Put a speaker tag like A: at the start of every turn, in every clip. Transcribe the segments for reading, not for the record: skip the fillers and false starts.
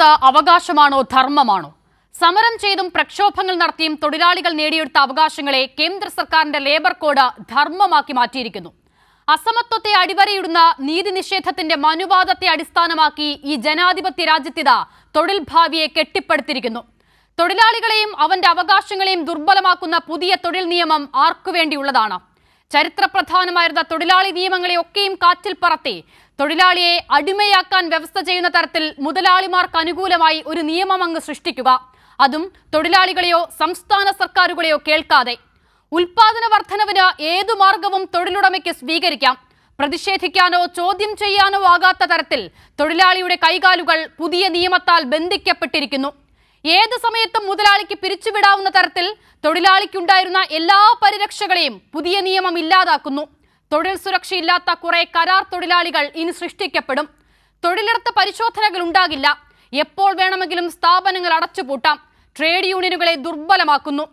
A: എന്നത് അവകാശമാണോ ധർമ്മമാണോ? സമരം ചെയ്തും പ്രക്ഷോഭങ്ങൾ നടത്തിയും തൊഴിലാളികൾ നേടിയെടുത്ത അവകാശങ്ങളെ കേന്ദ്ര സർക്കാരിന്റെ ലേബർ കോഡ് ധർമ്മമാക്കി മാറ്റിയിരിക്കുന്നു. അസമത്വത്തെ അടിവരയിടുന്ന നീതി നിഷേധത്തിന്റെ മനുവാദത്തെ അടിസ്ഥാനമാക്കി ഈ ജനാധിപത്യ രാജ്യത്തിത തൊഴിൽ ഭാവിയെ കെട്ടിപ്പടുത്തിരിക്കുന്നു. തൊഴിലാളികളെയും അവന്റെ അവകാശങ്ങളെയും ദുർബലമാക്കുന്ന പുതിയ തൊഴിൽ നിയമം ആർക്കുവേണ്ടിയുള്ളതാണ്? ചരിത്രപ്രധാനമായിരുന്ന തൊഴിലാളി നിയമങ്ങളെയൊക്കെയും കാറ്റിൽ പറത്തി തൊഴിലാളിയെ അടിമയാക്കാൻ വ്യവസ്ഥ ചെയ്യുന്ന തരത്തിൽ മുതലാളിമാർക്ക് അനുകൂലമായി ഒരു നിയമം അങ്ങ് സൃഷ്ടിക്കുക, അതും തൊഴിലാളികളെയോ സംസ്ഥാന സർക്കാരുകളെയോ കേൾക്കാതെ. ഉൽപാദന വർധനവിന് ഏതു മാർഗവും തൊഴിലുടമയ്ക്ക് സ്വീകരിക്കാം. പ്രതിഷേധിക്കാനോ ചോദ്യം ചെയ്യാനോ ആകാത്ത തരത്തിൽ തൊഴിലാളിയുടെ കൈകാലുകൾ പുതിയ നിയമത്താൽ ബന്ധിക്കപ്പെട്ടിരിക്കുന്നു. ഏത് സമയത്തും മുതലാളിക്ക് പിരിച്ചുവിടാവുന്ന തരത്തിൽ തൊഴിലാളിക്കുണ്ടായിരുന്ന എല്ലാ പരിരക്ഷകളെയും പുതിയ നിയമം ഇല്ലാതാക്കുന്നു. തൊഴിൽ സുരക്ഷയില്ലാത്ത കുറെ കരാർ തൊഴിലാളികൾ ഇനി സൃഷ്ടിക്കപ്പെടും. തൊഴിലിടത്ത് പരിശോധനകൾ ഉണ്ടാകില്ല. എപ്പോൾ വേണമെങ്കിലും സ്ഥാപനങ്ങൾ അടച്ചുപൂട്ടാം. ട്രേഡ് യൂണിയനുകളെ ദുർബലമാക്കുന്നു.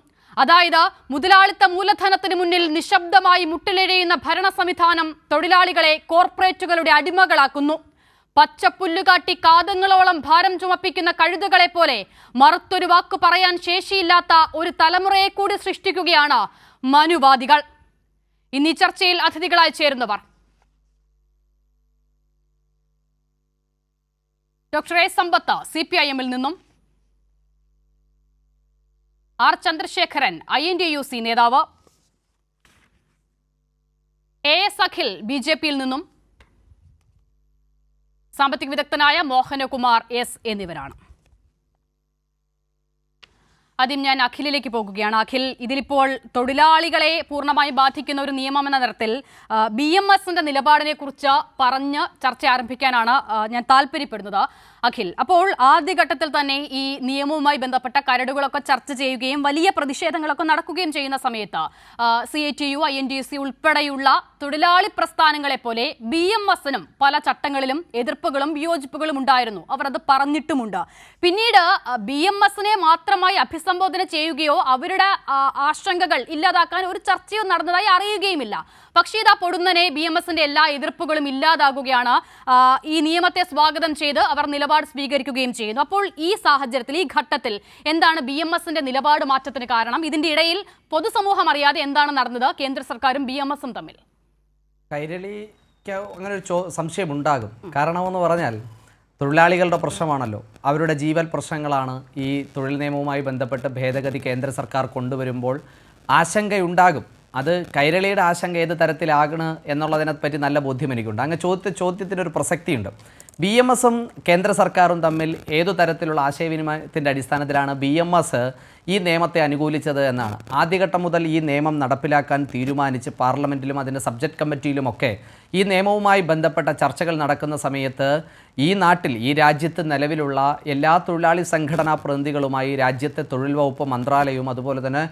A: അതായത് മുതലാളിത്ത മൂലധനത്തിന് മുന്നിൽ നിശബ്ദമായി മുട്ടിലെഴയുന്ന ഭരണ സംവിധാനം തൊഴിലാളികളെ കോർപ്പറേറ്റുകളുടെ അടിമകളാക്കുന്നു. പച്ചപ്പുല്ലുകാട്ടി കാതങ്ങളോളം ഭാരം ചുമപ്പിക്കുന്ന കഴുതുകളെ പോലെ മറുത്തൊരു വാക്ക് പറയാൻ ശേഷിയില്ലാത്ത ഒരു തലമുറയെ കൂടി സൃഷ്ടിക്കുകയാണ് മനുവാദികൾ. ഇന്ന് ഈ ചർച്ചയിൽ അതിഥികളായി ചേരുന്നവർ: ഡോക്ടർ എ സമ്പത്ത് CPIM-ൽ നിന്നും, ആർ ചന്ദ്രശേഖരൻ INTUC നേതാവ്, AS അഖിൽ BJP-യിൽ നിന്നും, സാമ്പത്തിക വിദഗ്ധനായ മോഹനകുമാർ S എന്നിവരാണ്. ആദ്യം ഞാൻ അഖിലിലേക്ക് പോകുകയാണ്. അഖിൽ, ഇതിലിപ്പോൾ തൊഴിലാളികളെ പൂർണ്ണമായും ബാധിക്കുന്ന ഒരു നിയമം എന്ന തരത്തിൽ BMS-ന്റെ നിലപാടിനെ കുറിച്ച് പറഞ്ഞ് ചർച്ച ആരംഭിക്കാനാണ് ഞാൻ താല്പര്യപ്പെടുന്നത്. അഖിൽ, അപ്പോൾ ആദ്യഘട്ടത്തിൽ തന്നെ ഈ നിയമവുമായി ബന്ധപ്പെട്ട കരടുകളൊക്കെ ചർച്ച ചെയ്യുകയും വലിയ പ്രതിഷേധങ്ങളൊക്കെ നടക്കുകയും ചെയ്യുന്ന സമയത്ത് CITU, INTUC ഉൾപ്പെടെയുള്ള തൊഴിലാളി പ്രസ്ഥാനങ്ങളെ പോലെ BMS-നും പല ചട്ടങ്ങളിലും എതിർപ്പുകളും വിയോജിപ്പുകളും ഉണ്ടായിരുന്നു. അവർ അത് പറഞ്ഞിട്ടുമുണ്ട്. പിന്നീട് BMS-നെ മാത്രമായി അഭിസംബോധന ചെയ്യുകയോ അവരുടെ ആശങ്കകൾ ഇല്ലാതാക്കാൻ ഒരു ചർച്ചയോ നടന്നതായി അറിയുകയുമില്ല. പക്ഷേ ഇതാ പൊടുന്നനെ BMS-ന്റെ എല്ലാ എതിർപ്പുകളും ഇല്ലാതാകുകയാണ്. ഈ നിയമത്തെ സ്വാഗതം ചെയ്ത് അവർ നിലപാട് സ്വീകരിക്കുകയും ചെയ്യുന്നു. അപ്പോൾ ഈ സാഹചര്യത്തിൽ, ഈ ഘട്ടത്തിൽ എന്താണ് BMS-ന്റെ നിലപാട് മാറ്റത്തിന് കാരണം? ഇതിന്റെ ഇടയിൽ പൊതുസമൂഹം അറിയാതെ എന്താണ് നടന്നത് കേന്ദ്ര സർക്കാരും BMS-ഉം തമ്മിൽ?
B: കൈരളിക്ക് അങ്ങനെ ഒരു സംശയം ഉണ്ടാകും. കാരണമെന്ന് പറഞ്ഞാൽ തൊഴിലാളികളുടെ പ്രശ്നമാണല്ലോ, അവരുടെ ജീവൽ പ്രശ്നങ്ങളാണ്. ഈ തൊഴിൽ നിയമവുമായി ബന്ധപ്പെട്ട് ഭേദഗതി കേന്ദ്ര സർക്കാർ കൊണ്ടുവരുമ്പോൾ ആശങ്കയുണ്ടാകും. അത് കൈരളിയുടെ ആശങ്ക ഏത് തരത്തിലാകണ് എന്നുള്ളതിനെ പറ്റി നല്ല ബോധ്യം എനിക്കുണ്ട്. അങ്ങ് ചോദ്യത്തിനൊരു പ്രസക്തിയുണ്ട്. BMS-ഉം കേന്ദ്ര സർക്കാരും തമ്മിൽ ഏതു തരത്തിലുള്ള ആശയവിനിമയത്തിൻ്റെ അടിസ്ഥാനത്തിലാണ് BMS ഈ നിയമത്തെ അനുകൂലിച്ചത് എന്നാണ്. ആദ്യഘട്ടം മുതൽ ഈ നിയമം നടപ്പിലാക്കാൻ തീരുമാനിച്ച് പാർലമെൻറ്റിലും അതിൻ്റെ സബ്ജക്റ്റ് കമ്മിറ്റിയിലുമൊക്കെ ഈ നിയമവുമായി ബന്ധപ്പെട്ട ചർച്ചകൾ നടക്കുന്ന സമയത്ത് ഈ നാട്ടിൽ, ഈ രാജ്യത്ത് നിലവിലുള്ള എല്ലാ തൊഴിലാളി സംഘടനാ പ്രതിനിധികളുമായി രാജ്യത്തെ തൊഴിൽ വകുപ്പ് മന്ത്രാലയവും അതുപോലെ തന്നെ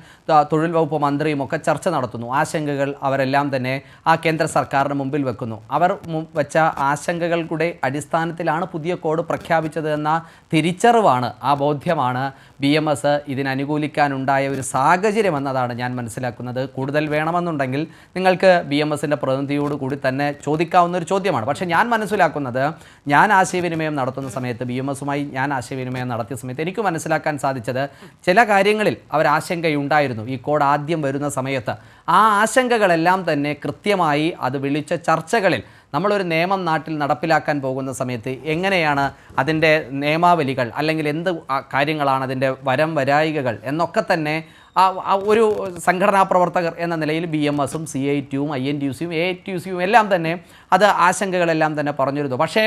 B: തൊഴിൽ വകുപ്പ് മന്ത്രിയും ഒക്കെ ചർച്ച നടത്തുന്നു. ആശങ്കകൾ അവരെല്ലാം തന്നെ ആ കേന്ദ്ര സർക്കാരിന് മുമ്പിൽ വെക്കുന്നു. അവർ വെച്ച ആശങ്കകളുടെ അടിസ്ഥാനത്തിലാണ് പുതിയ കോഡ് പ്രഖ്യാപിച്ചത് എന്ന തിരിച്ചറിവാണ്, ആ ബോധ്യമാണ് BMS ഇതിനനുകൂലിക്കാനുണ്ടായ ഒരു സാഹചര്യം എന്നതാണ് ഞാൻ മനസ്സിലാക്കുന്നത്. കൂടുതൽ വേണമെന്നുണ്ടെങ്കിൽ നിങ്ങൾക്ക് BMS-ന്റെ പ്രതിനിധിയോട് കൂടി തന്നെ ചോദിക്കാവുന്ന ഒരു ചോദ്യമാണ്. പക്ഷേ ഞാൻ മനസ്സിലാക്കുന്നത്, ഞാൻ ആശയവിനിമയം നടത്തുന്ന സമയത്ത്, BMS-ഉമായി ഞാൻ ആശയവിനിമയം നടത്തിയ സമയത്ത് എനിക്ക് മനസ്സിലാക്കാൻ സാധിച്ചത് ചില കാര്യങ്ങളിൽ അവരാശങ്കയുണ്ടായിരുന്നു. ഈ കോഡ് ആദ്യം വരുന്ന സമയത്ത് ആ ആശങ്കകളെല്ലാം തന്നെ കൃത്യമായി അത് വിളിച്ച ചർച്ചകളിൽ നമ്മളൊരു നിയമം നാട്ടിൽ നടപ്പിലാക്കാൻ പോകുന്ന സമയത്ത് എങ്ങനെയാണ് അതിൻ്റെ നിയമാവലികൾ, അല്ലെങ്കിൽ എന്ത് കാര്യങ്ങളാണ് അതിൻ്റെ വരായികകൾ എന്നൊക്കെ തന്നെ ഒരു സംഘടനാ പ്രവർത്തകർ എന്ന നിലയിൽ BMS-ഉം CITU-വും INTUC-യും AITUC-യും എല്ലാം തന്നെ അത് ആശങ്കകളെല്ലാം തന്നെ പറഞ്ഞിരുന്നു. പക്ഷേ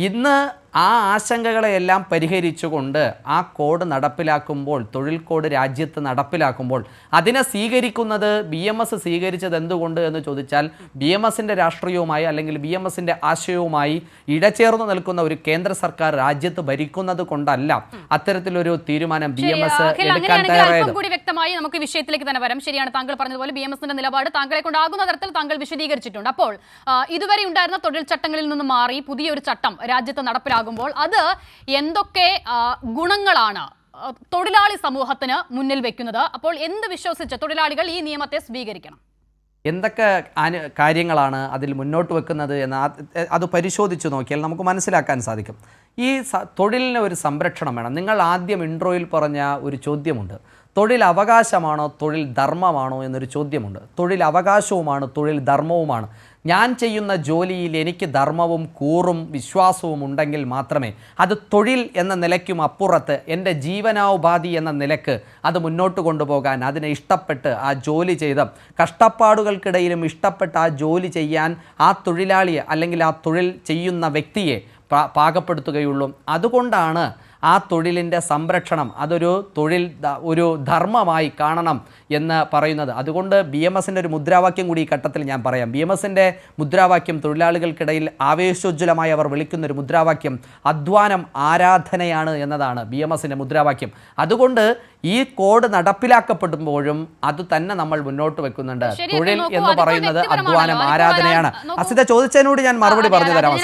B: ഇന്ന് ആ ആശങ്കകളെയെല്ലാം പരിഹരിച്ചുകൊണ്ട് ആ കോഡ് നടപ്പിലാക്കുമ്പോൾ, തൊഴിൽ കോഡ് രാജ്യത്ത് നടപ്പിലാക്കുമ്പോൾ അതിനെ സ്വീകരിക്കുന്നത് BMS സ്വീകരിച്ചത് എന്തുകൊണ്ട് എന്ന് ചോദിച്ചാൽ, BMS-ന്റെ രാഷ്ട്രീയവുമായി അല്ലെങ്കിൽ BMS-ന്റെ ആശയവുമായി ഇടചേർന്ന് നിൽക്കുന്ന ഒരു കേന്ദ്ര സർക്കാർ രാജ്യത്ത് ഭരിക്കുന്നത് കൊണ്ടല്ല അത്തരത്തിലൊരു തീരുമാനം BMS എടുക്കാൻ തയ്യാറായത്.
A: കൂടി വ്യക്തമായി നമുക്ക് വിഷയത്തിലേക്ക് തന്നെ വരാം. ശരിയാണ്, താങ്കൾ പറഞ്ഞതുപോലെ BMS-ന്റെ നിലപാട് താങ്കളെ കൊണ്ടാകുന്ന തരത്തിൽ താങ്കൾ വിശദീകരിച്ചിട്ടുണ്ട്. അപ്പോൾ ഇതുവരെ ഉണ്ടായിരുന്ന തൊഴിൽ ചട്ടങ്ങളിൽ നിന്ന് മാറി പുതിയൊരു ചട്ടം രാജ്യത്ത് നടപ്പിലാക്കുമ്പോൾ അത് എന്തൊക്കെ ഗുണങ്ങളാണ് തൊഴിലാളി സമൂഹത്തിന് മുന്നിൽ വെക്കുന്നത്? അപ്പോൾ എന്ത് വിശ്വസിച്ച് തൊഴിലാളികൾ ഈ നിയമത്തെ സ്വീകരിക്കണം?
B: എന്തൊക്കെ കാര്യങ്ങളാണ് അതിൽ മുന്നോട്ട് വെക്കുന്നത് എന്ന് അത് പരിശോധിച്ച് നോക്കിയാൽ നമുക്ക് മനസ്സിലാക്കാൻ സാധിക്കും. ഈ തൊഴിലിന് ഒരു സംരക്ഷണം വേണം. നിങ്ങൾ ആദ്യം ഇൻട്രോയിൽ പറഞ്ഞ ഒരു ചോദ്യമുണ്ട്, തൊഴിൽ അവകാശമാണോ തൊഴിൽ ധർമ്മമാണോ എന്നൊരു ചോദ്യമുണ്ട്. തൊഴിൽ അവകാശവുമാണ്, തൊഴിൽ ധർമ്മവുമാണ്. ഞാൻ ചെയ്യുന്ന ജോലിയിൽ എനിക്ക് ധർമ്മവും കൂറും വിശ്വാസവും ഉണ്ടെങ്കിൽ മാത്രമേ അത് തൊഴിൽ എന്ന നിലയ്ക്കും അപ്പുറത്ത് എൻ്റെ ജീവനോപാധി എന്ന നിലക്ക് അത് മുന്നോട്ട് കൊണ്ടുപോകാൻ, അതിനെ ഇഷ്ടപ്പെട്ട് ആ ജോലി ചെയ്ത് കഷ്ടപ്പാടുകൾക്കിടയിലും ഇഷ്ടപ്പെട്ട് ആ ജോലി ചെയ്യാൻ ആ തൊഴിലാളിയെ അല്ലെങ്കിൽ ആ തൊഴിൽ ചെയ്യുന്ന വ്യക്തിയെ പാകപ്പെടുത്തുകയുള്ളൂ. അതുകൊണ്ടാണ് ആ തൊഴിലിൻ്റെ സംരക്ഷണം അതൊരു ഒരു ധർമ്മമായി കാണണം എന്ന് പറയുന്നത്. അതുകൊണ്ട് BMSൻ്റെ ഒരു മുദ്രാവാക്യം കൂടി ഈ ഘട്ടത്തിൽ ഞാൻ പറയാം. BMSൻ്റെ മുദ്രാവാക്യം തൊഴിലാളികൾക്കിടയിൽ ആവേശോജ്വലമായി അവർ വിളിക്കുന്നൊരു മുദ്രാവാക്യം അധ്വാനം ആരാധനയാണ് എന്നതാണ് BMSൻ്റെ മുദ്രാവാക്യം. അതുകൊണ്ട് ഈ കോഡ് നടപ്പിലാക്കപ്പെടുമ്പോഴും അത് തന്നെ നമ്മൾ മുന്നോട്ട് വെക്കുന്നുണ്ട്. തൊഴിൽ എന്ന് പറയുന്നത് അധ്വാനം ആരാധനയാണ്. അസിത ചോദിച്ചതിനോട് ഞാൻ മറുപടി പറഞ്ഞു തരാം.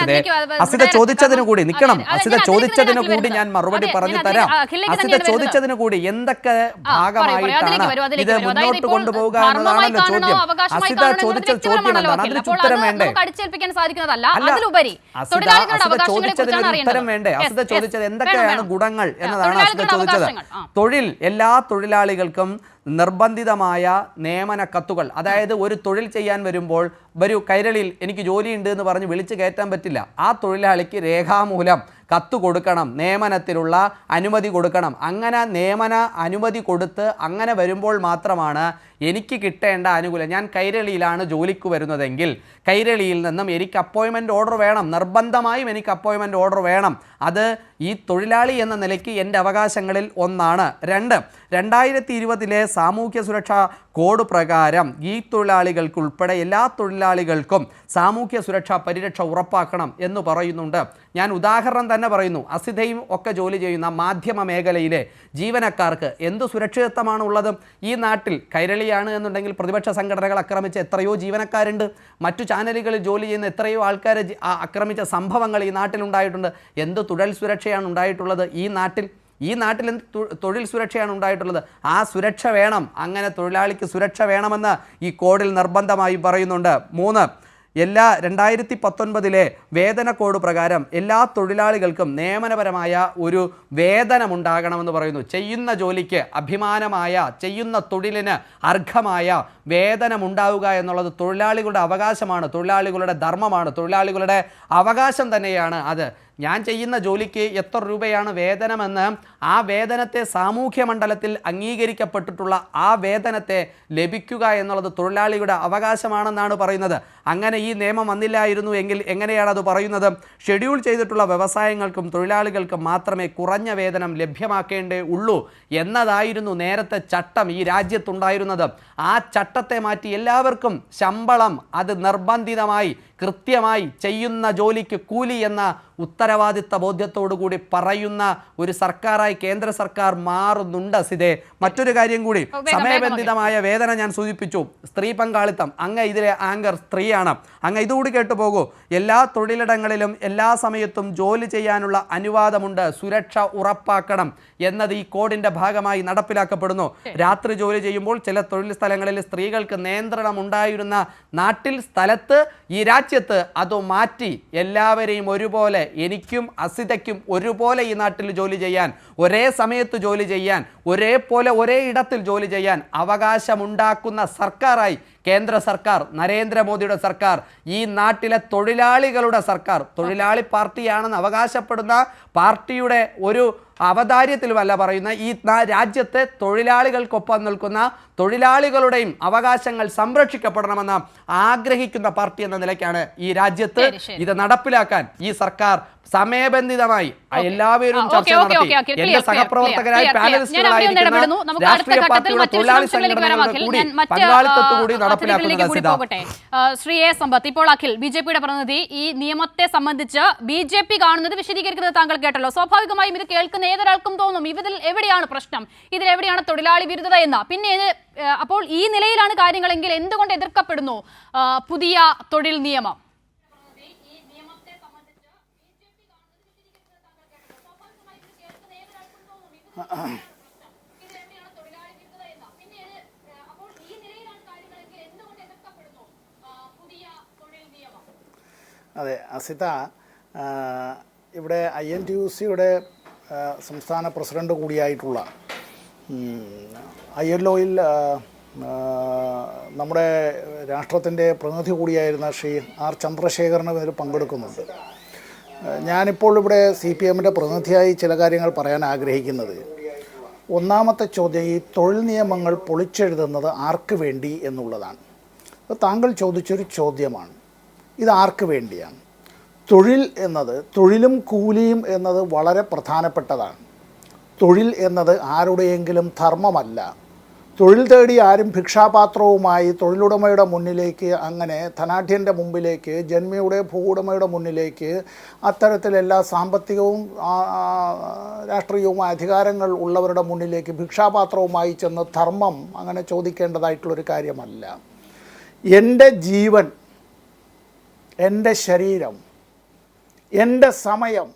B: അസിത ചോദിച്ചതിന് കൂടി നിൽക്കണം. അസിത ചോദിച്ചതിന് കൂടി ഞാൻ മറുപടി പറഞ്ഞു തരാം. അസിത ചോദിച്ചതിന് കൂടി എന്തൊക്കെ ഭാഗമായിട്ടാണ് ഇത് മുന്നോട്ട് കൊണ്ടുപോകുക എന്നതാണല്ലോ ചോദ്യം. അസിത ചോദിച്ച ചോദ്യം എന്താണ്? അതിന് ഉത്തരം വേണ്ടേ? അസിത ചോദിച്ചതിന് ഉത്തരം വേണ്ടേ? അസിത ചോദിച്ചത് എന്തൊക്കെയാണ് ഗുണങ്ങൾ എന്നതാണ് അസിത ചോദിച്ചത്. തൊഴിൽ എല്ലാ തൊഴിലാളികൾക്കും നിർബന്ധിതമായ നിയമന കത്തുകൾ, അതായത് ഒരു തൊഴിൽ ചെയ്യാൻ വരുമ്പോൾ വരൂ കൈരളിയിൽ എനിക്ക് ജോലിയുണ്ട് എന്ന് പറഞ്ഞ് വിളിച്ച് കയറ്റാൻ പറ്റില്ല. ആ തൊഴിലാളിക്ക് രേഖാമൂലം കത്ത് കൊടുക്കണം, നിയമനത്തിനുള്ള അനുമതി കൊടുക്കണം. അങ്ങനെ നിയമന അനുമതി കൊടുത്ത് അങ്ങനെ വരുമ്പോൾ മാത്രമാണ് എനിക്ക് കിട്ടേണ്ട ആനുകൂല്യം. ഞാൻ കൈരളിയിലാണ് ജോലിക്ക് വരുന്നതെങ്കിൽ കൈരളിയിൽ നിന്നും എനിക്ക് അപ്പോയിൻമെൻറ്റ് ഓർഡർ വേണം, നിർബന്ധമായും എനിക്ക് അപ്പോയിൻമെൻറ്റ് ഓർഡർ വേണം. അത് ഈ തൊഴിലാളി എന്ന നിലയ്ക്ക് എൻ്റെ അവകാശങ്ങളിൽ ഒന്നാണ്. 2020 സാമൂഹ്യ സുരക്ഷാ കോഡ് പ്രകാരം ഈ തൊഴിലാളികൾക്കുൾപ്പെടെ എല്ലാ തൊഴിലാളികൾക്കും സാമൂഹ്യ സുരക്ഷാ പരിരക്ഷ ഉറപ്പാക്കണം എന്ന് പറയുന്നുണ്ട്. ഞാൻ ഉദാഹരണം തന്നെ പറയുന്നു. അസിതയും ഒക്കെ ജോലി ചെയ്യുന്ന മാധ്യമ മേഖലയിലെ ജീവനക്കാർക്ക് എന്ത് സുരക്ഷിതത്വമാണ് ഉള്ളത്? ഈ നാട്ടിൽ കൈരളിയാണ് എന്നുണ്ടെങ്കിൽ പ്രതിപക്ഷ സംഘടനകൾ ആക്രമിച്ച എത്രയോ ജീവനക്കാരുണ്ട്. മറ്റു ചാനലുകളിൽ ജോലി ചെയ്യുന്ന എത്രയോ ആൾക്കാരെ ആക്രമിച്ച സംഭവങ്ങൾ ഈ നാട്ടിലുണ്ടായിട്ടുണ്ട്. എന്ത് തൊഴിൽ സുരക്ഷയാണ് ഉണ്ടായിട്ടുള്ളത് ഈ നാട്ടിൽ? ഈ നാട്ടിൽ എന്ത് തൊഴിൽ സുരക്ഷയാണ് ഉണ്ടായിട്ടുള്ളത്? ആ സുരക്ഷ വേണം. അങ്ങനെ തൊഴിലാളിക്ക് സുരക്ഷ വേണമെന്ന് ഈ കോഡിൽ നിർബന്ധമായി പറയുന്നുണ്ട്. 3, എല്ലാ 2019 വേതന കോഡ് പ്രകാരം എല്ലാ തൊഴിലാളികൾക്കും നിയമനപരമായ ഒരു വേതനമുണ്ടാകണമെന്ന് പറയുന്നു. ചെയ്യുന്ന ജോലിക്ക് അഭിമാനമായ, ചെയ്യുന്ന തൊഴിലിന് അർഹമായ വേതനമുണ്ടാവുക എന്നുള്ളത് തൊഴിലാളികളുടെ അവകാശമാണ്, തൊഴിലാളികളുടെ ധർമ്മമാണ്, തൊഴിലാളികളുടെ അവകാശം തന്നെയാണ് അത്. ഞാൻ ചെയ്യുന്ന ജോലിക്ക് എത്ര രൂപയാണ് വേതനമെന്ന് ആ വേതനത്തെ സാമൂഹ്യ മണ്ഡലത്തിൽ അംഗീകരിക്കപ്പെട്ടിട്ടുള്ള ആ വേതനത്തെ ലഭിക്കുക എന്നുള്ളത് തൊഴിലാളിയുടെ അവകാശമാണെന്നാണ് പറയുന്നത്. അങ്ങനെ ഈ നിയമം വന്നില്ലായിരുന്നു എങ്കിൽ എങ്ങനെയാണ് അത് പറയുന്നത്? ഷെഡ്യൂൾ ചെയ്തിട്ടുള്ള വ്യവസായങ്ങൾക്കും തൊഴിലാളികൾക്കും മാത്രമേ കുറഞ്ഞ വേതനം ലഭ്യമാക്കേണ്ടേ ഉള്ളൂ എന്നതായിരുന്നു നേരത്തെ ചട്ടം ഈ രാജ്യത്തുണ്ടായിരുന്നത്. ആ ചട്ടത്തെ മാറ്റി എല്ലാവർക്കും ശമ്പളം അത് നിർബന്ധിതമായി കൃത്യമായി ചെയ്യുന്ന ജോലിക്ക് കൂലി എന്ന ഉത്തരവാദിത്ത ബോധ്യത്തോടുകൂടി പറയുന്ന ഒരു സർക്കാരായി കേന്ദ്ര സർക്കാർ മാറുന്നുണ്ട്. സിതേ, മറ്റൊരു കാര്യം കൂടി, സമയബന്ധിതമായ വേതനം ഞാൻ സൂചിപ്പിച്ചു. സ്ത്രീ പങ്കാളിത്തം, അങ്ങ് ഇതിലെ ആങ്കർ സ്ത്രീയാണ്, അങ്ങ് ഇതുകൂടി കേട്ടുപോകൂ. എല്ലാ തൊഴിലിടങ്ങളിലും എല്ലാ സമയത്തും ജോലി ചെയ്യാനുള്ള അനുവാദമുണ്ട്, സുരക്ഷ ഉറപ്പാക്കണം എന്നത് ഈ കോഡിന്റെ ഭാഗമായി നടപ്പിലാക്കപ്പെടുന്നു. രാത്രി ജോലി ചെയ്യുമ്പോൾ ചില തൊഴിൽ സ്ഥലങ്ങളിൽ സ്ത്രീകൾക്ക് നിയന്ത്രണം ഉണ്ടായിരുന്ന സ്ഥലത്ത് ഈ രാജ്യത്ത് അത് മാറ്റി എല്ലാവരെയും ഒരുപോലെ, എനിക്കും അസിതയ്ക്കും ഒരുപോലെ ഈ നാട്ടിൽ ജോലി ചെയ്യാൻ, ഒരേ സമയത്ത് ജോലി ചെയ്യാൻ, ഒരേപോലെ ഒരേ ഇടത്തിൽ ജോലി ചെയ്യാൻ അവകാശമുണ്ടാക്കുന്ന സർക്കാരായി കേന്ദ്ര സർക്കാർ, നരേന്ദ്രമോദിയുടെ സർക്കാർ, ഈ നാട്ടിലെ തൊഴിലാളികളുടെ സർക്കാർ, തൊഴിലാളി പാർട്ടിയാണെന്ന് അവകാശപ്പെടുന്ന പാർട്ടിയുടെ ഒരു അവതാര്യത്തിലുമല്ല പറയുന്ന ഈ രാജ്യത്തെ തൊഴിലാളികൾക്കൊപ്പം നിൽക്കുന്ന തൊഴിലാളികളുടെയും അവകാശങ്ങൾ സംരക്ഷിക്കപ്പെടണമെന്ന് ആഗ്രഹിക്കുന്ന പാർട്ടി എന്ന നിലയ്ക്കാണ് ഈ രാജ്യത്ത് ഇത് നടപ്പിലാക്കാൻ ഈ സർക്കാർ സമയബന്ധിതമായി എല്ലാവരും ചർച്ച നടത്തി. എന്റെ സഹപ്രവർത്തകരായ പാനലിസ്റ്റുകളായിരിക്കുന്ന രാഷ്ട്രീയ പാർട്ടിയുടെ തൊഴിലാളി സംഘടനകളുടെ കൂടി പങ്കാളിത്തത്തോടുകൂടി നടപ്പിലാക്കുന്നത്.
A: ശ്രീ എ സമ്പത്ത്, ഇപ്പോൾ അഖിൽ BJPയുടെ പ്രതിനിധി ഈ നിയമത്തെ സംബന്ധിച്ച് BJP കാണുന്നത് വിശദീകരിക്കുന്നത് താങ്കൾ കേട്ടല്ലോ. സ്വാഭാവികമായും ഇത് കേൾക്കുന്ന ഏതൊരാൾക്കും തോന്നും ഇതിൽ എവിടെയാണ് പ്രശ്നം, ഇതിൽ എവിടെയാണ് തൊഴിലാളി വിരുദ്ധത എന്ന്. പിന്നെ അപ്പോൾ ഈ നിലയിലാണ് കാര്യങ്ങളെങ്കിൽ എന്തുകൊണ്ട് എതിർക്കപ്പെടുന്നു പുതിയ തൊഴിൽ നിയമം?
C: അതെ, അസിത, ഇവിടെ INTUC-യുടെ സംസ്ഥാന പ്രസിഡന്റ് കൂടിയായിട്ടുള്ള ILO-യിൽ നമ്മുടെ രാഷ്ട്രത്തിൻ്റെ പ്രതിനിധി കൂടിയായിരുന്ന ശ്രീ R. ചന്ദ്രശേഖരനും ഇതിൽ പങ്കെടുക്കുന്നുണ്ട്. ഞാനിപ്പോൾ ഇവിടെ CPM-ൻ്റെ പ്രതിനിധിയായി ചില കാര്യങ്ങൾ പറയാൻ ആഗ്രഹിക്കുന്നത്, ഒന്നാമത്തെ ചോദ്യം ഈ തൊഴിൽ നിയമങ്ങൾ പൊളിച്ചെഴുതുന്നത് ആർക്ക് വേണ്ടി എന്നുള്ളതാണ്. അത് താങ്കൾ ചോദിച്ചൊരു ചോദ്യമാണ്. ഇത് ആർക്ക് വേണ്ടിയാണ്? തൊഴിൽ എന്നത്, തൊഴിലും കൂലിയും എന്നത് വളരെ പ്രധാനപ്പെട്ടതാണ്. തൊഴിൽ എന്നത് ആരുടെയെങ്കിലും ധർമ്മമല്ല. തൊഴിൽ തേടി ആരും ഭിക്ഷാപാത്രവുമായി തൊഴിലുടമയുടെ മുന്നിലേക്ക്, അങ്ങനെ ധനാഢ്യൻ്റെ മുമ്പിലേക്ക്, ജന്മിയുടെ ഭൂവുടമയുടെ മുന്നിലേക്ക്, അത്തരത്തിലെല്ലാ സാമ്പത്തികവും രാഷ്ട്രീയവും അധികാരങ്ങൾ ഉള്ളവരുടെ മുന്നിലേക്ക് ഭിക്ഷാപാത്രവുമായി ചെന്ന് ധർമ്മം അങ്ങനെ ചോദിക്കേണ്ടതായിട്ടുള്ളൊരു കാര്യമല്ല. എൻ്റെ ജീവൻ, എൻ്റെ ശരീരം, എൻ്റെ സമയം,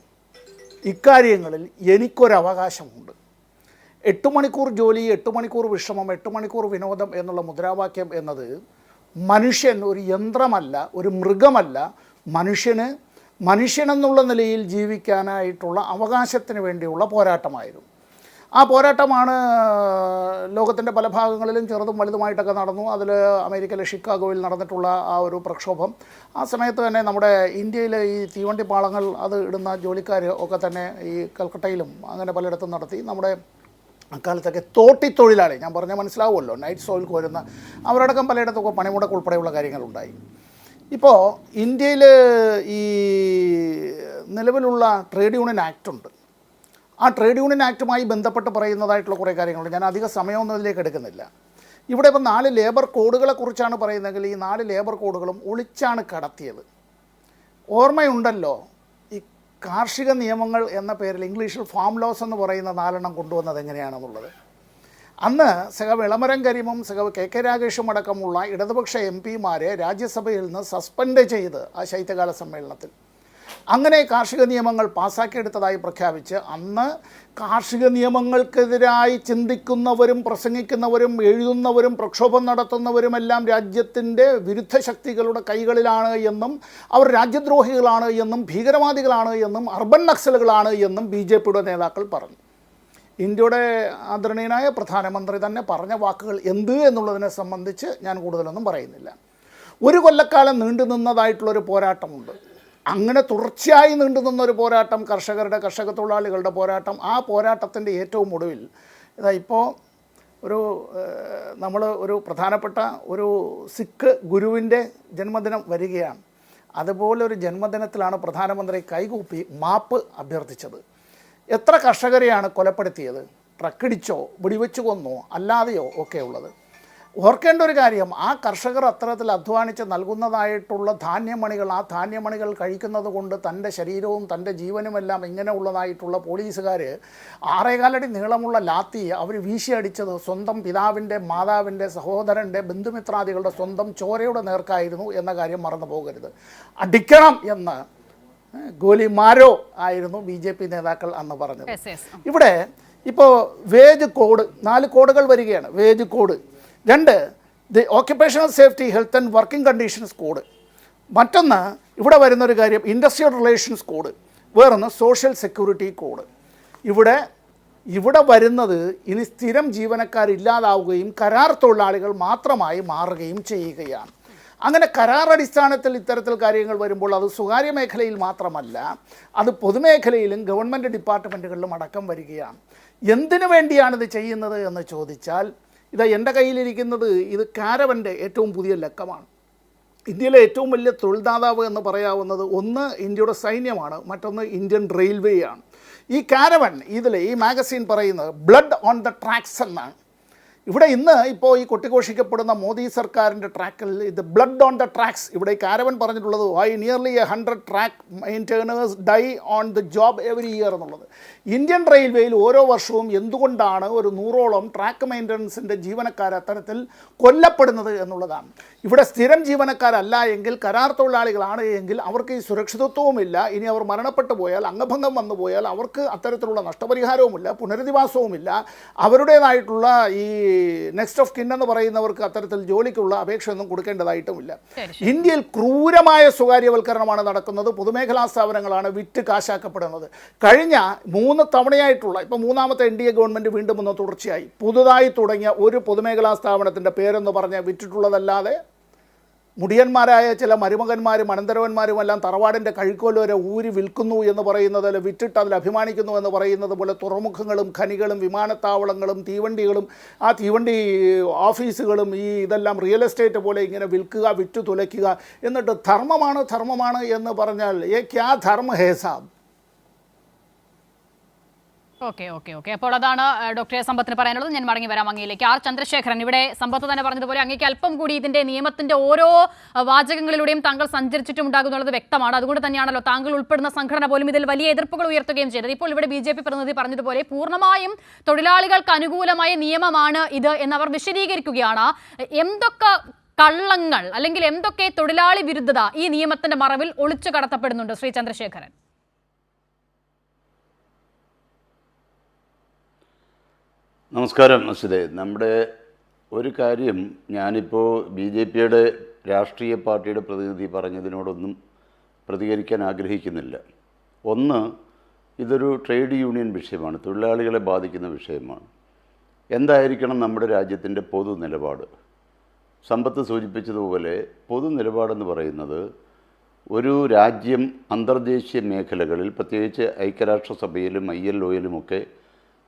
C: ഇക്കാര്യങ്ങളിൽ എനിക്കൊരവകാശമുണ്ട്. 8 മണിക്കൂർ ജോലി, 8 മണിക്കൂർ വിശ്രമം, 8 മണിക്കൂർ വിനോദം എന്നുള്ള മുദ്രാവാക്യം എന്നത് മനുഷ്യൻ ഒരു യന്ത്രമല്ല, ഒരു മൃഗമല്ല. മനുഷ്യനെന്നുള്ള നിലയിൽ ജീവിക്കാനായിട്ടുള്ള അവകാശത്തിന് വേണ്ടിയുള്ള പോരാട്ടമായിരുന്നു. ആ പോരാട്ടമാണ് ലോകത്തിൻ്റെ പല ഭാഗങ്ങളിലും ചെറുതും വലുതുമായിട്ടൊക്കെ നടന്നു. അതിൽ അമേരിക്കയിലെ ഷിക്കാഗോയിൽ നടന്നിട്ടുള്ള ആ ഒരു പ്രക്ഷോഭം, ആ സമയത്ത് തന്നെ നമ്മുടെ ഇന്ത്യയിലെ ഈ തീവണ്ടി പാളങ്ങൾ അത് ഇടുന്ന ജോലിക്കാർ ഒക്കെ തന്നെ ഈ കൽക്കട്ടയിലും അങ്ങനെ പലയിടത്തും നടത്തി. നമ്മുടെ അക്കാലത്തൊക്കെ തോട്ടിത്തൊഴിലാളി, ഞാൻ പറഞ്ഞാൽ മനസ്സിലാവുമല്ലോ, നൈറ്റ് സോയിൽക്ക് വരുന്ന അവരടക്കം പലയിടത്തൊക്കെ പണിമുടക്ക് ഉൾപ്പെടെയുള്ള കാര്യങ്ങളുണ്ടായി. ഇപ്പോൾ ഇന്ത്യയിൽ ഈ നിലവിലുള്ള ട്രേഡ് യൂണിയൻ ആക്ട് ഉണ്ട്. ആ ട്രേഡ് യൂണിയൻ ആക്റ്റുമായി ബന്ധപ്പെട്ട് പറയുന്നതായിട്ടുള്ള കുറേ കാര്യങ്ങളുണ്ട്. ഞാൻ അധിക സമയമൊന്നും ഇതിലേക്ക് എടുക്കുന്നില്ല. ഇവിടെ ഇപ്പോൾ 4 ലേബർ കോഡുകളെ കുറിച്ചാണ് പറയുന്നതെങ്കിൽ ഈ 4 ലേബർ കോഡുകളും ഒളിച്ചാണ് കടത്തിയത്. ഓർമ്മയുണ്ടല്ലോ, ഈ കാർഷിക നിയമങ്ങൾ എന്ന പേരിൽ ഇംഗ്ലീഷിൽ ഫാം ലോസ് എന്ന് പറയുന്ന 4 കൊണ്ടുവന്നത് എങ്ങനെയാണെന്നുള്ളത്. അന്ന് സഖാവ് ഇളമരം കരീമും സഖാവ് KK രാഗേഷും അടക്കമുള്ള ഇടതുപക്ഷ MP-മാരെ രാജ്യസഭയിൽ നിന്ന് സസ്പെൻഡ് ചെയ്ത് ആ ശൈത്യകാല സമ്മേളനത്തിൽ അങ്ങനെ കാർഷിക നിയമങ്ങൾ പാസ്സാക്കിയെടുത്തതായി പ്രഖ്യാപിച്ച്, അന്ന് കാർഷിക നിയമങ്ങൾക്കെതിരായി ചിന്തിക്കുന്നവരും പ്രസംഗിക്കുന്നവരും എഴുതുന്നവരും പ്രക്ഷോഭം നടത്തുന്നവരുമെല്ലാം രാജ്യത്തിൻ്റെ വിരുദ്ധ ശക്തികളുടെ കൈകളിലാണ് എന്നും അവർ രാജ്യദ്രോഹികളാണ് എന്നും ഭീകരവാദികളാണ് എന്നും അർബൻ നക്സലുകളാണ് എന്നും BJP-യുടെ നേതാക്കൾ പറഞ്ഞു. ഇന്ത്യയുടെ ആദരണീയനായ പ്രധാനമന്ത്രി തന്നെ പറഞ്ഞ വാക്കുകൾ എന്ത് എന്നുള്ളതിനെ സംബന്ധിച്ച് ഞാൻ കൂടുതലൊന്നും പറയുന്നില്ല. 1 കൊല്ലക്കാലം നീണ്ടു നിന്നതായിട്ടുള്ളൊരു പോരാട്ടമുണ്ട്. അങ്ങനെ തുടർച്ചയായി നീണ്ടുനിന്നൊരു പോരാട്ടം, കർഷക തൊഴിലാളികളുടെ പോരാട്ടം. ആ പോരാട്ടത്തിൻ്റെ ഏറ്റവും ഒടുവിൽ ഇപ്പോൾ നമ്മൾ ഒരു പ്രധാനപ്പെട്ട ഒരു സിഖ് ഗുരുവിൻ്റെ ജന്മദിനം വരികയാണ്. അതുപോലെ ഒരു ജന്മദിനത്തിലാണ് പ്രധാനമന്ത്രി കൈകൂപ്പി മാപ്പ് അഭ്യർത്ഥിച്ചത്. എത്ര കർഷകരെയാണ് കൊലപ്പെടുത്തിയത്? ട്രക്കടിച്ചോ, വെടിവെച്ച് കൊന്നോ, അല്ലാതെയോ ഒക്കെ ഉള്ളത്. ഓർക്കേണ്ട ഒരു കാര്യം, ആ കർഷകർ അത്തരത്തിൽ അധ്വാനിച്ച് നൽകുന്നതായിട്ടുള്ള ധാന്യമണികൾ, ആ ധാന്യമണികൾ കഴിക്കുന്നത് കൊണ്ട് തൻ്റെ ശരീരവും തൻ്റെ ജീവനുമെല്ലാം ഇങ്ങനെ ഉള്ളതായിട്ടുള്ള പോലീസുകാർ 6.25 അടി നീളമുള്ള ലാത്തി അവർ വീശിയടിച്ചത് സ്വന്തം പിതാവിൻ്റെ, മാതാവിൻ്റെ, സഹോദരൻ്റെ, ബന്ധുമിത്രാദികളുടെ സ്വന്തം ചോരയുടെ നേർക്കായിരുന്നു എന്ന കാര്യം മറന്നു പോകരുത്. അടിക്കണം എന്ന് ഗോലിമാരോ ആയിരുന്നു BJP നേതാക്കൾ അന്ന് പറഞ്ഞത്. ഇവിടെ ഇപ്പോൾ വേജ് കോഡ്, 4 കോഡുകൾ വരികയാണ്. Wage code. 2 the occupational safety health and working conditions code. മറ്റൊന്ന് ഇവിടെ വരുന്നൊരു കാര്യം ഇൻഡസ്ട്രിയൽ റിലേഷൻസ് കോഡ്. വേറൊന്ന് സോഷ്യൽ സെക്യൂരിറ്റി കോഡ്. ഇവിടെ വരുന്നത് ഇനി സ്ഥിരം ജീവനക്കാരില്ലാതാവുകയും കരാർ തൊഴിലാളികൾ മാത്രമായി മാറുകയും ചെയ്യുകയാണ്. അങ്ങനെ കരാർ അടിസ്ഥാനത്തിൽ ഇത്തരത്തിൽ കാര്യങ്ങൾ വരുമ്പോൾ അത് സ്വകാര്യ മേഖലയിൽ മാത്രമല്ല, അത് പൊതുമേഖലയിലും ഗവൺമെൻറ് ഡിപ്പാർട്ട്മെൻറ്റുകളിലും അടക്കം വരികയാണ്. എന്തിനു വേണ്ടിയാണിത് ചെയ്യുന്നത് എന്ന് ചോദിച്ചാൽ, എൻ്റെ കയ്യിലിരിക്കുന്നത് ഇത് കാരവൻ്റെ ഏറ്റവും പുതിയ ലക്കമാണ്. ഇന്ത്യയിലെ ഏറ്റവും വലിയ തൊഴിൽദാതാവ് എന്ന് പറയാവുന്നത് ഒന്ന് ഇന്ത്യയുടെ സൈന്യമാണ്, മറ്റൊന്ന് ഇന്ത്യൻ റെയിൽവേയാണ്. ഈ കാരവൻ ഈ മാഗസീൻ പറയുന്നത് ബ്ലഡ് ഓൺ ദ ട്രാക്സ് എന്നാണ്. ഇവിടെ ഇന്ന് ഇപ്പോൾ ഈ കൊട്ടിഘോഷിക്കപ്പെടുന്ന മോദി സർക്കാരിൻ്റെ ട്രാക്കിൽ ഇത് ബ്ലഡ് ഓൺ ദ ട്രാക്സ്. ഇവിടെ ഈ കാരവൻ പറഞ്ഞിട്ടുള്ളത് nearly 100 track maintainers die on the job every year എന്നുള്ളത്. ഇന്ത്യൻ റെയിൽവേയിൽ ഓരോ വർഷവും എന്തുകൊണ്ടാണ് ഒരു 100ഓളം ട്രാക്ക് മെയിൻ്റനൻസിൻ്റെ ജീവനക്കാർ അത്തരത്തിൽ കൊല്ലപ്പെടുന്നത് എന്നുള്ളതാണ്. ഇവിടെ സ്ഥിരം ജീവനക്കാരല്ല എങ്കിൽ, കരാർ തൊഴിലാളികളാണ് എങ്കിൽ അവർക്ക് ഈ സുരക്ഷിതത്വവുമില്ല. ഇനി അവർ മരണപ്പെട്ടു പോയാൽ, അംഗഭംഗം വന്നു പോയാൽ അവർക്ക് അത്തരത്തിലുള്ള നഷ്ടപരിഹാരവുമില്ല, പുനരധിവാസവുമില്ല. അവരുടേതായിട്ടുള്ള ഈ നെക്സ്റ്റ് ഓഫ് കിൻ എന്ന് പറയുന്നവർക്ക് അത്തരത്തിൽ ജോലിക്കുള്ള അപേക്ഷയൊന്നും കൊടുക്കേണ്ടതായിട്ടുമില്ല.
A: ശരി.
C: ഇന്ത്യയിൽ ക്രൂരമായ സ്വകാര്യവൽക്കരണമാണ് നടക്കുന്നത്. പൊതുമേഖലാ സ്ഥാപനങ്ങളാണ് വിറ്റ് കാശാക്കപ്പെടുന്നത്. കഴിഞ്ഞ 3 തവണയായിട്ടുള്ള, ഇപ്പോൾ 3ാമത്തെ NDA ഗവൺമെൻറ് വീണ്ടും ഒന്ന് തുടർച്ചയായി പുതുതായി തുടങ്ങിയ ഒരു പൊതുമേഖലാ സ്ഥാപനത്തിൻ്റെ പേരെന്ന് പറഞ്ഞ് വിറ്റിട്ടുള്ളതല്ലാതെ മുടിയന്മാരായ ചില മരുമകന്മാരും അനന്തരവന്മാരും എല്ലാം തറവാടിൻ്റെ കഴുക്കോല് വരെ ഊരി വിൽക്കുന്നു എന്ന് പറയുന്നതിൽ, വിറ്റിട്ട് അതിൽ അഭിമാനിക്കുന്നു എന്ന് പറയുന്നത് പോലെ തുറമുഖങ്ങളും ഖനികളും വിമാനത്താവളങ്ങളും തീവണ്ടികളും ആ തീവണ്ടി ഓഫീസുകളും ഇതെല്ലാം റിയൽ എസ്റ്റേറ്റ് പോലെ ഇങ്ങനെ വിൽക്കുക, വിറ്റു തുലയ്ക്കുക. എന്നിട്ട് ധർമ്മമാണ് എന്ന് പറഞ്ഞാൽ ക്യാ ധർമ്മ ഹേ സാബ്.
A: ഓക്കെ. അപ്പോൾ അതാണ് ഡോക്ടർ സമ്പത്തിന് പറയാനുള്ളത്. ഞാൻ മടങ്ങി വരാം അങ്ങയിലേക്ക്. ആർ ചന്ദ്രശേഖരൻ, ഇവിടെ സമ്പത്ത് തന്നെ പറഞ്ഞതുപോലെ അങ്ങേക്ക് അല്പം കൂടി ഇതിന്റെ നിയമത്തിന്റെ ഓരോ വാചകങ്ങളിലൂടെയും താങ്കൾ സഞ്ചരിച്ചിട്ടുണ്ടാകുന്നുള്ളത് വ്യക്തമാണ്. അതുകൊണ്ട് തന്നെയാണല്ലോ താങ്കൾ ഉൾപ്പെടുന്ന സംഘടന പോലും ഇതിൽ വലിയ എതിർപ്പുകൾ ഉയർത്തുകയും ചെയ്തത്. ഇപ്പോൾ ഇവിടെ BJP പ്രതിനിധി പറഞ്ഞതുപോലെ പൂർണ്ണമായും തൊഴിലാളികൾക്ക് അനുകൂലമായ നിയമമാണ് ഇത് എന്നവർ വിശദീകരിക്കുകയാണ്. എന്തൊക്കെ കള്ളങ്ങൾ അല്ലെങ്കിൽ എന്തൊക്കെ തൊഴിലാളി വിരുദ്ധത ഈ നിയമത്തിന്റെ മറവിൽ ഒളിച്ചു കടത്തപ്പെടുന്നുണ്ട് ശ്രീ ചന്ദ്രശേഖരൻ?
D: നമസ്കാരം അസിതേ. നമ്മുടെ ഒരു കാര്യം, ഞാനിപ്പോൾ BJPയുടെ രാഷ്ട്രീയ പാർട്ടിയുടെ പ്രതിനിധി പറഞ്ഞതിനോടൊന്നും പ്രതികരിക്കാൻ ആഗ്രഹിക്കുന്നില്ല. ഒന്ന്, ഇതൊരു ട്രേഡ് യൂണിയൻ വിഷയമാണ്, തൊഴിലാളികളെ ബാധിക്കുന്ന വിഷയമാണ്. എന്തായിരിക്കണം നമ്മുടെ രാജ്യത്തിൻ്റെ പൊതു നിലപാട്? സമ്പത്ത് സൂചിപ്പിച്ചതുപോലെ പൊതു നിലപാടെന്ന് പറയുന്നത്, ഒരു രാജ്യം അന്തർദേശീയ മേഖലകളിൽ, പ്രത്യേകിച്ച് ഐക്യരാഷ്ട്രസഭയിലും ILOയിലുമൊക്കെ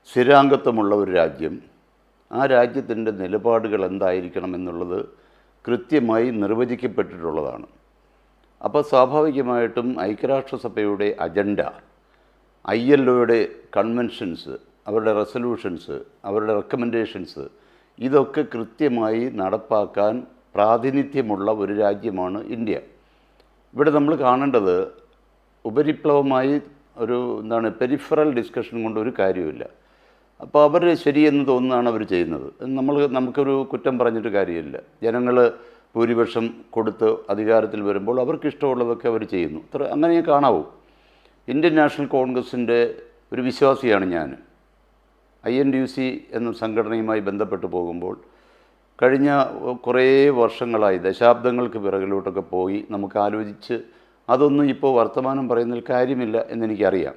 D: സ്ഥിരാംഗത്വമുള്ള ഒരു രാജ്യം, ആ രാജ്യത്തിൻ്റെ നിലപാടുകൾ എന്തായിരിക്കണം എന്നുള്ളത് കൃത്യമായി നിർവചിക്കപ്പെട്ടിട്ടുള്ളതാണ്. അപ്പോൾ സ്വാഭാവികമായിട്ടും ഐക്യരാഷ്ട്രസഭയുടെ അജണ്ട, ILOയുടെ കൺവെൻഷൻസ്, അവരുടെ റെസൊല്യൂഷൻസ്, അവരുടെ റെക്കമെൻഡേഷൻസ്, ഇതൊക്കെ കൃത്യമായി നടപ്പാക്കാൻ പ്രാതിനിധ്യമുള്ള ഒരു രാജ്യമാണ് ഇന്ത്യ. ഇവിടെ നമ്മൾ കാണേണ്ടത് ഉപരിപ്ലവമായി ഒരു പെരിഫറൽ ഡിസ്കഷൻ കൊണ്ട് ഒരു കാര്യമില്ല. അപ്പോൾ അവർ ശരിയെന്ന് തോന്നുന്നതാണ് അവർ ചെയ്യുന്നത്. നമുക്കൊരു കുറ്റം പറഞ്ഞിട്ട് കാര്യമില്ല. ജനങ്ങൾ ഭൂരിപക്ഷം കൊടുത്ത് അധികാരത്തിൽ വരുമ്പോൾ അവർക്ക് ഇഷ്ടമുള്ളതൊക്കെ അവർ ചെയ്യുന്നു. അങ്ങനെ കാണാവൂ. ഇന്ത്യൻ നാഷണൽ കോൺഗ്രസിൻ്റെ ഒരു വിശ്വാസിയാണ് ഞാൻ. INTUC എന്ന സംഘടനയുമായി ബന്ധപ്പെട്ട് പോകുമ്പോൾ കഴിഞ്ഞ കുറേ വർഷങ്ങളായി, ദശാബ്ദങ്ങൾക്ക് പിറകിലോട്ടൊക്കെ പോയി നമുക്ക് ആലോചിച്ച് അതൊന്നും ഇപ്പോൾ വർത്തമാനം പറയുന്നതിൽ കാര്യമില്ല എന്നെനിക്കറിയാം.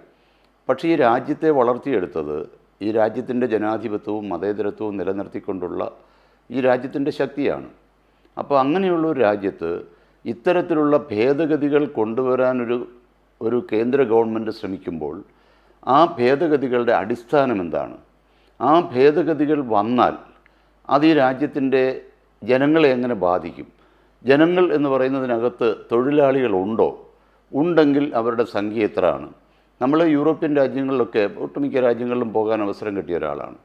D: പക്ഷേ ഈ രാജ്യത്തെ വളർത്തിയെടുത്തത്, ഈ രാജ്യത്തിൻ്റെ ജനാധിപത്യവും മതേതരത്വവും നിലനിർത്തിക്കൊണ്ടുള്ള ഈ രാജ്യത്തിൻ്റെ ശക്തിയാണ്. അപ്പോൾ അങ്ങനെയുള്ള ഒരു രാജ്യത്ത് ഇത്തരത്തിലുള്ള ഭേദഗതികൾ കൊണ്ടുവരാനൊരു കേന്ദ്ര ഗവൺമെൻറ് ശ്രമിക്കുമ്പോൾ ആ ഭേദഗതികളുടെ അടിസ്ഥാനം എന്താണ്? ആ ഭേദഗതികൾ വന്നാൽ അത് ഈ രാജ്യത്തിൻ്റെ ജനങ്ങളെ എങ്ങനെ ബാധിക്കും? ജനങ്ങൾ എന്ന് പറയുന്നതിനകത്ത് തൊഴിലാളികളുണ്ടോ? ഉണ്ടെങ്കിൽ അവരുടെ സംഖ്യ എത്രയാണ്? നമ്മൾ യൂറോപ്യൻ രാജ്യങ്ങളിലൊക്കെ, ഒട്ടുമിക്ക രാജ്യങ്ങളിലും പോകാൻ അവസരം കിട്ടിയ ഒരാളാണ്.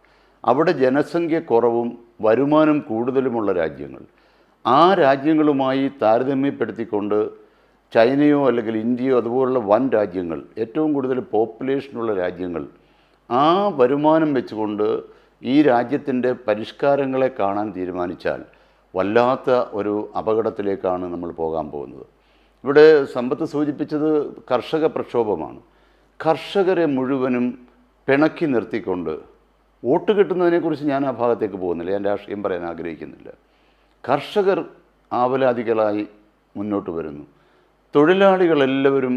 D: അവിടെ ജനസംഖ്യ കുറവും വരുമാനം കൂടുതലുമുള്ള രാജ്യങ്ങൾ, ആ രാജ്യങ്ങളുമായി താരതമ്യപ്പെടുത്തിക്കൊണ്ട് ചൈനയോ അല്ലെങ്കിൽ ഇന്ത്യയോ അതുപോലുള്ള വൻ രാജ്യങ്ങൾ, ഏറ്റവും കൂടുതൽ പോപ്പുലേഷനുള്ള രാജ്യങ്ങൾ, ആ വരുമാനം വെച്ചുകൊണ്ട് ഈ രാജ്യത്തിൻ്റെ പരിഷ്കാരങ്ങളെ കാണാൻ തീരുമാനിച്ചാൽ വല്ലാത്ത ഒരു അപകടത്തിലേക്കാണ് നമ്മൾ പോകാൻ പോകുന്നത്. ഇവിടെ സമ്പത്ത് സൂചിപ്പിച്ചത് കർഷക പ്രക്ഷോഭമാണ്. കർഷകരെ മുഴുവനും പിണക്കി നിർത്തിക്കൊണ്ട് വോട്ട് കിട്ടുന്നതിനെക്കുറിച്ച് ഞാൻ ആ ഭാഗത്തേക്ക് പോകുന്നില്ല, ഞാൻ രാഷ്ട്രീയം പറയാൻ ആഗ്രഹിക്കുന്നില്ല. കർഷകർ ആവലാതികളായി മുന്നോട്ട് വരുന്നു. തൊഴിലാളികളെല്ലാവരും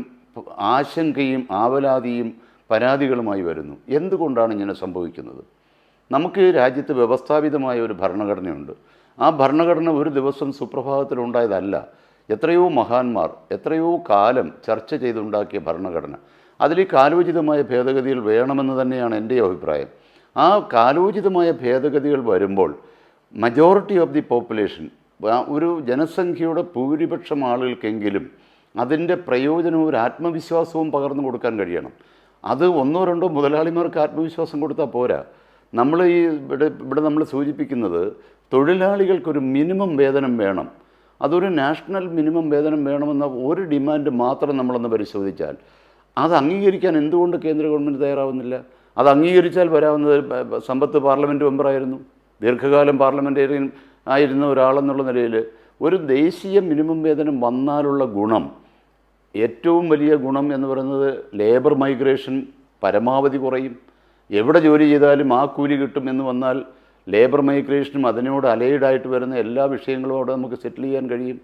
D: ആശങ്കയും ആവലാതിയും പരാതികളുമായി വരുന്നു. എന്തുകൊണ്ടാണ് ഇങ്ങനെ സംഭവിക്കുന്നത്? നമുക്ക് രാജ്യത്ത് വ്യവസ്ഥാപിതമായ ഒരു ഭരണഘടനയുണ്ട്. ആ ഭരണഘടന ഒരു ദിവസം സുപ്രഭാതത്തിലുണ്ടായതല്ല. എത്രയോ മഹാന്മാർ എത്രയോ കാലം ചർച്ച ചെയ്തുണ്ടാക്കിയ ഭരണഘടന. അതിൽ കാലോചിതമായ ഭേദഗതികൾ വേണമെന്ന് തന്നെയാണ് എൻ്റെ അഭിപ്രായം. ആ കാലോചിതമായ ഭേദഗതികൾ വരുമ്പോൾ മജോറിറ്റി ഓഫ് ദി പോപ്പുലേഷൻ, ഒരു ജനസംഖ്യയുടെ ഭൂരിപക്ഷം ആളുകൾക്കെങ്കിലും അതിൻ്റെ പ്രയോജനവും ഒരു ആത്മവിശ്വാസവും പകർന്നു കൊടുക്കാൻ കഴിയണം. അത് ഒന്നോ രണ്ടോ മുതലാളിമാർക്ക് ആത്മവിശ്വാസം കൊടുത്താൽ പോരാ. നമ്മൾ ഇവിടെ നമ്മൾ സൂചിപ്പിക്കുന്നത് തൊഴിലാളികൾക്കൊരു മിനിമം വേതനം വേണം. അതൊരു നാഷണൽ മിനിമം വേതനം വേണമെന്ന ഒരു ഡിമാൻഡ് മാത്രം നമ്മളൊന്ന് പരിശോധിച്ചാൽ അത് അംഗീകരിക്കാൻ എന്തുകൊണ്ട് കേന്ദ്ര ഗവൺമെൻറ് തയ്യാറാവുന്നില്ല? അത് അംഗീകരിച്ചാൽ വരാവുന്നത് സമ്പത്ത് പാർലമെൻറ്റ് മെമ്പറായിരുന്നു, ദീർഘകാലം പാർലമെൻറ്റേറിയൻ ആയിരുന്ന ഒരാളെന്നുള്ള നിലയിൽ ഒരു ദേശീയ മിനിമം വേതനം വന്നാലുള്ള ഗുണം, ഏറ്റവും വലിയ ഗുണം എന്ന് പറയുന്നത് ലേബർ മൈഗ്രേഷൻ പരമാവധി കുറയും. എവിടെ ജോലി ചെയ്താലും ആ കൂലി കിട്ടും എന്ന് വന്നാൽ ലേബർ മൈഗ്രേഷനും അതിനോട് അലൈഡായിട്ട് വരുന്ന എല്ലാ വിഷയങ്ങളും അവിടെ നമുക്ക് സെറ്റിൽ ചെയ്യാൻ കഴിയും.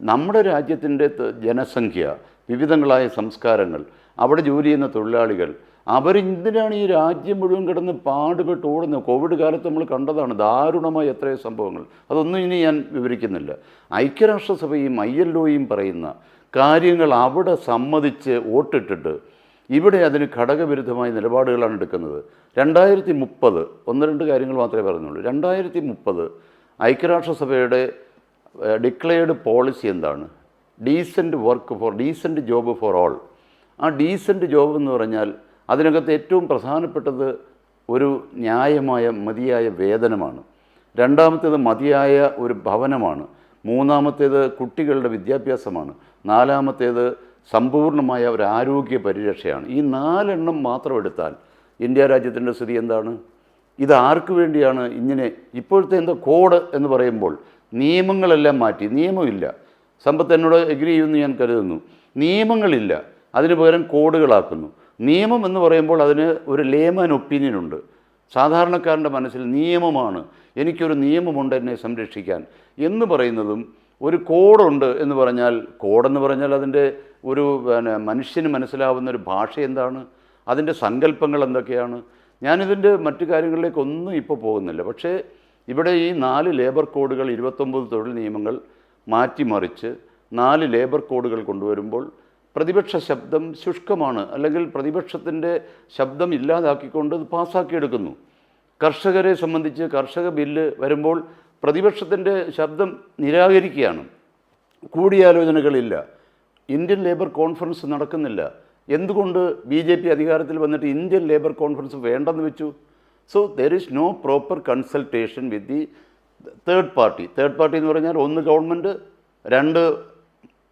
D: നമ്മുടെ രാജ്യത്തിൻ്റെ ജനസംഖ്യ, വിവിധങ്ങളായ സംസ്കാരങ്ങൾ, അവിടെ ജോലി ചെയ്യുന്ന തൊഴിലാളികൾ, അവരെന്തിനാണ് ഈ രാജ്യം മുഴുവൻ കിടന്ന് പാടുപെട്ട് ഓടുന്നത്? കോവിഡ് കാലത്ത് നമ്മൾ കണ്ടതാണ് ദാരുണമായ എത്രയോ സംഭവങ്ങൾ. അതൊന്നും ഇനി ഞാൻ വിവരിക്കുന്നില്ല. ഐക്യരാഷ്ട്രസഭയും ILOയും പറയുന്ന കാര്യങ്ങൾ അവിടെ സമ്മതിച്ച് വോട്ടിട്ടിട്ട് ഇവിടെ അതിന് ഘടകവിരുദ്ധമായ നിലപാടുകളാണ് എടുക്കുന്നത്. 2030 ഒന്ന് രണ്ട് കാര്യങ്ങൾ മാത്രമേ പറഞ്ഞുള്ളൂ. 2030 ഐക്യരാഷ്ട്രസഭയുടെ ഡിക്ലെയർഡ് പോളിസി എന്താണ്? Decent job for all. ആ ഡീസൻറ്റ് ജോബ് എന്ന് പറഞ്ഞാൽ അതിനകത്ത് ഏറ്റവും പ്രധാനപ്പെട്ടത് ഒരു ന്യായമായ മതിയായ വേതനമാണ്. രണ്ടാമത്തേത് മതിയായ ഒരു ഭവനമാണ്. മൂന്നാമത്തേത് കുട്ടികളുടെ വിദ്യാഭ്യാസമാണ്. നാലാമത്തേത് സമ്പൂർണ്ണമായ ഒരു ആരോഗ്യ പരിരക്ഷയാണ്. ഈ 4 എണ്ണം മാത്രം എടുത്താൽ ഇന്ത്യ രാജ്യത്തിൻ്റെ സ്ഥിതി എന്താണ്? ഇത് ആർക്ക് വേണ്ടിയാണ് ഇങ്ങനെ? ഇപ്പോഴത്തെ എന്താ കോഡ് എന്ന് പറയുമ്പോൾ നിയമങ്ങളെല്ലാം മാറ്റി. നിയമമില്ല. സമ്പത്ത് എന്നോട് എഗ്രി ചെയ്യുമെന്ന് ഞാൻ കരുതുന്നു. നിയമങ്ങളില്ല, അതിന് പകരം കോഡുകളാക്കുന്നു. നിയമം എന്ന് പറയുമ്പോൾ അതിന് ഒരു ലേമൻ ഒപ്പീനിയൻ ഉണ്ട്. സാധാരണക്കാരൻ്റെ മനസ്സിൽ നിയമമാണ്, എനിക്കൊരു നിയമമുണ്ട് എന്നെ സംരക്ഷിക്കാൻ എന്ന് പറയുന്നതും, ഒരു കോഡുണ്ട് എന്ന് പറഞ്ഞാൽ, കോഡെന്ന് പറഞ്ഞാൽ അതിൻ്റെ ഒരു മനുഷ്യന് മനസ്സിലാവുന്ന ഒരു ഭാഷ എന്താണ്, അതിൻ്റെ സങ്കല്പങ്ങൾ എന്തൊക്കെയാണ്? ഞാനിതിൻ്റെ മറ്റു കാര്യങ്ങളിലേക്കൊന്നും ഇപ്പോൾ പോകുന്നില്ല. പക്ഷേ ഇവിടെ ഈ 4 ലേബർ കോഡുകൾ, 29 തൊഴിൽ നിയമങ്ങൾ മാറ്റിമറിച്ച് 4 ലേബർ കോഡുകൾ കൊണ്ടുവരുമ്പോൾ പ്രതിപക്ഷ ശബ്ദം ശുഷ്കമാണ്, അല്ലെങ്കിൽ പ്രതിപക്ഷത്തിൻ്റെ ശബ്ദം ഇല്ലാതാക്കിക്കൊണ്ട് ഇത് പാസ്സാക്കിയെടുക്കുന്നു. കർഷകരെ സംബന്ധിച്ച് കർഷക ബില്ല് വരുമ്പോൾ പ്രതിപക്ഷത്തിൻ്റെ ശബ്ദം നിരാകരിക്കുകയാണ്. കൂടിയാലോചനകളില്ല. ഇന്ത്യൻ ലേബർ കോൺഫറൻസ് നടക്കുന്നില്ല. എന്തുകൊണ്ട് BJP അധികാരത്തിൽ വന്നിട്ട് ഇന്ത്യൻ ലേബർ കോൺഫറൻസ് വേണ്ടെന്ന് വെച്ചു? So there is no proper consultation with the third party. Third party എന്ന് പറഞ്ഞാൽ 1 ഗവൺമെൻറ്, 2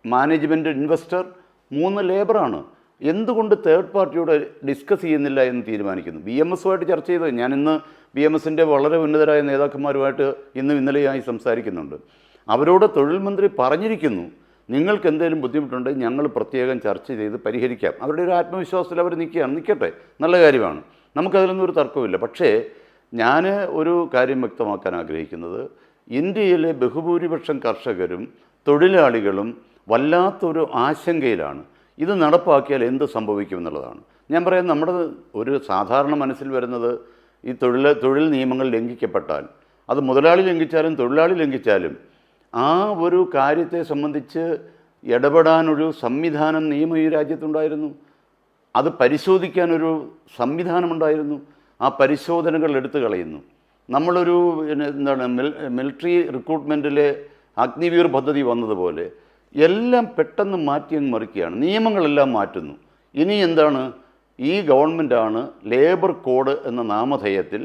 D: മാനേജ്മെൻറ്റ്, ഇൻവെസ്റ്റർ, 3 ലേബറാണ്. എന്തുകൊണ്ട് തേർഡ് പാർട്ടിയോട് ഡിസ്കസ് ചെയ്യുന്നില്ല എന്ന് തീരുമാനിക്കുന്നു? BMS-ഉമായിട്ട് ചർച്ച ചെയ്ത്, ഞാൻ ഇന്ന് BMS-ൻ്റെ വളരെ ഉന്നതരായ നേതാക്കന്മാരുമായിട്ട് ഇന്നലെയായി സംസാരിക്കുന്നുണ്ട്. അവരോട് തൊഴിൽ മന്ത്രി പറഞ്ഞിരിക്കുന്നു, നിങ്ങൾക്ക് എന്തെങ്കിലും ബുദ്ധിമുട്ടുണ്ടെങ്കിൽ ഞങ്ങൾ പ്രത്യേകം ചർച്ച ചെയ്ത് പരിഹരിക്കാം. അവരുടെ ഒരു ആത്മവിശ്വാസത്തിൽ അവർ നിൽക്കട്ടെ, നല്ല കാര്യമാണ്, നമുക്കതിലൊന്നും ഒരു തർക്കമില്ല. പക്ഷേ ഞാൻ ഒരു കാര്യം വ്യക്തമാക്കാൻ ആഗ്രഹിക്കുന്നത്, ഇന്ത്യയിലെ ബഹുഭൂരിപക്ഷം കർഷകരും തൊഴിലാളികളും വല്ലാത്തൊരു ആശങ്കയിലാണ്. ഇത് നടപ്പാക്കിയാൽ എന്ത് സംഭവിക്കുമെന്നുള്ളതാണ്. ഞാൻ പറയാം, നമ്മുടെ ഒരു സാധാരണ മനസ്സിൽ വരുന്നത്, ഈ തൊഴിൽ നിയമങ്ങൾ ലംഘിക്കപ്പെട്ടാൽ, അത് മുതലാളി ലംഘിച്ചാലും തൊഴിലാളി ലംഘിച്ചാലും, ആ ഒരു കാര്യത്തെ സംബന്ധിച്ച് ഇടപെടാനൊരു സംവിധാനം, നിയമം ഈ രാജ്യത്തുണ്ടായിരുന്നു. അത് പരിശോധിക്കാനൊരു സംവിധാനമുണ്ടായിരുന്നു. ആ പരിശോധനകൾ എടുത്തു കളയുന്നു. നമ്മളൊരു മിലിറ്ററി റിക്രൂട്ട്മെൻറ്റിലെ അഗ്നിവീർ പദ്ധതി വന്നതുപോലെ എല്ലാം പെട്ടെന്ന് മാറ്റി അങ്ങ് മറിക്കുകയാണ്. നിയമങ്ങളെല്ലാം മാറ്റുന്നു. ഇനി എന്താണ്? ഈ ഗവൺമെൻറ്റാണ് ലേബർ കോഡ് എന്ന നാമധേയത്തിൽ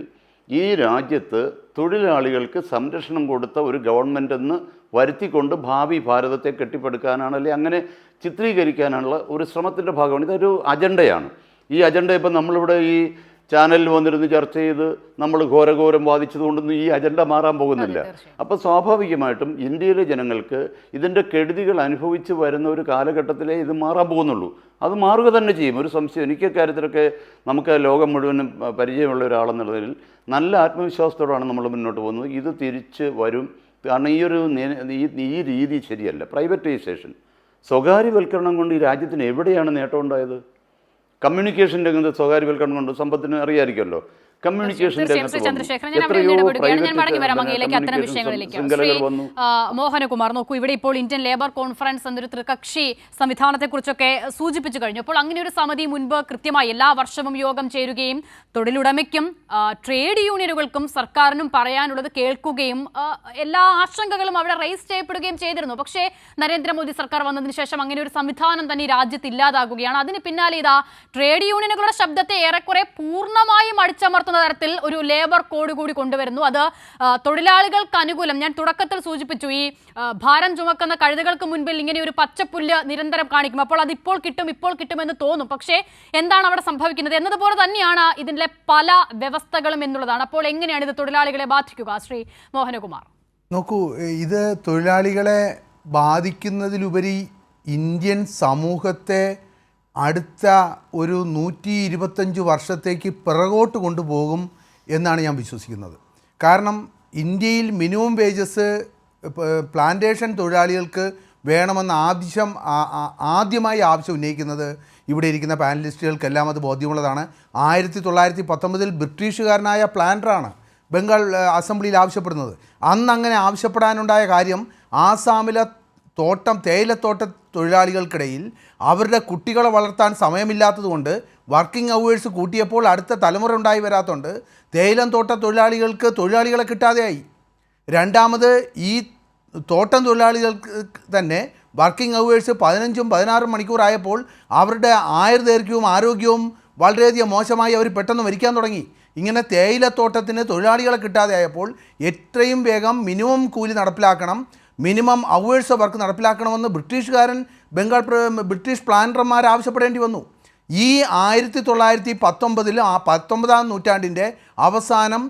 D: ഈ രാജ്യത്ത് തൊഴിലാളികൾക്ക് സംരക്ഷണം കൊടുത്ത ഒരു ഗവൺമെൻറ്റെന്ന് വരുത്തിക്കൊണ്ട് ഭാവി ഭാരതത്തെ കെട്ടിപ്പടുക്കാനാണ്, അല്ലെങ്കിൽ അങ്ങനെ ചിത്രീകരിക്കാനുള്ള ഒരു ശ്രമത്തിൻ്റെ ഭാഗമാണ്. ഇതൊരു അജണ്ടയാണ്. ഈ അജണ്ട ഇപ്പം നമ്മളിവിടെ ഈ ചാനലിൽ വന്നിരുന്ന് ചർച്ച ചെയ്ത് നമ്മൾ ഘോരഘോരം വാദിച്ചതുകൊണ്ടൊന്നും ഈ അജണ്ട മാറാൻ പോകുന്നില്ല. അപ്പോൾ സ്വാഭാവികമായിട്ടും ഇന്ത്യയിലെ ജനങ്ങൾക്ക് ഇതിൻ്റെ കെടുതികൾ അനുഭവിച്ച് വരുന്ന ഒരു കാലഘട്ടത്തിലേ ഇത് മാറാൻ പോകുന്നുള്ളൂ. അത് മാറുക തന്നെ ചെയ്യും, ഒരു സംശയം. എനിക്ക് കാര്യത്തിലൊക്കെ നമുക്ക് ലോകം മുഴുവനും പരിചയമുള്ള ഒരാളെന്നുള്ളതിൽ നല്ല ആത്മവിശ്വാസത്തോടാണ് നമ്മൾ മുന്നോട്ട് പോകുന്നത്. ഇത് തിരിച്ച് വരും. കാരണം ഈ രീതി ശരിയല്ല. പ്രൈവറ്റൈസേഷൻ, സ്വകാര്യവൽക്കരണം കൊണ്ട് ഈ രാജ്യത്തിന് എവിടെയാണ് നേട്ടം ഉണ്ടായത്? കമ്മ്യൂണിക്കേഷൻ രംഗത്ത് സ്വകാര്യവൽക്കരണം കൊണ്ട് സമ്പത്തിന് അറിയാമായിരിക്കുമല്ലോ. കമ്മ്യൂണിക്കേഷൻ
A: മോഹനകുമാർ, നോക്കൂ, ഇവിടെ ഇപ്പോൾ ഇന്ത്യൻ ലേബർ കോൺഫറൻസ് എന്നൊരു ത്രികക്ഷി സംവിധാനത്തെക്കുറിച്ചൊക്കെ സൂചിപ്പിച്ചു കഴിഞ്ഞു. അപ്പോൾ അങ്ങനെ ഒരു സമിതി മുൻപ് കൃത്യമായി എല്ലാ വർഷവും യോഗം ചേരുകയും തൊഴിലുടമയ്ക്കും ട്രേഡ് യൂണിയനുകൾക്കും സർക്കാരിനും പറയാനുള്ളത് കേൾക്കുകയും എല്ലാ ആശങ്കകളും അവിടെ റേസ് ചെയ്യപ്പെടുകയും ചെയ്തിരുന്നു. പക്ഷേ നരേന്ദ്രമോദി സർക്കാർ വന്നതിന് ശേഷം അങ്ങനെ ഒരു സംവിധാനം തന്നെ ഈ രാജ്യത്ത് ഇല്ലാതാകുകയാണ്. അതിന് പിന്നാലെ ഇതാ ട്രേഡ് യൂണിയനുകളുടെ ശബ്ദത്തെ ഏറെക്കുറെ പൂർണ്ണമായും അടിച്ചമർത്തുന്ന തരത്തിൽ ഒരു ലേബർ കോഡ് കൂടി കൊണ്ടുവരുന്നു. അത് തൊഴിലാളികൾക്ക് അനുകൂലം. ഞാൻ തുടക്കത്തിൽ സൂചിപ്പിച്ചു, ഈ ഭാരം ചുമക്കുന്ന കഴുതകൾക്ക് മുൻപിൽ ഇങ്ങനെ ഒരു പച്ചപ്പുല്ല് നിരന്തരം കാണിക്കും. അപ്പോൾ അത് ഇപ്പോൾ കിട്ടുമെന്ന് തോന്നും. പക്ഷേ എന്താണ് അവിടെ സംഭവിക്കുന്നത് എന്നതുപോലെ തന്നെയാണ് ഇതിൻ്റെ പല വ്യവസ്ഥകളും എന്നുള്ളതാണ്. അപ്പോൾ എങ്ങനെയാണ് ഇത് തൊഴിലാളികളെ ബാധിക്കുക? ശ്രീ മോഹനകുമാർ,
E: നോക്കൂ, ഇത് തൊഴിലാളികളെ ബാധിക്കുന്നതിലുപരി ഇന്ത്യൻ സമൂഹത്തെ അടുത്ത ഒരു 125 വർഷത്തേക്ക് പിറകോട്ട് കൊണ്ടുപോകും എന്നാണ് ഞാൻ വിശ്വസിക്കുന്നത്. കാരണം ഇന്ത്യയിൽ മിനിമം വേജസ് പ്ലാന്റേഷൻ തൊഴിലാളികൾക്ക് വേണമെന്ന ആദ്യമായി ആവശ്യം ഉന്നയിക്കുന്നത് ഇവിടെ ഇരിക്കുന്ന പാനലിസ്റ്റുകൾക്കെല്ലാം അത് ബോധ്യമുള്ളതാണ്. 1919 ബ്രിട്ടീഷുകാരനായ പ്ലാന്ററാണ് ബംഗാൾ അസംബ്ലിയിൽ ആവശ്യപ്പെടുന്നത്. അന്ന് അങ്ങനെ ആവശ്യപ്പെടാനുണ്ടായ കാര്യം ആസാമിലെ തേയിലത്തോട്ട തൊഴിലാളികൾക്കിടയിൽ അവരുടെ കുട്ടികളെ വളർത്താൻ സമയമില്ലാത്തതുകൊണ്ട് വർക്കിംഗ് അവേഴ്സ് കൂട്ടിയപ്പോൾ അടുത്ത തലമുറ ഉണ്ടായി വരാത്തതുകൊണ്ട് തേയിലം തോട്ട തൊഴിലാളികളെ കിട്ടാതെയായി. രണ്ടാമത് ഈ തോട്ടം തൊഴിലാളികൾക്ക് തന്നെ വർക്കിംഗ് അവേഴ്സ് 15-16 മണിക്കൂറായപ്പോൾ അവരുടെ ആയുർദൈർഘ്യവും ആരോഗ്യവും വളരെയധികം മോശമായി അവർ പെട്ടെന്ന് മരിക്കാൻ തുടങ്ങി. ഇങ്ങനെ തേയിലത്തോട്ടത്തിന് തൊഴിലാളികളെ കിട്ടാതെ ആയപ്പോൾ എത്രയും വേഗം മിനിമം കൂലി നടപ്പിലാക്കണം, മിനിമം അവേഴ്സ് വർക്ക് നടപ്പിലാക്കണമെന്ന് ബ്രിട്ടീഷ് പ്ലാനർമാർ ആവശ്യപ്പെടേണ്ടി വന്നു. ഈ 1919 19ാം നൂറ്റാണ്ടിൻ്റെ അവസാനം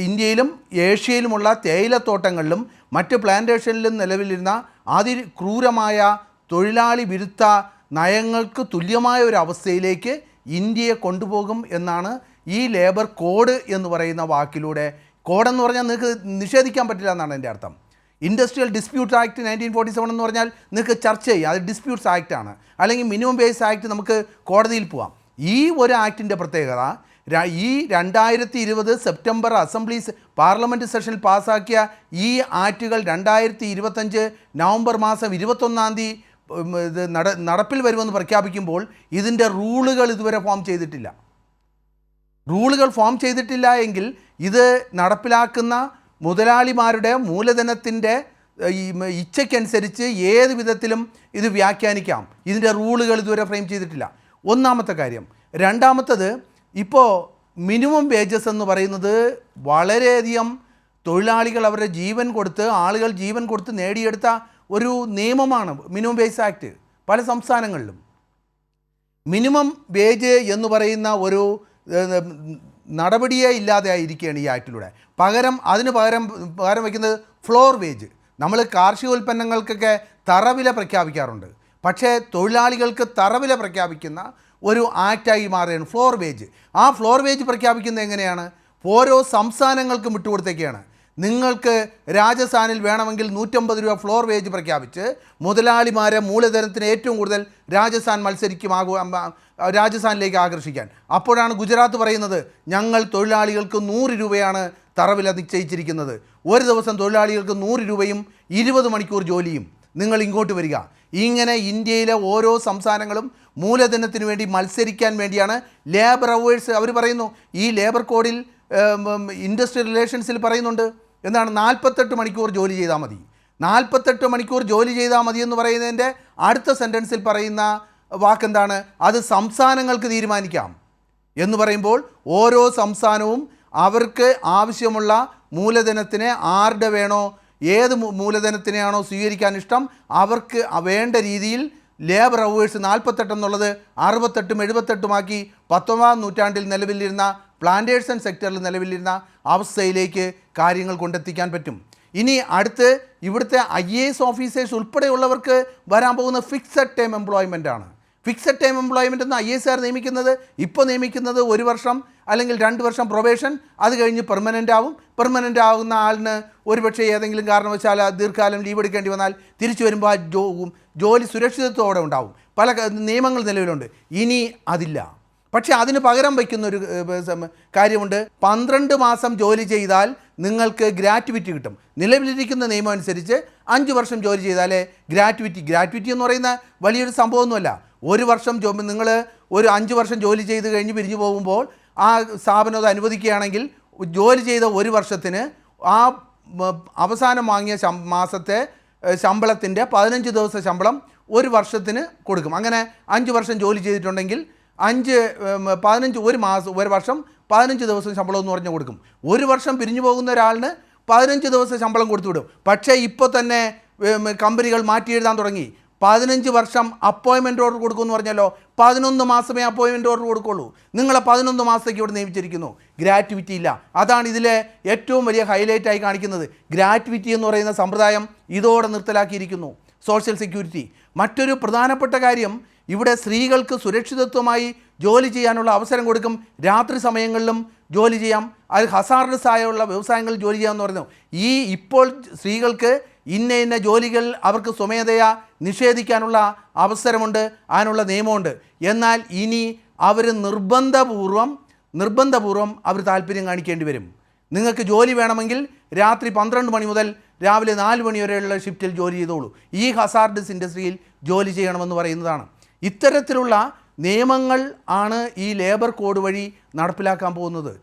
E: ഇന്ത്യയിലും ഏഷ്യയിലുമുള്ള തേയിലത്തോട്ടങ്ങളിലും മറ്റ് പ്ലാന്റേഷനിലും നിലവിലിരുന്ന അതിക്രൂരമായ തൊഴിലാളി വിരുദ്ധ നയങ്ങൾക്ക് തുല്യമായ ഒരു അവസ്ഥയിലേക്ക് ഇന്ത്യയെ കൊണ്ടുപോകും എന്നാണ് ഈ ലേബർ കോഡ് എന്ന് പറയുന്ന വാക്കിലൂടെ. കോഡെന്ന് പറഞ്ഞാൽ നിങ്ങൾക്ക് നിഷേധിക്കാൻ പറ്റില്ല എന്നാണ് എൻ്റെ അർത്ഥം. ഇൻഡസ്ട്രിയൽ ഡിസ്പ്യൂട്ട് ആക്ട് 1947 എന്ന് പറഞ്ഞാൽ നിങ്ങൾക്ക് ചർച്ച ചെയ്യാം, അത് ഡിസ്പ്യൂട്ട്സ് ആക്റ്റാണ്. അല്ലെങ്കിൽ മിനിമം വേജ് ആക്ട് നമുക്ക് കോടതിയിൽ പോവാം. ഈ ഒരു ആക്ടിൻ്റെ പ്രത്യേകത ഈ 2020 സെപ്റ്റംബർ പാർലമെൻറ്റ് സെഷനിൽ പാസ്സാക്കിയ ഈ ആക്റ്റുകൾ 2025 നവംബർ മാസം 21-ാം തീയതി നടപ്പിൽ വരുമെന്ന് പ്രഖ്യാപിക്കുമ്പോൾ ഇതിൻ്റെ റൂളുകൾ ഇതുവരെ ഫോം ചെയ്തിട്ടില്ല. റൂളുകൾ ഫോം ചെയ്തിട്ടില്ല എങ്കിൽ ഇത് നടപ്പിലാക്കുന്ന മുതലാളിമാരുടെ മൂലധനത്തിൻ്റെ ഇച്ഛയ്ക്കനുസരിച്ച് ഏത് വിധത്തിലും ഇത് വ്യാഖ്യാനിക്കാം. ഇതിൻ്റെ റൂളുകൾ ഇതുവരെ ഫ്രെയിം ചെയ്തിട്ടില്ല. ഒന്നാമത്തെ കാര്യം. രണ്ടാമത്തത്, ഇപ്പോൾ മിനിമം വേജസ് എന്ന് പറയുന്നത് വളരെയധികം തൊഴിലാളികൾ അവരുടെ ആളുകൾ ജീവൻ കൊടുത്ത് നേടിയെടുത്ത ഒരു നിയമമാണ് മിനിമം വേജ് ആക്ട്. പല സംസ്ഥാനങ്ങളിലും മിനിമം വേജ് എന്ന് പറയുന്ന ഒരു നടപടിയേ ഇല്ലാതെ ആയിരിക്കുകയാണ് ഈ ആക്ടിലൂടെ. അതിന് പകരം വയ്ക്കുന്നത് ഫ്ലോർ വേജ്. നമ്മൾ കാർഷിക ഉൽപ്പന്നങ്ങൾക്കൊക്കെ തറവില പ്രഖ്യാപിക്കാറുണ്ട്. പക്ഷേ തൊഴിലാളികൾക്ക് തറവില പ്രഖ്യാപിക്കുന്ന ഒരു ആക്റ്റായി മാറുകയാണ് ഫ്ലോർ വേജ്. ആ ഫ്ലോർ വേജ് പ്രഖ്യാപിക്കുന്നത് എങ്ങനെയാണ്? ഓരോ സംസ്ഥാനങ്ങൾക്കും വിട്ടുകൊടുത്തേക്കാണ്. നിങ്ങൾക്ക് രാജസ്ഥാനിൽ വേണമെങ്കിൽ 150 രൂപ ഫ്ലോർ വേജ് പ്രഖ്യാപിച്ച് മുതലാളിമാരെ മൂലധനത്തിന് ഏറ്റവും കൂടുതൽ രാജസ്ഥാനിലേക്ക് ആകർഷിക്കാൻ. അപ്പോഴാണ് ഗുജറാത്ത് പറയുന്നത്, ഞങ്ങൾ തൊഴിലാളികൾക്ക് 100 രൂപയാണ് തറവില നിശ്ചയിച്ചിരിക്കുന്നത്. ഒരു ദിവസം തൊഴിലാളികൾക്ക് 100 രൂപയും 20 മണിക്കൂർ ജോലിയും, നിങ്ങൾ ഇങ്ങോട്ട് വരിക. ഇങ്ങനെ ഇന്ത്യയിലെ ഓരോ സംസ്ഥാനങ്ങളും മൂലധനത്തിന് വേണ്ടി മത്സരിക്കാൻ വേണ്ടിയാണ് ലേബർ അവേഴ്സ്. അവർ പറയുന്നു, ഈ ലേബർ കോഡിൽ ഇൻഡസ്ട്രിയൽ റിലേഷൻസിൽ പറയുന്നുണ്ട് എന്താണ്, 48 മണിക്കൂർ ജോലി ചെയ്താൽ മതി. 48 മണിക്കൂർ ജോലി ചെയ്താൽ മതി എന്ന് പറയുന്നതിൻ്റെ അടുത്ത സെൻറ്റൻസിൽ പറയുന്ന വാക്കെന്താണ്? അത് സംസ്ഥാനങ്ങൾക്ക് തീരുമാനിക്കാം എന്ന് പറയുമ്പോൾ ഓരോ സംസ്ഥാനവും അവർക്ക് ആവശ്യമുള്ള മൂലധനത്തിനെ ആരുടെ വേണോ, ഏത് മൂലധനത്തിനെയാണോ സ്വീകരിക്കാൻ ഇഷ്ടം, അവർക്ക് വേണ്ട രീതിയിൽ ലേബർ അവേഴ്സ് 48 എന്നുള്ളത് 68ഉം 78ഉമാക്കി 19ാം നൂറ്റാണ്ടിൽ നിലവിലിരുന്ന പ്ലാന്റേഷൻ സെക്ടറിൽ നിലവിലിരുന്ന അവസ്ഥയിലേക്ക് കാര്യങ്ങൾ കൊണ്ടെത്തിക്കാൻ പറ്റും. ഇനി അടുത്ത് ഇവിടുത്തെ IAS ഓഫീസേഴ്സ് ഉൾപ്പെടെയുള്ളവർക്ക് വരാൻ പോകുന്ന ഫിക്സഡ് ടൈം എംപ്ലോയ്മെൻ്റ് ആണ്. ഫിക്സഡ് ടൈം എംപ്ലോയ്മെൻ്റ് എന്ന് IAS ഇപ്പോൾ നിയമിക്കുന്നത് 1 വർഷം അല്ലെങ്കിൽ 2 വർഷം പ്രൊബേഷൻ, അത് കഴിഞ്ഞ് പെർമനൻ്റ് ആകുന്ന ആളിന് ഒരുപക്ഷെ ഏതെങ്കിലും കാരണവശാൽ ദീർഘകാലം ലീവ് എടുക്കേണ്ടി വന്നാൽ തിരിച്ചു വരുമ്പോൾ ആ ജോലി സുരക്ഷിതത്വത്തോടെ ഉണ്ടാവും. പല നിയമങ്ങൾ നിലവിലുണ്ട്. ഇനി അതില്ല. പക്ഷേ അതിന് പകരം വയ്ക്കുന്നൊരു കാര്യമുണ്ട്. 12 മാസം ജോലി ചെയ്താൽ നിങ്ങൾക്ക് ഗ്രാറ്റുവിറ്റി കിട്ടും. നിലവിലിരിക്കുന്ന നിയമം അനുസരിച്ച് 5 വർഷം ജോലി ചെയ്താലേ ഗ്രാറ്റുവിറ്റി എന്ന് പറയുന്ന വലിയൊരു സംഭവമൊന്നുമല്ല. 1 വർഷം നിങ്ങൾ ഒരു 5 വർഷം ജോലി ചെയ്ത് കഴിഞ്ഞ് പിരിഞ്ഞു പോകുമ്പോൾ ആ സ്ഥാപനം അത് അനുവദിക്കുകയാണെങ്കിൽ ജോലി ചെയ്ത 1 വർഷത്തിന് ആ അവസാനം വാങ്ങിയ മാസത്തെ ശമ്പളത്തിൻ്റെ 15 ദിവസ ശമ്പളം 1 വർഷത്തിന് കൊടുക്കും. അങ്ങനെ 5 വർഷം ജോലി ചെയ്തിട്ടുണ്ടെങ്കിൽ 1 വർഷം 15 ദിവസം ശമ്പളം എന്ന് പറഞ്ഞ് കൊടുക്കും. 1 വർഷം പിരിഞ്ഞു പോകുന്ന ഒരാളിന് 15 ദിവസം ശമ്പളം കൊടുത്തു വിടും. പക്ഷേ ഇപ്പോൾ തന്നെ കമ്പനികൾ മാറ്റി എഴുതാൻ തുടങ്ങി. 15 വർഷം അപ്പോയിൻമെൻറ്റ് ഓർഡർ കൊടുക്കുമെന്ന് പറഞ്ഞല്ലോ, 11 മാസമേ അപ്പോയിൻമെൻറ്റ് ഓർഡർ കൊടുക്കുള്ളൂ. നിങ്ങളെ 11 മാസത്തേക്ക് ഇവിടെ നിയമിച്ചിരിക്കുന്നു. ഗ്രാറ്റുവിറ്റി ഇല്ല. അതാണ് ഇതിലെ ഏറ്റവും വലിയ ഹൈലൈറ്റായി കാണിക്കുന്നത്. ഗ്രാറ്റുവിറ്റി എന്ന് പറയുന്ന സമ്പ്രദായം ഇതോടെ നിർത്തലാക്കിയിരിക്കുന്നു. Social security. മറ്റൊരു പ്രധാനപ്പെട്ട കാര്യം, ഇവിടെ സ്ത്രീകൾക്ക് സുരക്ഷിതത്വമായി ജോലി ചെയ്യാനുള്ള അവസരം കൊടുക്കും. രാത്രി സമയങ്ങളിലും ജോലി ചെയ്യാം. അത് ഹസാർഡസ് ആയുള്ള വ്യവസായങ്ങളിൽ ജോലി ചെയ്യാമെന്ന് പറയുന്നു. ഇപ്പോൾ സ്ത്രീകൾക്ക് ഇന്ന ജോലികൾ അവർക്ക് സ്വമേധയാ നിഷേധിക്കാനുള്ള അവസരമുണ്ട്, അതിനുള്ള നിയമമുണ്ട്. എന്നാൽ ഇനി അവർ നിർബന്ധപൂർവം അവർ താല്പര്യം കാണിക്കേണ്ടി വരും. നിങ്ങൾക്ക് ജോലി വേണമെങ്കിൽ രാത്രി 12 മണി മുതൽ രാവിലെ 4 മണി വരെയുള്ള ഷിഫ്റ്റിൽ ജോലി ചെയ്തോളൂ. ഈ ഹസാർഡസ് ഇൻഡസ്ട്രിയിൽ ജോലി ചെയ്യണമെന്ന് പറയുന്നതാണ്. ഇത്തരത്തിലുള്ള നിയമങ്ങൾ ആണ് ഈ ലേബർ കോഡ് വഴി നടപ്പിലാക്കാൻ പോകുന്നത്.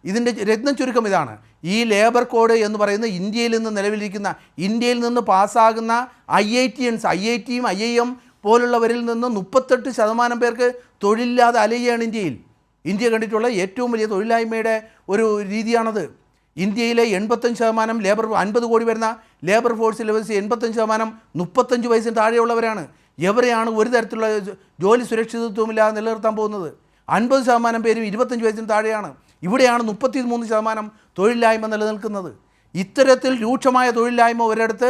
E: ഇതിൻ്റെ രത്ന ചുരുക്കം ഇതാണ്. ഈ ലേബർ കോഡ് എന്ന് പറയുന്നത് ഇന്ത്യയിൽ നിന്ന് പാസ്സാകുന്ന IITയും IIM പോലുള്ളവരിൽ നിന്ന് 38% പേർക്ക് തൊഴിലില്ലാതെ അലയുകയാണ് ഇന്ത്യ കണ്ടിട്ടുള്ള ഏറ്റവും വലിയ തൊഴിലില്ലായ്മയുടെ ഒരു രീതിയാണത്. ഇന്ത്യയിലെ 85% ലേബർ 50 കോടി വരുന്ന ലേബർ ഫോഴ്സിൽ 85% 35 വയസ്സിന് താഴെയുള്ളവരാണ്. എവരെയാണ് ഒരു തരത്തിലുള്ള ജോലി സുരക്ഷിതത്വമില്ലാതെ നിലനിർത്താൻ പോകുന്നത്? 50% പേരും 25 വയസ്സിന് താഴെയാണ്. ഇവിടെയാണ് 33% തൊഴിലില്ലായ്മ നിലനിൽക്കുന്നത്. ഇത്തരത്തിൽ രൂക്ഷമായ തൊഴിലില്ലായ്മ ഒരിടത്ത്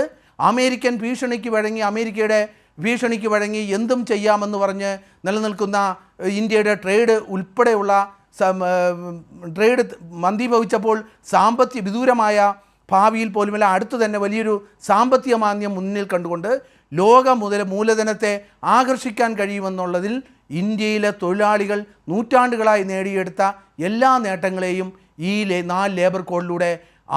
E: അമേരിക്കയുടെ ഭീഷണിക്ക് വഴങ്ങി എന്തും ചെയ്യാമെന്ന് പറഞ്ഞ് നിലനിൽക്കുന്ന ഇന്ത്യയുടെ ട്രേഡ് ഉൾപ്പെടെയുള്ള ട്രേഡ് മന്ദീഭവിച്ചപ്പോൾ വിദൂരമായ ഭാവിയിൽ പോലുമല്ല അടുത്ത് തന്നെ വലിയൊരു സാമ്പത്തിക മാന്ദ്യം മുന്നിൽ കണ്ടുകൊണ്ട് ലോക മൂലധനത്തെ ആകർഷിക്കാൻ കഴിയുമെന്നുള്ളതിൽ ഇന്ത്യയിലെ തൊഴിലാളികൾ നൂറ്റാണ്ടുകളായി നേടിയെടുത്ത എല്ലാ നേട്ടങ്ങളെയും ഈ 4 ലേബർ കോഡിലൂടെ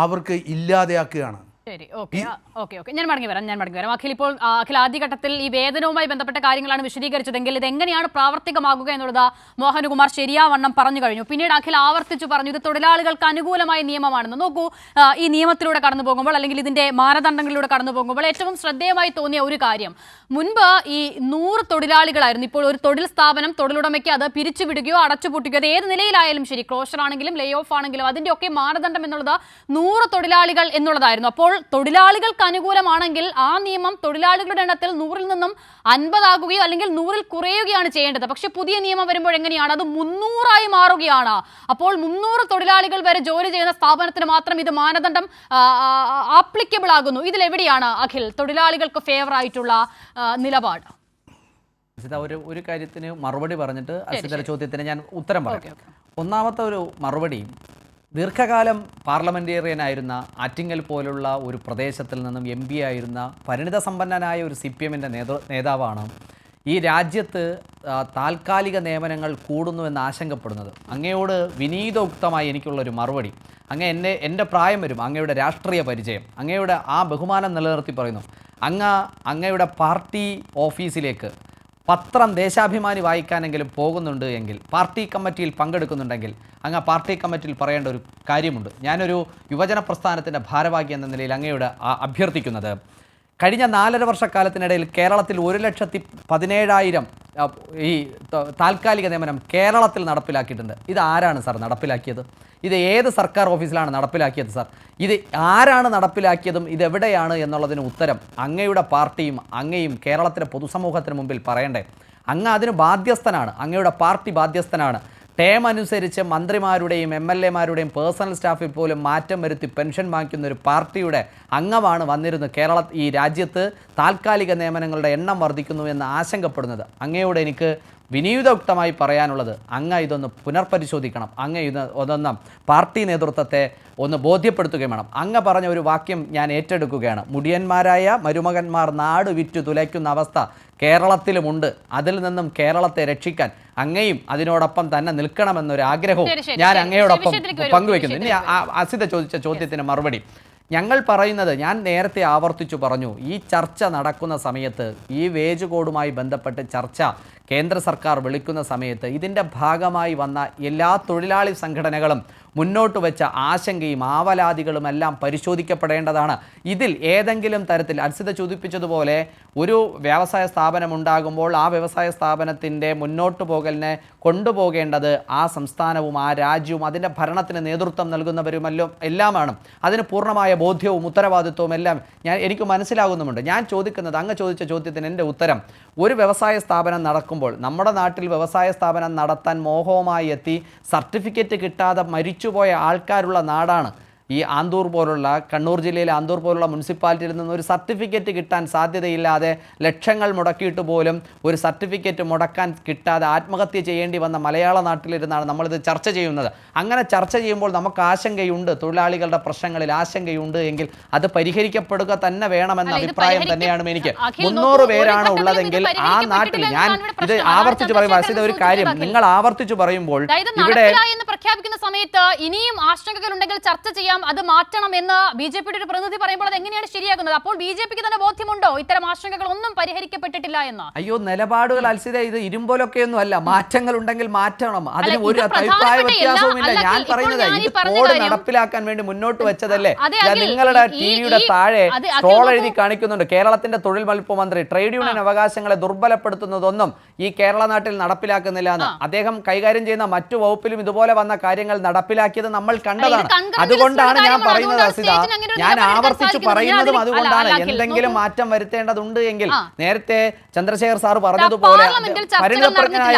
E: അവർക്ക് ഇല്ലാതെയാക്കുകയാണ്.
A: ശരി, ഓക്കെ ഞാൻ മടങ്ങി വരാം. അഖിൽ ആദ്യഘട്ടത്തിൽ ഈ വേതനവുമായി ബന്ധപ്പെട്ട കാര്യങ്ങളാണ് വിശദീകരിച്ചതെങ്കിൽ ഇത് എങ്ങനെയാണ് പ്രാവർത്തികമാകുക എന്നുള്ളത് മോഹനകുമാർ ശരിയാവണ്ണം പറഞ്ഞു കഴിഞ്ഞു. പിന്നീട് അഖിൽ ആവർത്തിച്ചു പറഞ്ഞു ഇത് തൊഴിലാളികൾക്ക് അനുകൂലമായ നിയമമാണെന്ന്. നോക്കൂ, ഈ നിയമത്തിലൂടെ കടന്നു പോകുമ്പോൾ അല്ലെങ്കിൽ ഇതിന്റെ മാനദണ്ഡങ്ങളിലൂടെ കടന്നു പോകുമ്പോൾ ഏറ്റവും ശ്രദ്ധേയമായി തോന്നിയ ഒരു കാര്യം, മുൻപ് ഈ 100 തൊഴിലാളികളായിരുന്നു. ഇപ്പോൾ ഒരു തൊഴിൽ സ്ഥാപനം തൊഴിലുടമയ്ക്ക് അത് പിരിച്ചുവിടുകയോ അടച്ചുപൂട്ടുകയോ അത് ഏത് നിലയിലായാലും ശരി, ക്ലോഷർ ആണെങ്കിലും ലേ ഓഫ് ആണെങ്കിലും അതിന്റെ ഒക്കെ മാനദണ്ഡം എന്നുള്ളത് 100 തൊഴിലാളികൾ എന്നുള്ളതായിരുന്നു. അപ്പോൾ തൊഴിലാളികൾക്ക് അനുകൂലമാണെങ്കിൽ ആ നിയമം തൊഴിലാളികളുടെ എണ്ണത്തിൽ 100-ൽ നിന്നും 50 ആകുകയോ അല്ലെങ്കിൽ 100-ൽ കുറയുകയാണ് ചെയ്യേണ്ടത്. പക്ഷെ പുതിയ നിയമം വരുമ്പോൾ എങ്ങനെയാണ്? അത് 300-ആയി മാറുകയാണ്. അപ്പോൾ 300 തൊഴിലാളികൾ വരെ ജോലി ചെയ്യുന്ന സ്ഥാപനത്തിന് മാത്രം ഇത് മാനദണ്ഡം ആപ്ലിക്കബിൾ ആകുന്നു. ഇതിലെവിടെയാണ് അഖിൽ തൊഴിലാളികൾക്ക് ഫേവർ ആയിട്ടുള്ള നിലപാട്?
B: ഒരു കാര്യത്തിന് മറുപടി പറഞ്ഞിട്ട് അസിതയുടെ ചോദ്യത്തിന് ഞാൻ ഉത്തരം പറയാം. ഒന്നാമത്തെ ഒരു മറുപടി, ദീർഘകാലം പാർലമെൻറ്റേറിയനായിരുന്ന ആറ്റിങ്ങൽ പോലുള്ള ഒരു പ്രദേശത്തിൽ നിന്നും MP ആയിരുന്ന പരിണിത സമ്പന്നനായ ഒരു CPM-ൻ്റെ നേതാവാണ് ഈ രാജ്യത്ത് താൽക്കാലിക നിയമനങ്ങൾ കൂടുന്നുവെന്ന് ആശങ്കപ്പെടുന്നത്. അങ്ങയോട് വിനീതോക്തമായി എനിക്കുള്ളൊരു മറുപടി, എൻ്റെ പ്രായം വരും, അങ്ങയുടെ രാഷ്ട്രീയ പരിചയം, അങ്ങയുടെ ആ ബഹുമാനം നിലനിർത്തി പറയുന്നു. അങ്ങയുടെ പാർട്ടി ഓഫീസിലേക്ക് പത്രം ദേശാഭിമാനി വായിക്കാനെങ്കിലും പോകുന്നുണ്ട് എങ്കിൽ, പാർട്ടി കമ്മിറ്റിയിൽ പങ്കെടുക്കുന്നുണ്ടെങ്കിൽ അങ്ങ് പാർട്ടി കമ്മിറ്റിയിൽ പറയേണ്ട ഒരു കാര്യമുണ്ട്. ഞാനൊരു യുവജന പ്രസ്ഥാനത്തിൻ്റെ ഭാരവാഹി എന്ന നിലയിൽ അങ്ങയോട് അഭ്യർത്ഥിക്കുന്നത്, കഴിഞ്ഞ 4.5 വർഷക്കാലത്തിനിടയിൽ കേരളത്തിൽ 1,17,000 ഈ താൽക്കാലിക നിയമനം കേരളത്തിൽ നടപ്പിലാക്കിയിട്ടുണ്ട്. ഇത് ആരാണ് സാർ നടപ്പിലാക്കിയത്? ഇത് ഏത് സർക്കാർ ഓഫീസിലാണ് നടപ്പിലാക്കിയത് സാർ? ഇത് ആരാണ് നടപ്പിലാക്കിയതും ഇതെവിടെയാണ് എന്നുള്ളതിന് ഉത്തരം അങ്ങയുടെ പാർട്ടിയും അങ്ങയും കേരളത്തിലെ പൊതുസമൂഹത്തിന് മുമ്പിൽ പറയണ്ടേ? അങ്ങ് അതിന് ബാധ്യസ്ഥനാണ്, അങ്ങയുടെ പാർട്ടി ബാധ്യസ്ഥനാണ്. ടേം അനുസരിച്ച് മന്ത്രിമാരുടെയും MLA-മാരുടെയും പേഴ്സണൽ സ്റ്റാഫിൽ പോലും മാറ്റം വരുത്തി പെൻഷൻ വാങ്ങിക്കുന്ന ഒരു പാർട്ടിയുടെ അംഗമാണ് വന്നിരുന്നത് ഈ രാജ്യത്ത് താൽക്കാലിക നിയമനങ്ങളുടെ എണ്ണം വർദ്ധിക്കുന്നു എന്ന് ആശങ്കപ്പെടുന്നത്. അങ്ങയോട് എനിക്ക് വിനീതയുക്തമായി പറയാനുള്ളത്, അങ്ങ് ഇതൊന്ന് പുനർപരിശോധിക്കണം. അങ്ങ് ഇതൊന്ന് പാർട്ടി നേതൃത്വത്തെ ഒന്ന് ബോധ്യപ്പെടുത്തുകയും വേണം. അങ്ങ് പറഞ്ഞ ഒരു വാക്യം ഞാൻ ഏറ്റെടുക്കുകയാണ്, മുടിയന്മാരായ മരുമകന്മാർ നാട് വിറ്റു തുലയ്ക്കുന്ന അവസ്ഥ കേരളത്തിലുമുണ്ട്. അതിൽ നിന്നും കേരളത്തെ രക്ഷിക്കാൻ അങ്ങയും അതിനോടൊപ്പം തന്നെ നിൽക്കണമെന്നൊരു ആഗ്രഹവും ഞാൻ അങ്ങയോടൊപ്പം പങ്കുവെക്കുന്നു. ഇനി അസിത ചോദിച്ച ചോദ്യത്തിന് മറുപടി, ഞങ്ങൾ പറയുന്നത്, ഞാൻ നേരത്തെ ആവർത്തിച്ചു പറഞ്ഞു, ഈ ചർച്ച നടക്കുന്ന സമയത്ത്, ഈ വേജ് കോഡുമായി ബന്ധപ്പെട്ട് ചർച്ച കേന്ദ്ര സർക്കാർ വിളിക്കുന്ന സമയത്ത് ഇതിൻ്റെ ഭാഗമായി വന്ന എല്ലാ തൊഴിലാളി സംഘടനകളും മുന്നോട്ട് വെച്ച ആശങ്കയും ആവലാതികളും എല്ലാം പരിശോധിക്കപ്പെടേണ്ടതാണ്. ഇതിൽ ഏതെങ്കിലും തരത്തിൽ അൻസിത സൂചിപ്പിച്ചതുപോലെ ഒരു വ്യവസായ സ്ഥാപനം ഉണ്ടാകുമ്പോൾ ആ വ്യവസായ സ്ഥാപനത്തിൻ്റെ മുന്നോട്ട് പോകലിനെ കൊണ്ടുപോകേണ്ടത് ആ സംസ്ഥാനവും ആ രാജ്യവും അതിൻ്റെ ഭരണത്തിന് നേതൃത്വം നൽകുന്നവരുമെല്ലാം എല്ലാമാണ്. അതിന് പൂർണ്ണമായ ബോധ്യവും ഉത്തരവാദിത്വവും എല്ലാം എനിക്ക് മനസ്സിലാകുന്നുമുണ്ട്. ഞാൻ ചോദിക്കുന്നത്, അങ്ങ് ചോദിച്ച ചോദ്യത്തിന് എൻ്റെ ഉത്തരം, ഒരു വ്യവസായ സ്ഥാപനം നടക്കുമ്പോൾ, നമ്മുടെ നാട്ടിൽ വ്യവസായ സ്ഥാപനം നടത്താൻ മോഹവുമായി എത്തി സർട്ടിഫിക്കറ്റ് കിട്ടാതെ മരിച്ചുപോയ ആൾക്കാരുള്ള നാടാണ്. ഈ ആന്തൂർ പോലുള്ള കണ്ണൂർ ജില്ലയിലെ ആന്തൂർ പോലുള്ള മുനിസിപ്പാലിറ്റിയിൽ നിന്ന് ഒരു സർട്ടിഫിക്കറ്റ് കിട്ടാൻ സാധ്യതയില്ലാതെ ലക്ഷങ്ങൾ മുടക്കിയിട്ട് പോലും ഒരു സർട്ടിഫിക്കറ്റ് മുടക്കാൻ കിട്ടാതെ ആത്മഹത്യ ചെയ്യേണ്ടി വന്ന മലയാള നാട്ടിലിരുന്നാണ് നമ്മളിത് ചർച്ച ചെയ്യുന്നത്. അങ്ങനെ ചർച്ച ചെയ്യുമ്പോൾ നമുക്ക് ആശങ്കയുണ്ട്, തൊഴിലാളികളുടെ പ്രശ്നങ്ങളിൽ ആശങ്കയുണ്ട് എങ്കിൽ അത് പരിഹരിക്കപ്പെടുക തന്നെ വേണമെന്ന അഭിപ്രായം തന്നെയാണ് എനിക്ക്. 300 പേരാണ് ഉള്ളതെങ്കിൽ ആ നാട്ടിൽ ഞാൻ ഇത് ആവർത്തിച്ച് പറയുമ്പോൾ ഇത് ഒരു കാര്യം നിങ്ങൾ ആവർത്തിച്ചു പറയുമ്പോൾ ഇവിടെ
A: പ്രഖ്യാപിക്കുന്ന സമയത്ത് ഇനിയും ആശങ്കകൾ ഉണ്ടെങ്കിൽ ചർച്ച ചെയ്യാം, അത് മാറ്റണം എന്ന് ബിജെപിയുടെ ഒരു പ്രതിനിധി പറയുമ്പോൾ അത് എങ്ങനെയാണ് ശരിയാകുന്നത്? അപ്പോൾ ബിജെപിക്ക് തന്നെ ബോധ്യമുണ്ടോ ഇത്തരം ആശങ്കകൾ ഒന്നും പരിഹരിക്കപ്പെട്ടിട്ടില്ല എന്ന്?
B: അയ്യോ, നിലപാടുകൾ അൽസിത ഇത് ഇരുമ്പോലൊക്കെയൊന്നും അല്ല. മാറ്റങ്ങൾ ഉണ്ടെങ്കിൽ മാറ്റണം, അതിന് ഒരു അഭിപ്രായ വ്യത്യാസവുമില്ല. ഞാൻ പറയുന്നത് ഇത് കോഡ് നടപ്പിലാക്കാൻ വേണ്ടി മുന്നോട്ട് വെച്ചതല്ലേ. നിങ്ങളുടെ ടിവിയുടെ താഴെ സ്ക്രോൾ എഴുതി കാണിക്കുന്നുണ്ട് കേരളത്തിന്റെ തൊഴിൽ വകുപ്പ് മന്ത്രി ട്രേഡ് യൂണിയൻ അവകാശങ്ങളെ ദുർബലപ്പെടുത്തുന്നതൊന്നും ഈ കേരള നാട്ടിൽ നടപ്പിലാക്കുന്നില്ല എന്ന്. അദ്ദേഹം കൈകാര്യം ചെയ്യുന്ന മറ്റു വകുപ്പിലും ഇതുപോലെ വന്ന കാര്യങ്ങൾ നടപ്പിലാക്കിയത് നമ്മൾ കണ്ടതാണ്. അതുകൊണ്ടാണ് ഞാൻ പറയുന്നത് അസിത, ഞാൻ ആവർത്തിച്ചു പറയുന്നതും അതുകൊണ്ടാണ്. എന്തെങ്കിലും മാറ്റം വരുത്തേണ്ടതുണ്ട് എങ്കിൽ നേരത്തെ ചന്ദ്രശേഖർ സാർ പറഞ്ഞതുപോലെ പരിണതപ്രജ്ഞനായ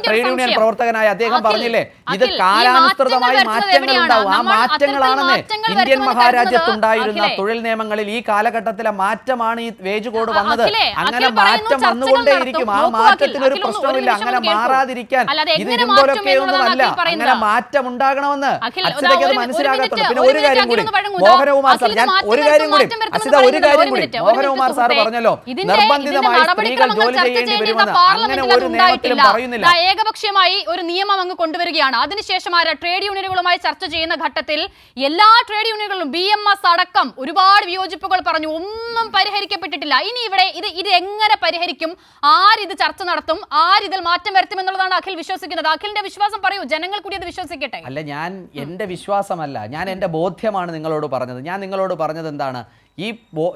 B: ട്രേഡ് യൂണിയൻ പ്രവർത്തകനായ അദ്ദേഹം പറഞ്ഞില്ലേ, ഇത് കാലാനുസൃതമായി മാറ്റങ്ങൾ ഉണ്ടാവും. ആ മാറ്റങ്ങളാണെന്ന് ഇന്ത്യൻ മഹാരാജ്യത്തുണ്ടായിരുന്ന തൊഴിൽ നിയമങ്ങളിൽ ഈ കാലഘട്ടത്തിലെ മാറ്റമാണ് ഈ വേജ് കോഡ് വന്നത്. അങ്ങനെ മാറ്റം വന്നുകൊണ്ടേയിരിക്കും. ആ മാറ്റത്തിന് ഒരു പ്രശ്നമില്ല. അങ്ങനെ മാറാതിരിക്കാൻ ഇത് ഇരുമ്പോലൊക്കെയൊന്നുമല്ല. അങ്ങനെ മാറ്റം ഉണ്ടാകണമെന്ന് അച്ഛതയ്ക്ക് അത് മനസ്സിലാകത്തുള്ളൂ. പിന്നെ ഒരു കാര്യം കൂടി മോഹനകുമാർ സാർ, ഞാൻ ഒരു കാര്യം കൂടി അച്ഛത ഒരു കാര്യം കൂടി മോഹനകുമാർ സാർ പറഞ്ഞല്ലോ, നിർബന്ധിതമായി സ്ത്രീകൾ ജോലി ചെയ്യേണ്ടി വരുമെന്ന്. അങ്ങനെ ഒരു നിയമത്തിലും പറയുന്നില്ല.
A: ഏകപക്ഷീയമായി ഒരു നിയമം അങ്ങ് കൊണ്ടുവരികയാണ്. അതിനുശേഷം ട്രേഡ് യൂണിയനുകളുമായി ചർച്ച ചെയ്യുന്ന ഘട്ടത്തിൽ എല്ലാ ട്രേഡ് യൂണിയനുകളും BMS അടക്കം ഒരുപാട് വിയോജിപ്പുകൾ പറഞ്ഞു. ഒന്നും പരിഹരിക്കപ്പെട്ടിട്ടില്ല. ഇനി ഇവിടെ ഇത് എങ്ങനെ പരിഹരിക്കും? ആരിത് ചർച്ച നടത്തും? ആരിതിൽ മാറ്റം വരുത്തുമെന്നുള്ളതാണ് അഖിൽ വിശ്വസിക്കുന്നത്. അഖിലിന്റെ വിശ്വാസം പറയൂ, ജനങ്ങൾ കൂടി അത് വിശ്വസിക്കട്ടെ.
B: അല്ല, ഞാൻ എൻ്റെ വിശ്വാസമല്ല, ഞാൻ എൻ്റെ ബോധ്യമാണ് നിങ്ങളോട് പറഞ്ഞത്. ഞാൻ നിങ്ങളോട് പറഞ്ഞത് എന്താണ്,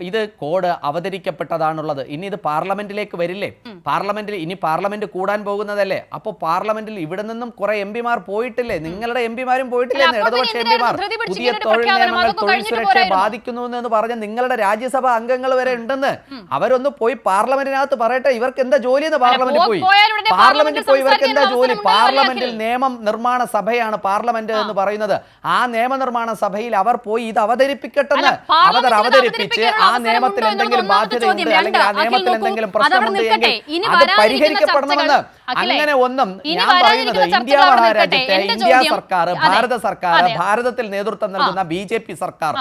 B: ഇത് കോഡ് അവതരിക്കപ്പെട്ടതാണുള്ളത്. ഇനി ഇത് പാർലമെന്റിലേക്ക് വരില്ലേ? ഇനി പാർലമെന്റ് കൂടാൻ പോകുന്നതല്ലേ? അപ്പോൾ പാർലമെന്റിൽ ഇവിടെ നിന്നും കുറെ എംപിമാർ പോയിട്ടില്ലേ? നിങ്ങളുടെ എംപിമാരും പോയിട്ടില്ലേ? ഇടതുപക്ഷ എംപിമാർ പുതിയ തൊഴിൽ നിയമങ്ങൾ തൊഴിൽ സുരക്ഷയെ ബാധിക്കുന്നു എന്ന് പറഞ്ഞ നിങ്ങളുടെ രാജ്യസഭാ അംഗങ്ങൾ വരെ ഉണ്ടെന്ന്. അവരൊന്ന് പോയി പാർലമെന്റിനകത്ത് പറയട്ടെ, ഇവർക്ക് എന്താ ജോലി എന്ന്. പാർലമെന്റിൽ പോയി ഇവർക്ക് എന്താ ജോലി? പാർലമെന്റിൽ നിയമ നിർമ്മാണ സഭയാണ് പാർലമെന്റ് എന്ന് പറയുന്നത്. ആ നിയമനിർമ്മാണ സഭയിൽ അവർ പോയി ഇത് അവതരിപ്പിക്കട്ടെന്ന് അവതരിപ്പിച്ച് ആ നിയമത്തിൽ എന്തെങ്കിലും ബാധ്യതയുണ്ട് അല്ലെങ്കിൽ ആ നിയമത്തിൽ എന്തെങ്കിലും പ്രശ്നമുണ്ട് എങ്കിൽ അത് പരിഹരിക്കപ്പെടണമെന്ന്. അങ്ങനെ ഒന്നും ഞാൻ പറയുന്നത് ഇന്ത്യ മഹാരാജ്യത്തെ ഇന്ത്യ സർക്കാർ, ഭാരത സർക്കാർ, ഭാരതത്തിൽ നേതൃത്വം നൽകുന്ന BJP സർക്കാർ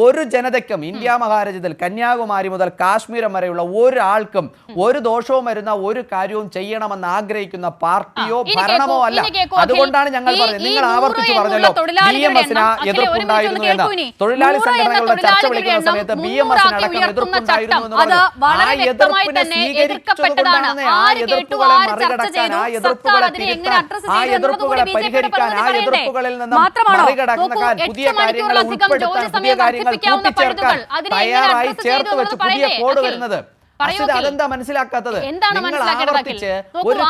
B: ഒരു ജനതയ്ക്കും ഇന്ത്യ മഹാരാജ്യത്തിൽ കന്യാകുമാരി മുതൽ കാശ്മീരം വരെയുള്ള ഒരാൾക്കും ഒരു ദോഷവും വരുന്ന ഒരു കാര്യവും ചെയ്യണമെന്ന് ആഗ്രഹിക്കുന്ന പാർട്ടിയോ ഭരണമോ അല്ല. അതുകൊണ്ടാണ് ഞങ്ങൾ പറഞ്ഞത്. നിങ്ങൾ ആവർത്തിച്ചു പറഞ്ഞല്ലോ BMS-ന് എതിർപ്പുണ്ടായിരുന്നു എന്ന്. തൊഴിലാളി സംഘടനകളുടെ ചർച്ച വിളിക്കുന്ന സമയത്ത് BMS-നടക്കം എതിർപ്പുണ്ടായിരുന്നു എന്ന് പറഞ്ഞു. ആ എതിർപ്പിനെ സ്വീകരിച്ചതുകൊണ്ടാണ് ആ എതിർപ്പുകളെ മറികടക്കാൻ, ആ എതിർപ്പുകളെ തിരുത്താൻ, ആ എതിർപ്പുകളെ പരിഹരിക്കാൻ, ആ എതിർപ്പുകളിൽ നിന്ന് മറികടക്കാൻ, പുതിയ കാര്യങ്ങൾ ഉൾപ്പെടുത്താൻ, പുതിയ കാര്യങ്ങൾ കൂട്ടിച്ചേർക്കാൻ തയ്യാറായി ചേർത്ത് വെച്ച് പുതിയ കോഡ് വരുന്നത്. അതെന്താ മനസ്സിലാക്കാത്തത്? നിങ്ങൾ ആവർത്തിച്ച് ഒരു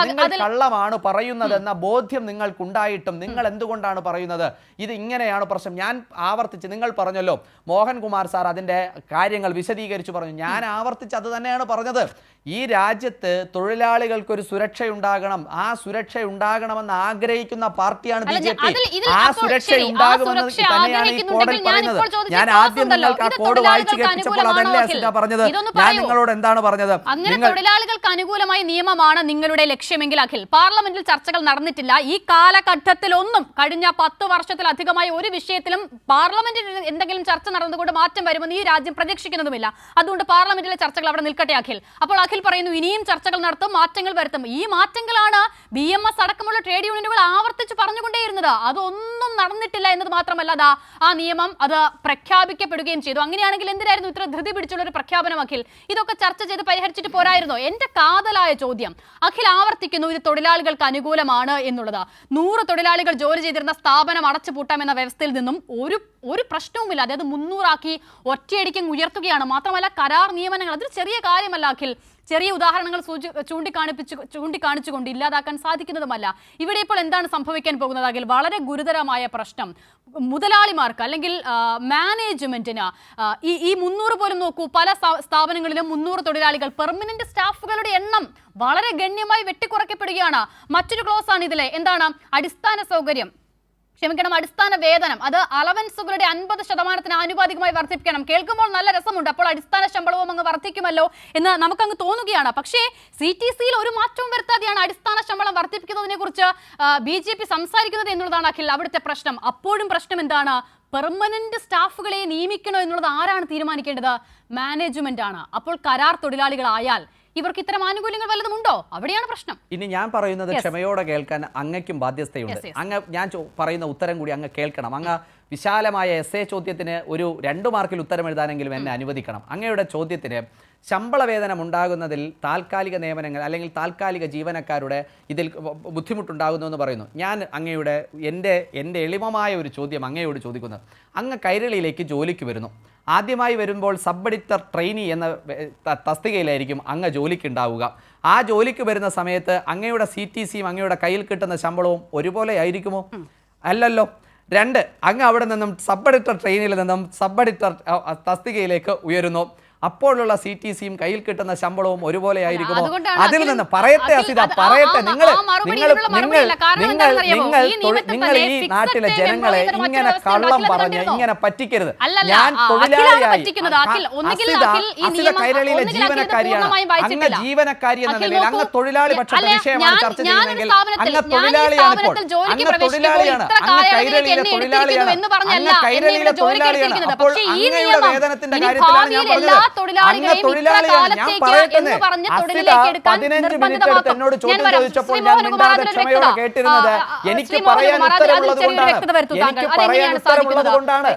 B: നിങ്ങൾ കള്ളമാണ് പറയുന്നത് എന്ന ബോധ്യം നിങ്ങൾക്കുണ്ടായിട്ടും നിങ്ങൾ എന്തുകൊണ്ടാണ് പറയുന്നത്? ഇത് ഇങ്ങനെയാണ് പ്രശ്നം. ഞാൻ ആവർത്തിച്ച്, നിങ്ങൾ പറഞ്ഞല്ലോ മോഹൻകുമാർ സാർ അതിൻ്റെ കാര്യങ്ങൾ വിശദീകരിച്ചു പറഞ്ഞു. ഞാൻ ആവർത്തിച്ച് അത് തന്നെയാണ് പറഞ്ഞത്. ഈ രാജ്യത്ത് തൊഴിലാളികൾക്കൊരു സുരക്ഷയുണ്ടാകണം. ആ സുരക്ഷ ഉണ്ടാകണമെന്ന് ആഗ്രഹിക്കുന്ന പാർട്ടിയാണ് BJP. ആ സുരക്ഷ ഉണ്ടാകുമെന്ന് തന്നെയാണ് ഈ കോഡിൽ പറയുന്നത്. ഞാൻ ആദ്യം നിങ്ങൾക്ക് ആ കോഡ് വായിച്ചു കേൾപ്പിച്ചപ്പോൾ അതല്ലേ അസിത പറഞ്ഞത്. ഞാൻ നിങ്ങളോട് എന്താണ് പറഞ്ഞത്?
A: അങ്ങനെ തൊഴിലാളികൾക്ക് അനുകൂലമായ നിയമമാണ് നിങ്ങളുടെ ലക്ഷ്യമെങ്കിൽ അഖിൽ, പാർലമെന്റിൽ ചർച്ചകൾ നടന്നിട്ടില്ല. ഈ കാലഘട്ടത്തിലൊന്നും കഴിഞ്ഞ 10 വർഷത്തിലധികമായി ഒരു വിഷയത്തിലും പാർലമെന്റിൽ എന്തെങ്കിലും ചർച്ച നടന്നുകൊണ്ട് മാറ്റം വരുമെന്ന് ഈ രാജ്യം പ്രതീക്ഷിക്കുന്നതുമില്ല. അതുകൊണ്ട് പാർലമെന്റിലെ ചർച്ചകൾ അവിടെ നിൽക്കട്ടെ അഖിൽ. അപ്പോൾ അഖിൽ പറയുന്നു ഇനിയും ചർച്ചകൾ നടത്തും, മാറ്റങ്ങൾ വരുത്തും. ഈ മാറ്റങ്ങളാണ് BMS അടക്കമുള്ള ട്രേഡ് യൂണിയനുകൾ ആവർത്തിച്ച് പറഞ്ഞുകൊണ്ടേയിരുന്നത്. അതൊന്നും നടന്നിട്ടില്ല എന്നത് മാത്രമല്ല, ആ നിയമം അത് പ്രഖ്യാപിക്കപ്പെടുകയും ചെയ്തു. അങ്ങനെയാണെങ്കിൽ എന്തിനായിരുന്നു ഇത്ര ധൃതി പിടിച്ചുള്ള ഒരു പ്രഖ്യാപനം അഖിൽ? ഇതൊക്കെ ചർച്ച ചെയ്ത് പരിഹരിച്ചിട്ട് പോരായിരുന്നോ? എന്റെ കാതലായ ചോദ്യം അഖിൽ ആവർത്തിക്കുന്നു, ഇത് തൊഴിലാളികൾക്ക് അനുകൂലമാണ് എന്നുള്ളത്. 100 തൊഴിലാളികൾ ജോലി ചെയ്തിരുന്ന സ്ഥാപനം അടച്ചുപൂട്ടാമെന്ന വ്യവസ്ഥയിൽ നിന്നും ഒരു പ്രശ്നവുമില്ല. അതായത് 300 ആക്കി ഒറ്റയടിക്കും ഉയർത്തുകയാണ്. മാത്രമല്ല കരാർ നിയമനങ്ങൾ അതൊരു ചെറിയ കാര്യമല്ല അഖിൽ. ചെറിയ ഉദാഹരണങ്ങൾ ചൂണ്ടിക്കാണിച്ചുകൊണ്ട് ഇല്ലാതാക്കാൻ സാധിക്കുന്നതുമല്ല. ഇവിടെ ഇപ്പോൾ എന്താണ് സംഭവിക്കാൻ പോകുന്നത് അഖിൽ? വളരെ ഗുരുതരമായ പ്രശ്നം. മുതലാളിമാർക്ക് അല്ലെങ്കിൽ മാനേജ്മെന്റിന് ഈ 300 പോലും നോക്കൂ, പല സ്ഥാപനങ്ങളിലും 300 തൊഴിലാളികൾ, പെർമനന്റ് സ്റ്റാഫുകളുടെ എണ്ണം വളരെ ഗണ്യമായി വെട്ടിക്കുറയ്ക്കപ്പെടുകയാണ്. മറ്റൊരു ക്ലോസ് ആണ് ഇതിലെ. എന്താണ്? അടിസ്ഥാന സൗകര്യം, ക്ഷമിക്കണം, അടിസ്ഥാന വേതനം അത് അലവൻസുകളുടെ 50% ആനുപാതികമായി വർദ്ധിപ്പിക്കണം. കേൾക്കുമ്പോൾ നല്ല രസമുണ്ട്. അപ്പോൾ അടിസ്ഥാന ശമ്പളവും അങ്ങ് വർദ്ധിക്കുമല്ലോ എന്ന് നമുക്കങ്ങ് തോന്നുകയാണ്. പക്ഷേ CTC-യിൽ ഒരു മാറ്റവും വരുത്താതെയാണ് അടിസ്ഥാന ശമ്പളം വർദ്ധിപ്പിക്കുന്നതിനെ കുറിച്ച് BJP സംസാരിക്കുന്നത് എന്നുള്ളതാണ് അഖിൽ അവിടുത്തെ പ്രശ്നം. അപ്പോഴും പ്രശ്നം എന്താണ്? പെർമനന്റ് സ്റ്റാഫുകളെ നിയമിക്കണോ എന്നുള്ളത് ആരാണ് തീരുമാനിക്കേണ്ടത്? മാനേജ്മെന്റ് ആണ്. അപ്പോൾ കരാർ തൊഴിലാളികളായാൽ ഇവർക്ക് ഇത്തരം ആനുകൂല്യങ്ങൾ വല്ലതുമുണ്ടോ? അവിടെയാണ് പ്രശ്നം.
B: ഇനി ഞാൻ പറയുന്നത് ക്ഷമയോടെ കേൾക്കാൻ അങ്ങയ്ക്കും ബാധ്യതയുണ്ട്. അങ്ങ് ഞാൻ പറയുന്ന ഉത്തരം കൂടി അങ്ങ് കേൾക്കണം. അങ്ങ് വിശാലമായ essay ചോദ്യത്തിന് ഒരു 2 മാർക്കിൽ ഉത്തരം എഴുതാനെങ്കിലും എന്നെ അനുവദിക്കണം. അങ്ങയുടെ ചോദ്യത്തിന് ശമ്പള വേതനം ഉണ്ടാകുന്നതിൽ താൽക്കാലിക നിയമനങ്ങൾ അല്ലെങ്കിൽ താൽക്കാലിക ജീവനക്കാരുടെ ഇതിൽ ബുദ്ധിമുട്ടുണ്ടാകുന്നു എന്ന് പറയുന്നു. ഞാൻ അങ്ങയുടെ എൻ്റെ എളിമമായ ഒരു ചോദ്യം അങ്ങയോട് ചോദിക്കുന്നത്, അങ്ങ് കൈരളിയിലേക്ക് ജോലിക്ക് വരുന്നു. ആദ്യമായി വരുമ്പോൾ സബ് എഡിറ്റർ ട്രെയിനി എന്ന തസ്തികയിലായിരിക്കും അങ്ങ് ജോലിക്കുണ്ടാവുക. ആ ജോലിക്ക് വരുന്ന സമയത്ത് അങ്ങയുടെ CTC-യും അങ്ങയുടെ കയ്യിൽ കിട്ടുന്ന ശമ്പളവും ഒരുപോലെ ആയിരിക്കുമോ? അല്ലല്ലോ. 2, അങ്ങ് അവിടെ നിന്നും സബ് എഡിറ്റർ ട്രെയിനിൽ നിന്നും സബ് എഡിറ്റർ തസ്തികയിലേക്ക് ഉയരുന്നു. അപ്പോഴുള്ള CTC-യും കയ്യിൽ കിട്ടുന്ന ശമ്പളവും ഒരുപോലെ ആയിരിക്കുമോ? അതിൽ നിന്ന് പറയട്ടെ അസിത, പറയട്ടെ. നിങ്ങൾ ഈ നാട്ടിലെ ജനങ്ങളെ ഇങ്ങനെ കള്ളം പറഞ്ഞ് ഇങ്ങനെ പറ്റിക്കരുത്. ഞാൻ തൊഴിലാളിയായി കൈരളിയിലെ ജീവനക്കാരിയാണ്. അങ്ങ് ജീവനക്കാരി എന്ന നിലയിൽ അങ്ങ് തൊഴിലാളി പക്ഷത്തെ വിഷയമാണ് ചർച്ച ചെയ്യുന്നതെങ്കിൽ അങ്ങ് തൊഴിലാളിയാണ്. ഇപ്പോൾ അങ്ങ് തൊഴിലാളിയാണ്. അങ്ങ് കൈരളിയിലെ തൊഴിലാളിയാണ്. അങ്ങ് കൈരളിയിലെ തൊഴിലാളിയാണ്. അപ്പോൾ അങ്ങയുടെ വേതനത്തിന്റെ കാര്യത്തിലാണ് ഞാൻ പറഞ്ഞത്. അങ്ങ് തൊഴിലാളിയാണ്. ഞാൻ പറയട്ടെ, 15 മിനിറ്റ് എടുത്ത് എന്നോട് ചോദ്യം ചോദിച്ചപ്പോൾ ഞാൻ മിണ്ടാതെ ക്ഷമയോടെ കേട്ടിരുന്നത് എനിക്ക് പറയാൻ ഉത്തരവുള്ളത് കൊണ്ടാണ്. എനിക്ക് പറയാൻ ഉത്തരവുള്ളത് കൊണ്ടാണ്.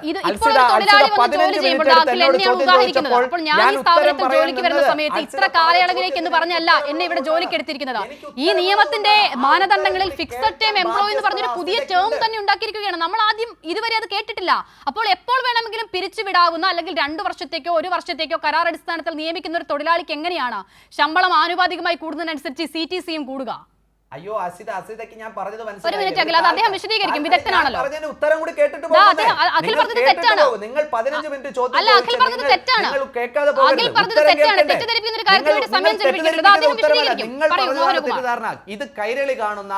B: 15 മിനിറ്റ് എടുത്ത് എന്നോട് ചോദ്യം ചോദിച്ചപ്പോൾ ഞാൻ ഉത്തരം പറയുന്നത്
A: സമയത്ത് ഇത്ര കാലയളവിലേക്ക് എന്ന് പറഞ്ഞല്ല എന്നെ ഇവിടെ ജോലിക്ക് എടുത്തിരിക്കുന്നത്. ഈ നിയമത്തിന്റെ മാനദണ്ഡങ്ങളിൽ ഫിക്സഡ് ടൈം എംപ്ലോയി എന്ന് പറഞ്ഞൊരു പുതിയ ടേം തന്നെ ഉണ്ടാക്കിയിരിക്കുകയാണ്. നമ്മൾ ആദ്യം ഇതുവരെ അത് കേട്ടിട്ടില്ല. അപ്പോൾ എപ്പോൾ വേണമെങ്കിലും പിരിച്ചുവിടാവുന്ന അല്ലെങ്കിൽ 2 വർഷത്തേക്കോ 1 വർഷത്തേക്കോ കരാർ അടിസ്ഥാനത്തിൽ നിയമിക്കുന്ന ഒരു തൊഴിലാളിക്ക് എങ്ങനെയാണ് ശമ്പളം ആനുപാതികമായി കൂടുന്നതിനനുസരിച്ച് CTC-യും കൂടുക?
B: അയ്യോ അസിതയ്ക്ക് ഞാൻ പറഞ്ഞത്
A: ഒരു മിനിറ്റ് അഖിൽ, അത് അദ്ദേഹം വിശദീകരിക്കും. വിദഗ്ധനാണല്ലോ.
B: ഉത്തരം കൂടി കേട്ടിട്ട്
A: അഖിൽ പറഞ്ഞത് തെറ്റാണ്.
B: നിങ്ങൾ 15 മിനിറ്റ് ചോദ്യം
A: അല്ല, അഖിൽ പറഞ്ഞത് തെറ്റാണ്. അഖിൽ പറഞ്ഞത് തെറ്റാണ്. തെറ്റിദ്ധരിപ്പിക്കുന്ന ഒരു കാര്യത്തിന് വേണ്ടി സമയം ചെലവഴിക്കരുത്. അദ്ദേഹം വിശദീകരിക്കും.
B: തെറ്റിദ്ധാരണ. ഇത് കൈരളി കാണുന്ന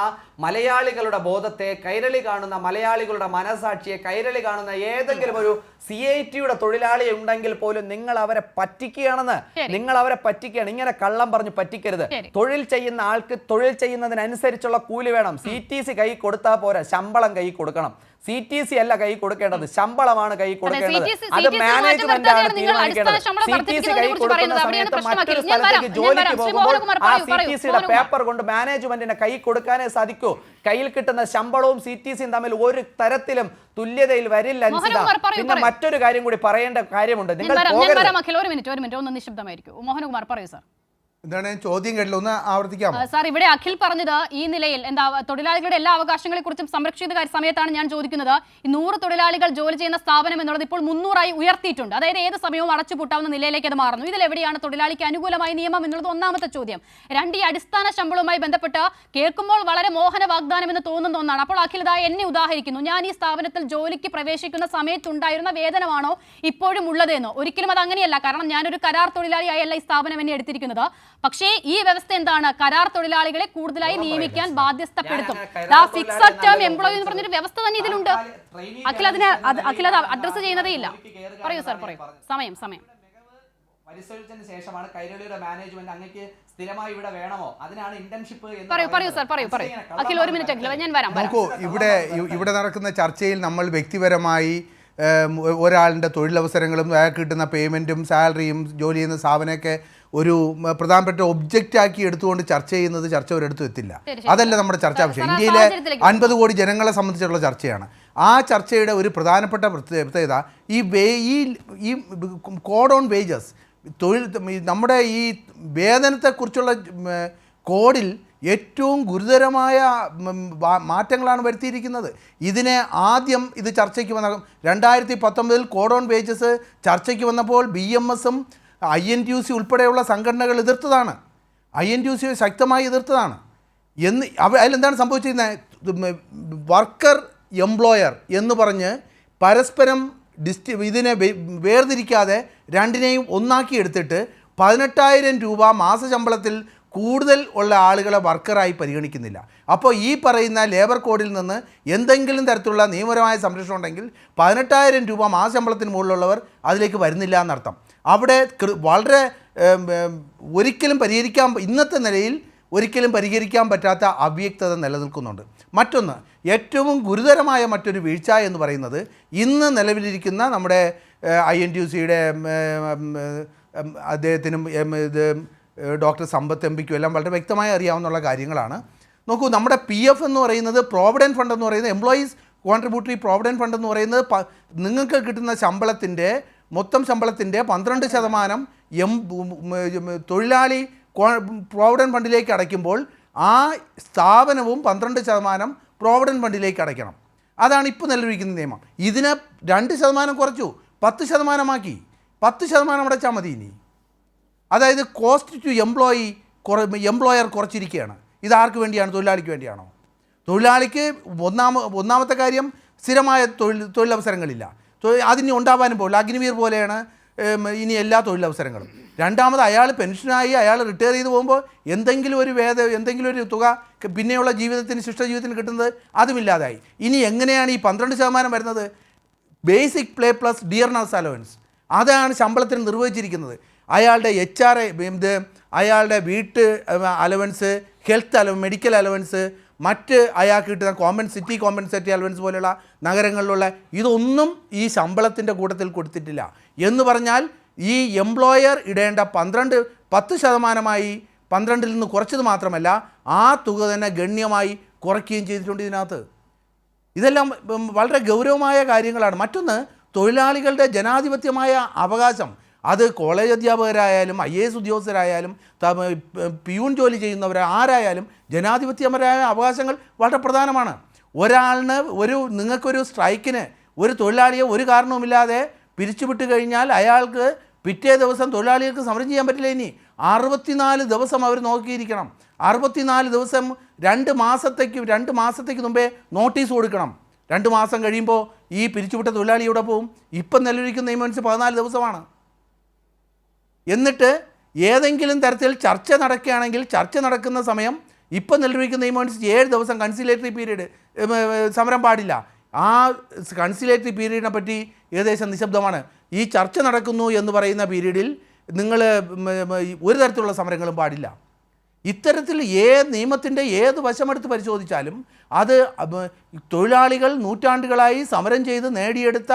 B: മലയാളികളുടെ ബോധത്തെ, കൈരളി കാണുന്ന മലയാളികളുടെ മനസാക്ഷിയെ, കൈരളി കാണുന്ന ഏതെങ്കിലും ഒരു CIT-യുടെ തൊഴിലാളി ഉണ്ടെങ്കിൽ പോലും നിങ്ങൾ അവരെ പറ്റിക്കുകയാണെന്ന്. നിങ്ങൾ അവരെ പറ്റിക്കുകയാണ്. ഇങ്ങനെ കള്ളം പറഞ്ഞ് പറ്റിക്കരുത്. തൊഴിൽ ചെയ്യുന്ന ആൾക്ക് തൊഴിൽ ചെയ്യുന്നതിനനുസരിച്ചുള്ള കൂലി വേണം. CTC കൈ കൊടുത്താൽ പോരാ, ശമ്പളം കൈ കൊടുക്കണം. CTC അല്ല കൈ കൊടുക്കേണ്ടത്, ശമ്പളമാണ് കൈ കൊടുക്കേണ്ടത്. അത് മാനേജ്മെന്റ് ആണ് തീരുമാനിക്കേണ്ടത്. CTC കൈ കൊടുക്കുന്ന സമയത്ത് മറ്റൊരു സ്ഥലത്തേക്ക് ജോലിക്ക് പോകുമ്പോൾ ആ CTC-യുടെ പേപ്പർ കൊണ്ട് മാനേജ്മെന്റിനെ കൈ കൊടുക്കാനേ സാധിക്കൂ. കയ്യിൽ കിട്ടുന്ന ശമ്പളവും CTC-യും തമ്മിൽ ഒരു തരത്തിലും തുല്യതയിൽ വരില്ല. പിന്നെ മറ്റൊരു കാര്യം കൂടി പറയേണ്ട കാര്യമുണ്ട്. നിങ്ങൾ
A: ഒരു മിനിറ്റ് ഒന്ന് നിശബ്ദമായിരിക്കും. മോഹനകുമാർ പറയൂ സാർ.
E: എന്താണ് ചോദ്യം കേട്ടില്ല, ഒന്ന് ആവർത്തിക്കാമോ?
A: സാർ, ഇവിടെ അഖിൽ പറഞ്ഞത് ഈ നിലയിൽ തൊഴിലാളികളുടെ എല്ലാ അവകാശങ്ങളെ കുറിച്ചും സംരക്ഷിത സമയത്താണ് ഞാൻ ചോദിക്കുന്നത്. ഈ 100 തൊഴിലാളികൾ ജോലി ചെയ്യുന്ന സ്ഥാപനം എന്നുള്ളത് ഇപ്പോൾ 300-ആയി ഉയർത്തിയിട്ടുണ്ട്. അതായത് ഏത് സമയവും അടച്ചുപൂട്ടാവുന്ന നിലയിലേക്ക് അത് മാറുന്നു. ഇതിലെവിടെയാണ് തൊഴിലാളിക്ക് അനുകൂലമായ നിയമം എന്നുള്ളത് ഒന്നാമത്തെ ചോദ്യം. 2, ഈ അടിസ്ഥാന ശമ്പളവുമായി ബന്ധപ്പെട്ട് കേൾക്കുമ്പോൾ വളരെ മോഹന വാഗ്ദാനം എന്ന് തോന്നുന്ന ഒന്നാണ്. അപ്പോൾ അഖിൽ എന്നെ ഉദാഹരിക്കുന്നു. ഞാൻ ഈ സ്ഥാപനത്തിൽ ജോലിക്ക് പ്രവേശിക്കുന്ന സമയത്തുണ്ടായിരുന്ന വേതനമാണോ ഇപ്പോഴും ഉള്ളതെന്നോ? ഒരിക്കലും അത് അങ്ങനെയല്ല. കാരണം ഞാനൊരു കരാർ തൊഴിലാളിയായല്ല ഈ സ്ഥാപനം എന്നെ എടുത്തിരിക്കുന്നത്. പക്ഷേ ഈ വ്യവസ്ഥ എന്താണ്? കരാർ തൊഴിലാളികളെ കൂടുതലായി നിയമിക്കാൻ ബാധ്യസ്ഥപ്പെടുത്തും. ഫിക്സഡ് ടേം എംപ്ലോയി എന്ന് പറഞ്ഞൊരു വ്യവസ്ഥ തന്നെ ഇതിലുണ്ട്. അഖിൽ അത് അഡ്രസ് ചെയ്യുന്നതേ ഇല്ല. പറയൂ സാർ, പറയൂ. സമയം
B: പരിശോധിച്ചതിന് ശേഷമാണ് കൈരളിയുടെ മാനേജ്മെന്റ് അങ്ങേക്ക് സ്ഥിരമായി ഇവിടെ വേണമോ, അതിനാണ് ഇന്റേൺഷിപ്പ്.
A: പറയൂ സാർ, പറയൂ. അഖിൽ ഒരു മിനിറ്റ് അഖിൽ, ഞാൻ വരാം.
E: നോക്കൂ, ഇവിടെ നടക്കുന്ന ചർച്ചയിൽ നമ്മൾ വ്യക്തിപരമായി ഒരാളുടെ തൊഴിലവസരങ്ങളും അയാൾക്ക് കിട്ടുന്ന പേയ്മെൻറ്റും സാലറിയും ജോലി ചെയ്യുന്ന സ്ഥാപനമൊക്കെ ഒരു പ്രധാനപ്പെട്ട ഒബ്ജക്റ്റ് ആക്കി എടുത്തുകൊണ്ട് ചർച്ച ചെയ്യുന്നത് ചർച്ച ഒരിടത്തും എത്തില്ല. അതല്ല നമ്മുടെ ചർച്ചാ വിഷയം. ഇന്ത്യയിലെ 50 കോടി ജനങ്ങളെ സംബന്ധിച്ചുള്ള ചർച്ചയാണ്. ആ ചർച്ചയുടെ ഒരു പ്രധാനപ്പെട്ട പ്രത്യേകത ഈ കോഡ് ഓൺ വേജസ്, നമ്മുടെ ഈ വേതനത്തെക്കുറിച്ചുള്ള കോഡിൽ ഏറ്റവും ഗുരുതരമായ മാറ്റങ്ങളാണ് വരുത്തിയിരിക്കുന്നത്. ഇതിനെ ആദ്യം ഇത് ചർച്ചയ്ക്ക് വന്ന 2019 കോഡ് ഓൺ വേജസ് ചർച്ചയ്ക്ക് വന്നപ്പോൾ BMS-ഉം INTUC ഉൾപ്പെടെയുള്ള സംഘടനകൾ എതിർത്തതാണ്. INTUC ശക്തമായി എതിർത്തതാണ്. അതിലെന്താണ് സംഭവിച്ചിരുന്നത്? വർക്കർ എംപ്ലോയർ എന്ന് പറഞ്ഞ് പരസ്പരം ഇതിനെ വേർതിരിക്കാതെ രണ്ടിനെയും ഒന്നാക്കി എടുത്തിട്ട് 18,000 രൂപ മാസശമ്പളത്തിൽ കൂടുതൽ ഉള്ള ആളുകളെ വർക്കറായി പരിഗണിക്കുന്നില്ല. അപ്പോൾ ഈ പറയുന്ന ലേബർ കോഡിൽ നിന്ന് എന്തെങ്കിലും തരത്തിലുള്ള നിയമപരമായ സംരക്ഷണം ഉണ്ടെങ്കിൽ 18,000 രൂപ മാസശമ്പളത്തിന് മുകളിലുള്ളവർ അതിലേക്ക് വരുന്നില്ല എന്നർത്ഥം. അവിടെ വളരെ ഒരിക്കലും ഇന്നത്തെ നിലയിൽ ഒരിക്കലും പരിഹരിക്കാൻ പറ്റാത്ത അവ്യക്തത നിലനിൽക്കുന്നുണ്ട്. മറ്റൊന്ന്, ഏറ്റവും ഗുരുതരമായ മറ്റൊരു വീഴ്ച എന്ന് പറയുന്നത് ഇന്ന് നിലവിലിരിക്കുന്ന നമ്മുടെ INTUC-യുടെ അദ്ദേഹത്തിനും ഇത് ഡോക്ടർ സമ്പത്ത് എംപിക്കും എല്ലാം വളരെ വ്യക്തമായി അറിയാവുന്ന കാര്യങ്ങളാണ്. നോക്കൂ, നമ്മുടെ PF എന്ന് പറയുന്നത്, പ്രോവിഡൻറ്റ് ഫണ്ട് എന്ന് പറയുന്നത്, എംപ്ലോയീസ് കോൺട്രിബ്യൂട്ടറി പ്രോവിഡൻറ്റ് ഫണ്ട് എന്ന് പറയുന്നത് നിങ്ങൾക്ക് കിട്ടുന്ന ശമ്പളത്തിൻ്റെ മൊത്തം ശമ്പളത്തിൻ്റെ 12% തൊഴിലാളി പ്രോവിഡൻറ്റ് ഫണ്ടിലേക്ക് അടയ്ക്കുമ്പോൾ ആ സ്ഥാപനവും 12% പ്രോവിഡൻറ്റ് ഫണ്ടിലേക്ക് അടയ്ക്കണം. അതാണ് ഇപ്പോൾ നിലവിലിരിക്കുന്ന നിയമം. ഇതിനെ 2% കുറച്ചു, 10% 10% അടച്ചാൽ മതി. ഇനി അതായത് കോസ്റ്റ് ടു എംപ്ലോയർ കുറച്ചിരിക്കുകയാണ്. ഇതാർക്ക് വേണ്ടിയാണ്? തൊഴിലാളിക്ക് വേണ്ടിയാണോ? തൊഴിലാളിക്ക് ഒന്നാമത്തെ കാര്യം സ്ഥിരമായ തൊഴിലവസരങ്ങളില്ല, അതിന് ഉണ്ടാവാനും പോകില്ല. അഗ്നിവീർ പോലെയാണ് ഇനി എല്ലാ തൊഴിലവസരങ്ങളും. രണ്ടാമത്, അയാൾ പെൻഷനായി അയാൾ റിട്ടയർ ചെയ്ത് പോകുമ്പോൾ എന്തെങ്കിലും ഒരു തുക പിന്നെയുള്ള ജീവിതത്തിന്, ശിഷ്ടജീവിതത്തിന് കിട്ടുന്നത് അതുമില്ലാതായി. ഇനി എങ്ങനെയാണ് ഈ 12% വരുന്നത്? Basic play plus dearness allowance, അതാണ് ശമ്പളത്തിന് നിർവഹിച്ചിരിക്കുന്നത്. അയാളുടെ HRA, അയാളുടെ വീട്ട് അലവൻസ്, ഹെൽത്ത് മെഡിക്കൽ അലവൻസ്, മറ്റ് അയാൾക്ക് കിട്ടുന്ന സിറ്റി കോമ്പൻസേറ്ററി അലവൻസ് പോലെയുള്ള നഗരങ്ങളിലുള്ള ഇതൊന്നും ഈ ശമ്പളത്തിൻ്റെ കൂട്ടത്തിൽ കൊടുത്തിട്ടില്ല. എന്ന് പറഞ്ഞാൽ ഈ എംപ്ലോയർ ഇടേണ്ട 10%-ആയി 12-ൽ നിന്ന് കുറച്ചത് മാത്രമല്ല, ആ തുക തന്നെ ഗണ്യമായി കുറയ്ക്കുകയും ചെയ്തിട്ടുണ്ട് ഇതിനകത്ത്. ഇതെല്ലാം വളരെ ഗൗരവമായ കാര്യങ്ങളാണ്. മറ്റൊന്ന്, തൊഴിലാളികളുടെ ജനാധിപത്യമായ അവകാശം, അത് കോളേജ് അധ്യാപകരായാലും IAS ഉദ്യോഗസ്ഥരായാലും പിയൂൺ ജോലി ആരായാലും ജനാധിപത്യപരമായ അവകാശങ്ങൾ വളരെ പ്രധാനമാണ്. നിങ്ങൾക്കൊരു സ്ട്രൈക്കിന് ഒരു തൊഴിലാളിയെ ഒരു കാരണവുമില്ലാതെ പിരിച്ചുവിട്ട് കഴിഞ്ഞാൽ അയാൾക്ക് പിറ്റേ ദിവസം തൊഴിലാളികൾക്ക് സമരം ചെയ്യാൻ പറ്റില്ല. ഇനി 64 ദിവസം അവർ നോക്കിയിരിക്കണം. 64 ദിവസം 2 മാസത്തേക്ക് മുമ്പേ നോട്ടീസ് കൊടുക്കണം. 2 മാസം കഴിയുമ്പോൾ ഈ പിരിച്ചുവിട്ട തൊഴിലാളി ഇവിടെ പോവും. ഇപ്പം നിലവിലിരിക്കുന്ന നിയമം 14 ദിവസമാണ്. എന്നിട്ട് ഏതെങ്കിലും തരത്തിൽ ചർച്ച നടക്കുകയാണെങ്കിൽ ചർച്ച നടക്കുന്ന സമയം ഇപ്പം നിലവിലിരിക്കുന്ന നിയമം 7 ദിവസം കൺസിലേറ്ററി പീരീഡ് സമരം പാടില്ല. ആ കൺസിലേറ്ററി പീരീഡിനെ പറ്റി ഏകദേശം നിശബ്ദമാണ്. ഈ ചർച്ച നടക്കുന്നു എന്ന് പറയുന്ന പീരീഡിൽ നിങ്ങൾ ഒരു തരത്തിലുള്ള സമരങ്ങളും പാടില്ല. ഇത്തരത്തിൽ നിയമത്തിൻ്റെ ഏത് വശമെടുത്ത് പരിശോധിച്ചാലും അത് തൊഴിലാളികൾ നൂറ്റാണ്ടുകളായി സമരം ചെയ്ത് നേടിയെടുത്ത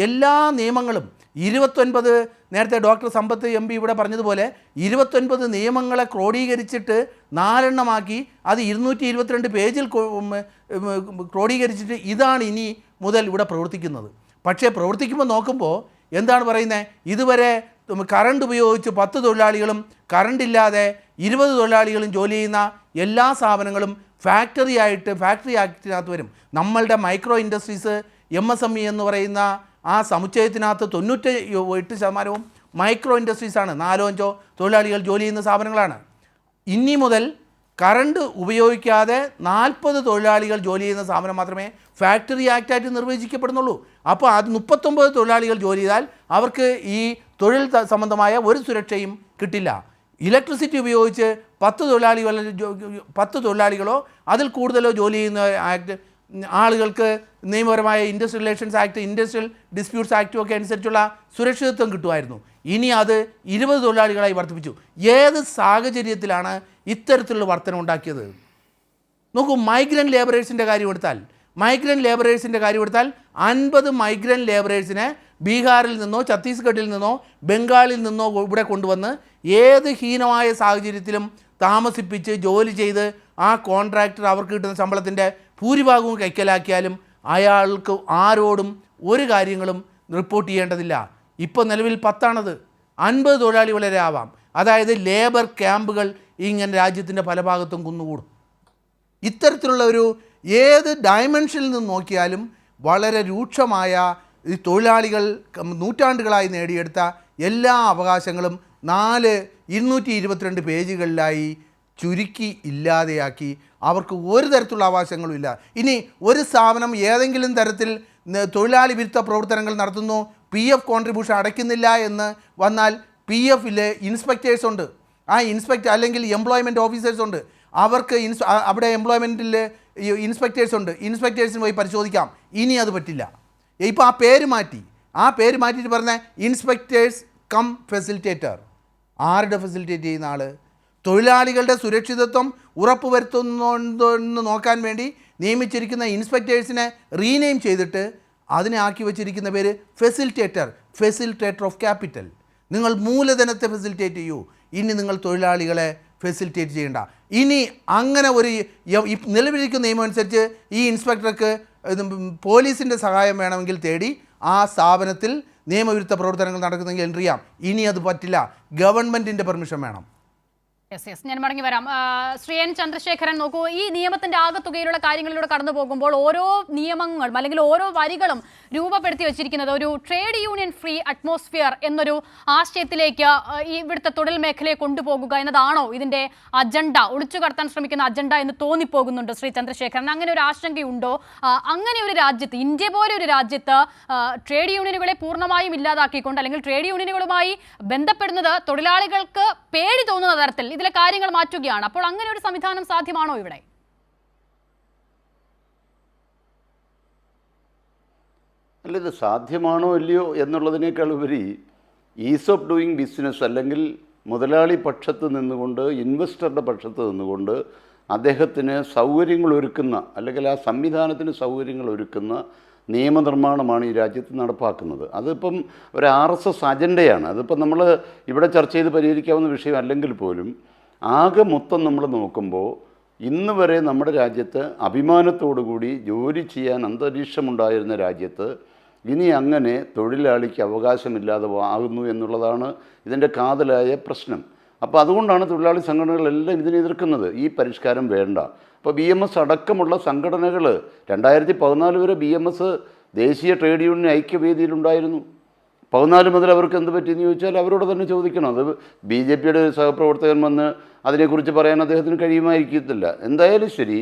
E: എല്ലാ നിയമങ്ങളും 29, നേരത്തെ ഡോക്ടർ സമ്പത്ത് MP ഇവിടെ പറഞ്ഞതുപോലെ 29 നിയമങ്ങളെ ക്രോഡീകരിച്ചിട്ട് 4 എണ്ണമാക്കി അത് 222 പേജിൽ ക്രോഡീകരിച്ചിട്ട് ഇതാണ് ഇനി മുതൽ ഇവിടെ പ്രവർത്തിക്കുന്നത്. പക്ഷേ പ്രവർത്തിക്കുമ്പോൾ നോക്കുമ്പോൾ എന്താണ് പറയുന്നത്? ഇതുവരെ കറണ്ട് ഉപയോഗിച്ച് 10 തൊഴിലാളികളും കറണ്ട് ഇല്ലാതെ 20 തൊഴിലാളികളും ജോലി ചെയ്യുന്ന എല്ലാ സ്ഥാപനങ്ങളും ഫാക്ടറി ആക്ടിനകത്ത് വരും. നമ്മളുടെ മൈക്രോ ഇൻഡസ്ട്രീസ് MSME എന്ന് പറയുന്ന ആ സമുച്ചയത്തിനകത്ത് 98% മൈക്രോ ഇൻഡസ്ട്രീസാണ്. 4-5 തൊഴിലാളികൾ ജോലി ചെയ്യുന്ന സ്ഥാപനങ്ങളാണ്. ഇനി മുതൽ കറണ്ട് ഉപയോഗിക്കാതെ 40 തൊഴിലാളികൾ ജോലി ചെയ്യുന്ന സ്ഥാപനം മാത്രമേ ഫാക്ടറി ആക്റ്റായിട്ട് നിർവചിക്കപ്പെടുന്നുള്ളൂ. അപ്പോൾ അത് 39 തൊഴിലാളികൾ ജോലി ചെയ്താൽ അവർക്ക് ഈ തൊഴിൽ സംബന്ധമായ ഒരു സുരക്ഷയും കിട്ടില്ല. ഇലക്ട്രിസിറ്റി ഉപയോഗിച്ച് 10 തൊഴിലാളികളോ അതിൽ കൂടുതലോ ജോലി ചെയ്യുന്ന ആളുകൾക്ക് നിയമപരമായ industrial relations act, industrial disputes ആക്റ്റും ഒക്കെ അനുസരിച്ചുള്ള സുരക്ഷിതത്വം കിട്ടുമായിരുന്നു. ഇനി അത് 20 തൊഴിലാളികളായി വർദ്ധിപ്പിച്ചു. ഏത് സാഹചര്യത്തിലാണ് ഇത്തരത്തിലുള്ള വർധന ഉണ്ടാക്കിയത്? നോക്കൂ, മൈഗ്രൻ്റ് ലേബറേഴ്സിൻ്റെ കാര്യം എടുത്താൽ 50 മൈഗ്രൻ്റ് ലേബറേഴ്സിനെ ബീഹാറിൽ നിന്നോ ഛത്തീസ്ഗഡിൽ നിന്നോ ബംഗാളിൽ നിന്നോ ഇവിടെ കൊണ്ടുവന്ന് ഏത് ഹീനമായ സാഹചര്യത്തിലും താമസിപ്പിച്ച് ജോലി ചെയ്ത് ആ കോൺട്രാക്ടർ അവർക്ക് കിട്ടുന്ന ശമ്പളത്തിൻ്റെ ഭൂരിഭാഗവും കൈക്കലാക്കിയാലും അയാൾക്ക് ആരോടും ഒരു കാര്യങ്ങളും റിപ്പോർട്ട് ചെയ്യേണ്ടതില്ല. ഇപ്പോൾ നിലവിൽ 10 50 തൊഴിലാളി വരെ ആവാം. അതായത് ലേബർ ക്യാമ്പുകൾ ഇങ്ങനെ രാജ്യത്തിൻ്റെ പല ഭാഗത്തും കുന്നുകൂടും. ഇത്തരത്തിലുള്ള ഏത് ഡയമെൻഷനിൽ നിന്ന് നോക്കിയാലും വളരെ രൂക്ഷമായ ഈ തൊഴിലാളികൾ നൂറ്റാണ്ടുകളായി നേടിയെടുത്ത എല്ലാ അവകാശങ്ങളും 222 പേജുകളിലായി ചുരുക്കി ഇല്ലാതെയാക്കി. അവർക്ക് ഒരു തരത്തിലുള്ള അവകാശങ്ങളും ഇല്ല. ഇനി ഒരു സ്ഥാപനം ഏതെങ്കിലും തരത്തിൽ തൊഴിലാളി വിരുദ്ധ പ്രവർത്തനങ്ങൾ നടത്തുന്നു, PF കോൺട്രിബ്യൂഷൻ അടയ്ക്കുന്നില്ല എന്ന് വന്നാൽ PF ഇൻസ്പെക്ടേഴ്സ് ഉണ്ട്. ആ ഇൻസ്പെക്ടർ അല്ലെങ്കിൽ എംപ്ലോയ്മെൻറ്റ് ഓഫീസേഴ്സ് ഉണ്ട്, അവർക്ക് അവിടെ എംപ്ലോയ്മെൻറ്റിൽ ഇൻസ്പെക്ടേഴ്സ് ഉണ്ട്, ഇൻസ്പെക്ടേഴ്സിന് പോയി പരിശോധിക്കാം. ഇനി അത് പറ്റില്ല. ഇപ്പോൾ ആ പേര് മാറ്റിയിട്ട് പറഞ്ഞ ഇൻസ്പെക്ടേഴ്സ് കം ഫെസിലിറ്റേറ്റർ. ആരുടെ ഫെസിലിറ്റേറ്റ് ചെയ്യുന്ന ആൾ? തൊഴിലാളികളുടെ സുരക്ഷിതത്വം ഉറപ്പുവരുത്തുന്നുണ്ടെന്ന് നോക്കാൻ വേണ്ടി നിയമിച്ചിരിക്കുന്ന ഇൻസ്പെക്ടേഴ്സിനെ റീനെയിം ചെയ്തിട്ട് അതിനെ ആക്കി വച്ചിരിക്കുന്ന പേര് ഫെസിലിറ്റേറ്റർ ഓഫ് ക്യാപിറ്റൽ. നിങ്ങൾ മൂലധനത്തെ ഫെസിലിറ്റേറ്റ് ചെയ്യൂ, ഇനി നിങ്ങൾ തൊഴിലാളികളെ ഫെസിലിറ്റേറ്റ് ചെയ്യേണ്ട. ഇനി അങ്ങനെ ഒരു നിലവിലിരിക്കുന്ന നിയമം അനുസരിച്ച് ഈ ഇൻസ്പെക്ടർക്ക് പോലീസിൻ്റെ സഹായം വേണമെങ്കിൽ തേടി ആ സ്ഥാപനത്തിൽ നിയമവിരുദ്ധ പ്രവർത്തനങ്ങൾ നടക്കുന്നെങ്കിൽ എൻട്രി ചെയ്യാം. ഇനി അത് പറ്റില്ല, ഗവൺമെൻറ്റിൻ്റെ പെർമിഷൻ വേണം.
A: ഞാൻ മടങ്ങി വരാം. ശ്രീ എൻ ചന്ദ്രശേഖരൻ, നോക്കൂ, ഈ നിയമത്തിന്റെ ആകെത്തുകയിലുള്ള കാര്യങ്ങളിലൂടെ കടന്നു പോകുമ്പോൾ ഓരോ നിയമങ്ങളും അല്ലെങ്കിൽ ഓരോ വരികളും രൂപപ്പെടുത്തി വെച്ചിരിക്കുന്നത് ഒരു ട്രേഡ് യൂണിയൻ ഫ്രീ അറ്റ്മോസ്ഫിയർ എന്നൊരു ആശയത്തിലേക്ക് ഇവിടുത്തെ തൊഴിൽ മേഖലയെ കൊണ്ടുപോകുക എന്നതാണോ ഇതിന്റെ അജണ്ട, ഒളിച്ചു കടത്താൻ ശ്രമിക്കുന്ന അജണ്ട എന്ന് തോന്നിപ്പോകുന്നുണ്ട് ശ്രീ ചന്ദ്രശേഖരൻ? അങ്ങനെ ഒരു ആശങ്കയുണ്ടോ? അങ്ങനെ ഒരു രാജ്യത്ത്, ഇന്ത്യ പോലെ ഒരു രാജ്യത്ത് ട്രേഡ് യൂണിയനുകളെ പൂർണ്ണമായും ഇല്ലാതാക്കിക്കൊണ്ട് അല്ലെങ്കിൽ ട്രേഡ് യൂണിയനുകളുമായി ബന്ധപ്പെടുന്നത് തൊഴിലാളികൾക്ക് പേടി തോന്നുന്ന തരത്തിൽ ഇതിലെ കാര്യങ്ങൾ മാറ്റുകയാണ്. അപ്പോൾ അങ്ങനെ ഒരു സംവിധാനം സാധ്യമാണോ ഇവിടെ?
D: അല്ല, ഇത് സാധ്യമാണോ ഇല്ലയോ എന്നുള്ളതിനേക്കാൾ ഉപരി ഈസ് ഓഫ് ഡൂയിങ് ബിസിനസ് അല്ലെങ്കിൽ മുതലാളി പക്ഷത്ത് നിന്നുകൊണ്ട്, ഇൻവെസ്റ്ററുടെ പക്ഷത്ത് നിന്നുകൊണ്ട് അദ്ദേഹത്തിന് സൗകര്യങ്ങൾ ഒരുക്കുന്ന അല്ലെങ്കിൽ ആ സംവിധാനത്തിന് സൗകര്യങ്ങൾ ഒരുക്കുന്ന നിയമനിർമ്മാണമാണ് ഈ രാജ്യത്ത് നടപ്പാക്കുന്നത്. അതിപ്പം ഒരു RSS അജണ്ടയാണ്. അതിപ്പം നമ്മൾ ഇവിടെ ചർച്ച ചെയ്ത് പരിഹരിക്കാവുന്ന വിഷയം അല്ലെങ്കിൽ പോലും ആകെ മൊത്തം നമ്മൾ നോക്കുമ്പോൾ ഇന്ന് വരെ നമ്മുടെ രാജ്യത്ത് അഭിമാനത്തോടുകൂടി ജോലി ചെയ്യാൻ അന്തരീക്ഷമുണ്ടായിരുന്ന രാജ്യത്ത് ഇനി അങ്ങനെ തൊഴിലാളിക്ക് അവകാശമില്ലാതെ ആകുന്നു എന്നുള്ളതാണ് ഇതിൻ്റെ കാതലായ പ്രശ്നം. അപ്പോൾ അതുകൊണ്ടാണ് തൊഴിലാളി സംഘടനകളെല്ലാം ഇതിനെ എതിർക്കുന്നത്. ഈ പരിഷ്കാരം വേണ്ട. അപ്പോൾ BMS അടക്കമുള്ള സംഘടനകൾ 2014 വരെ BMS ദേശീയ ട്രേഡ് യൂണിയൻ ഐക്യവേദിയിലുണ്ടായിരുന്നു. 14 മുതൽ അവർക്ക് എന്ത് പറ്റിയെന്ന് ചോദിച്ചാൽ അവരോട് തന്നെ ചോദിക്കണം. അത് BJPയുടെ ഒരു സഹപ്രവർത്തകൻ വന്ന് അതിനെക്കുറിച്ച് പറയാൻ അദ്ദേഹത്തിന് കഴിയുമായിരിക്കത്തില്ല. എന്തായാലും ശരി,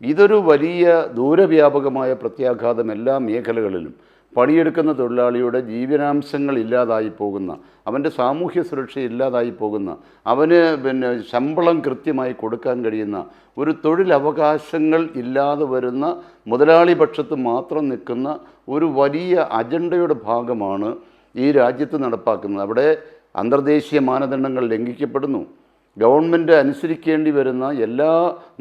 D: ഇതൊരു വലിയ ദൂരവ്യാപകമായ പ്രത്യാഘാതം എല്ലാ മേഖലകളിലും. പണിയെടുക്കുന്ന തൊഴിലാളിയുടെ ജീവനാംശങ്ങൾ ഇല്ലാതായി പോകുന്ന, അവൻ്റെ സാമൂഹ്യ സുരക്ഷ ഇല്ലാതായി പോകുന്ന, അവന് ശമ്പളം കൃത്യമായി കൊടുക്കാൻ കഴിയുന്ന ഒരു തൊഴിലവകാശങ്ങൾ ഇല്ലാതെ വരുന്ന മുതലാളി പക്ഷത്ത് മാത്രം നിൽക്കുന്ന ഒരു വലിയ അജണ്ടയുടെ ഭാഗമാണ് ഈ രാജ്യത്ത് നടപ്പാക്കുന്നത്. അവിടെ അന്തർദേശീയ മാനദണ്ഡങ്ങൾ ലംഘിക്കപ്പെടുന്നു. ഗവൺമെൻറ് അനുസരിക്കേണ്ടി വരുന്ന എല്ലാ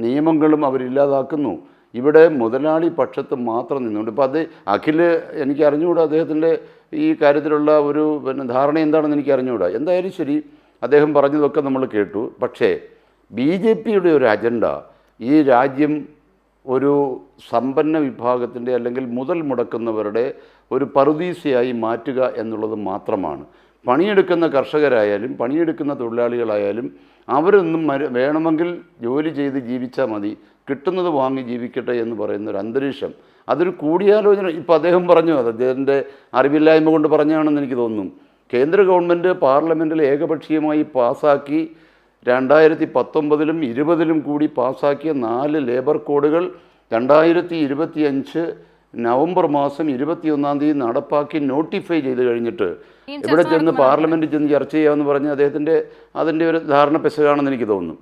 D: നിയമങ്ങളും അവരില്ലാതാക്കുന്നു. ഇവിടെ മുതലാളി പക്ഷത്ത് മാത്രം നിന്നുകൊണ്ട് ഇപ്പോൾ അത് അഖില് എനിക്ക് അറിഞ്ഞുകൂടാ, അദ്ദേഹത്തിൻ്റെ ഈ കാര്യത്തിലുള്ള ഒരു ധാരണ എന്താണെന്ന് എനിക്ക് അറിഞ്ഞുകൂടാ. എന്തായാലും ശരി, അദ്ദേഹം പറഞ്ഞതൊക്കെ നമ്മൾ കേട്ടു. പക്ഷേ BJPയുടെ ഒരു അജണ്ട ഈ രാജ്യം ഒരു സമ്പന്ന വിഭാഗത്തിൻ്റെ അല്ലെങ്കിൽ മുതൽ മുടക്കുന്നവരുടെ ഒരു പറുദീസയായി മാറ്റുക എന്നുള്ളത് മാത്രമാണ്. പണിയെടുക്കുന്ന കർഷകരായാലും പണിയെടുക്കുന്ന തൊഴിലാളികളായാലും അവരൊന്നും വേണമെങ്കിൽ ജോലി ചെയ്ത് ജീവിച്ചാൽ മതി, കിട്ടുന്നത് വാങ്ങി ജീവിക്കട്ടെ എന്ന് പറയുന്ന ഒരു അന്തരീക്ഷം, അതൊരു കൂടിയാലോചന. ഇപ്പോൾ അദ്ദേഹം പറഞ്ഞു, അത് അദ്ദേഹത്തിൻ്റെ അറിവില്ലായ്മ കൊണ്ട് പറഞ്ഞാണെന്ന് എനിക്ക് തോന്നുന്നു. കേന്ദ്ര ഗവൺമെൻറ് പാർലമെൻറ്റിൽ ഏകപക്ഷീയമായി പാസ്സാക്കി 2019-ലും 20-ലും കൂടി പാസ്സാക്കിയ 4 ലേബർ കോഡുകൾ 2025 നവംബർ മാസം 21-ാം തീയതി നടപ്പാക്കി നോട്ടിഫൈ ചെയ്ത് കഴിഞ്ഞിട്ട് ഇവിടെ ചെന്ന് പാർലമെൻറ്റിൽ ചെന്ന് ചർച്ച ചെയ്യാമെന്ന് പറഞ്ഞ് അതിൻ്റെ ഒരു ധാരണ പെശകാണെന്ന് എനിക്ക് തോന്നുന്നു.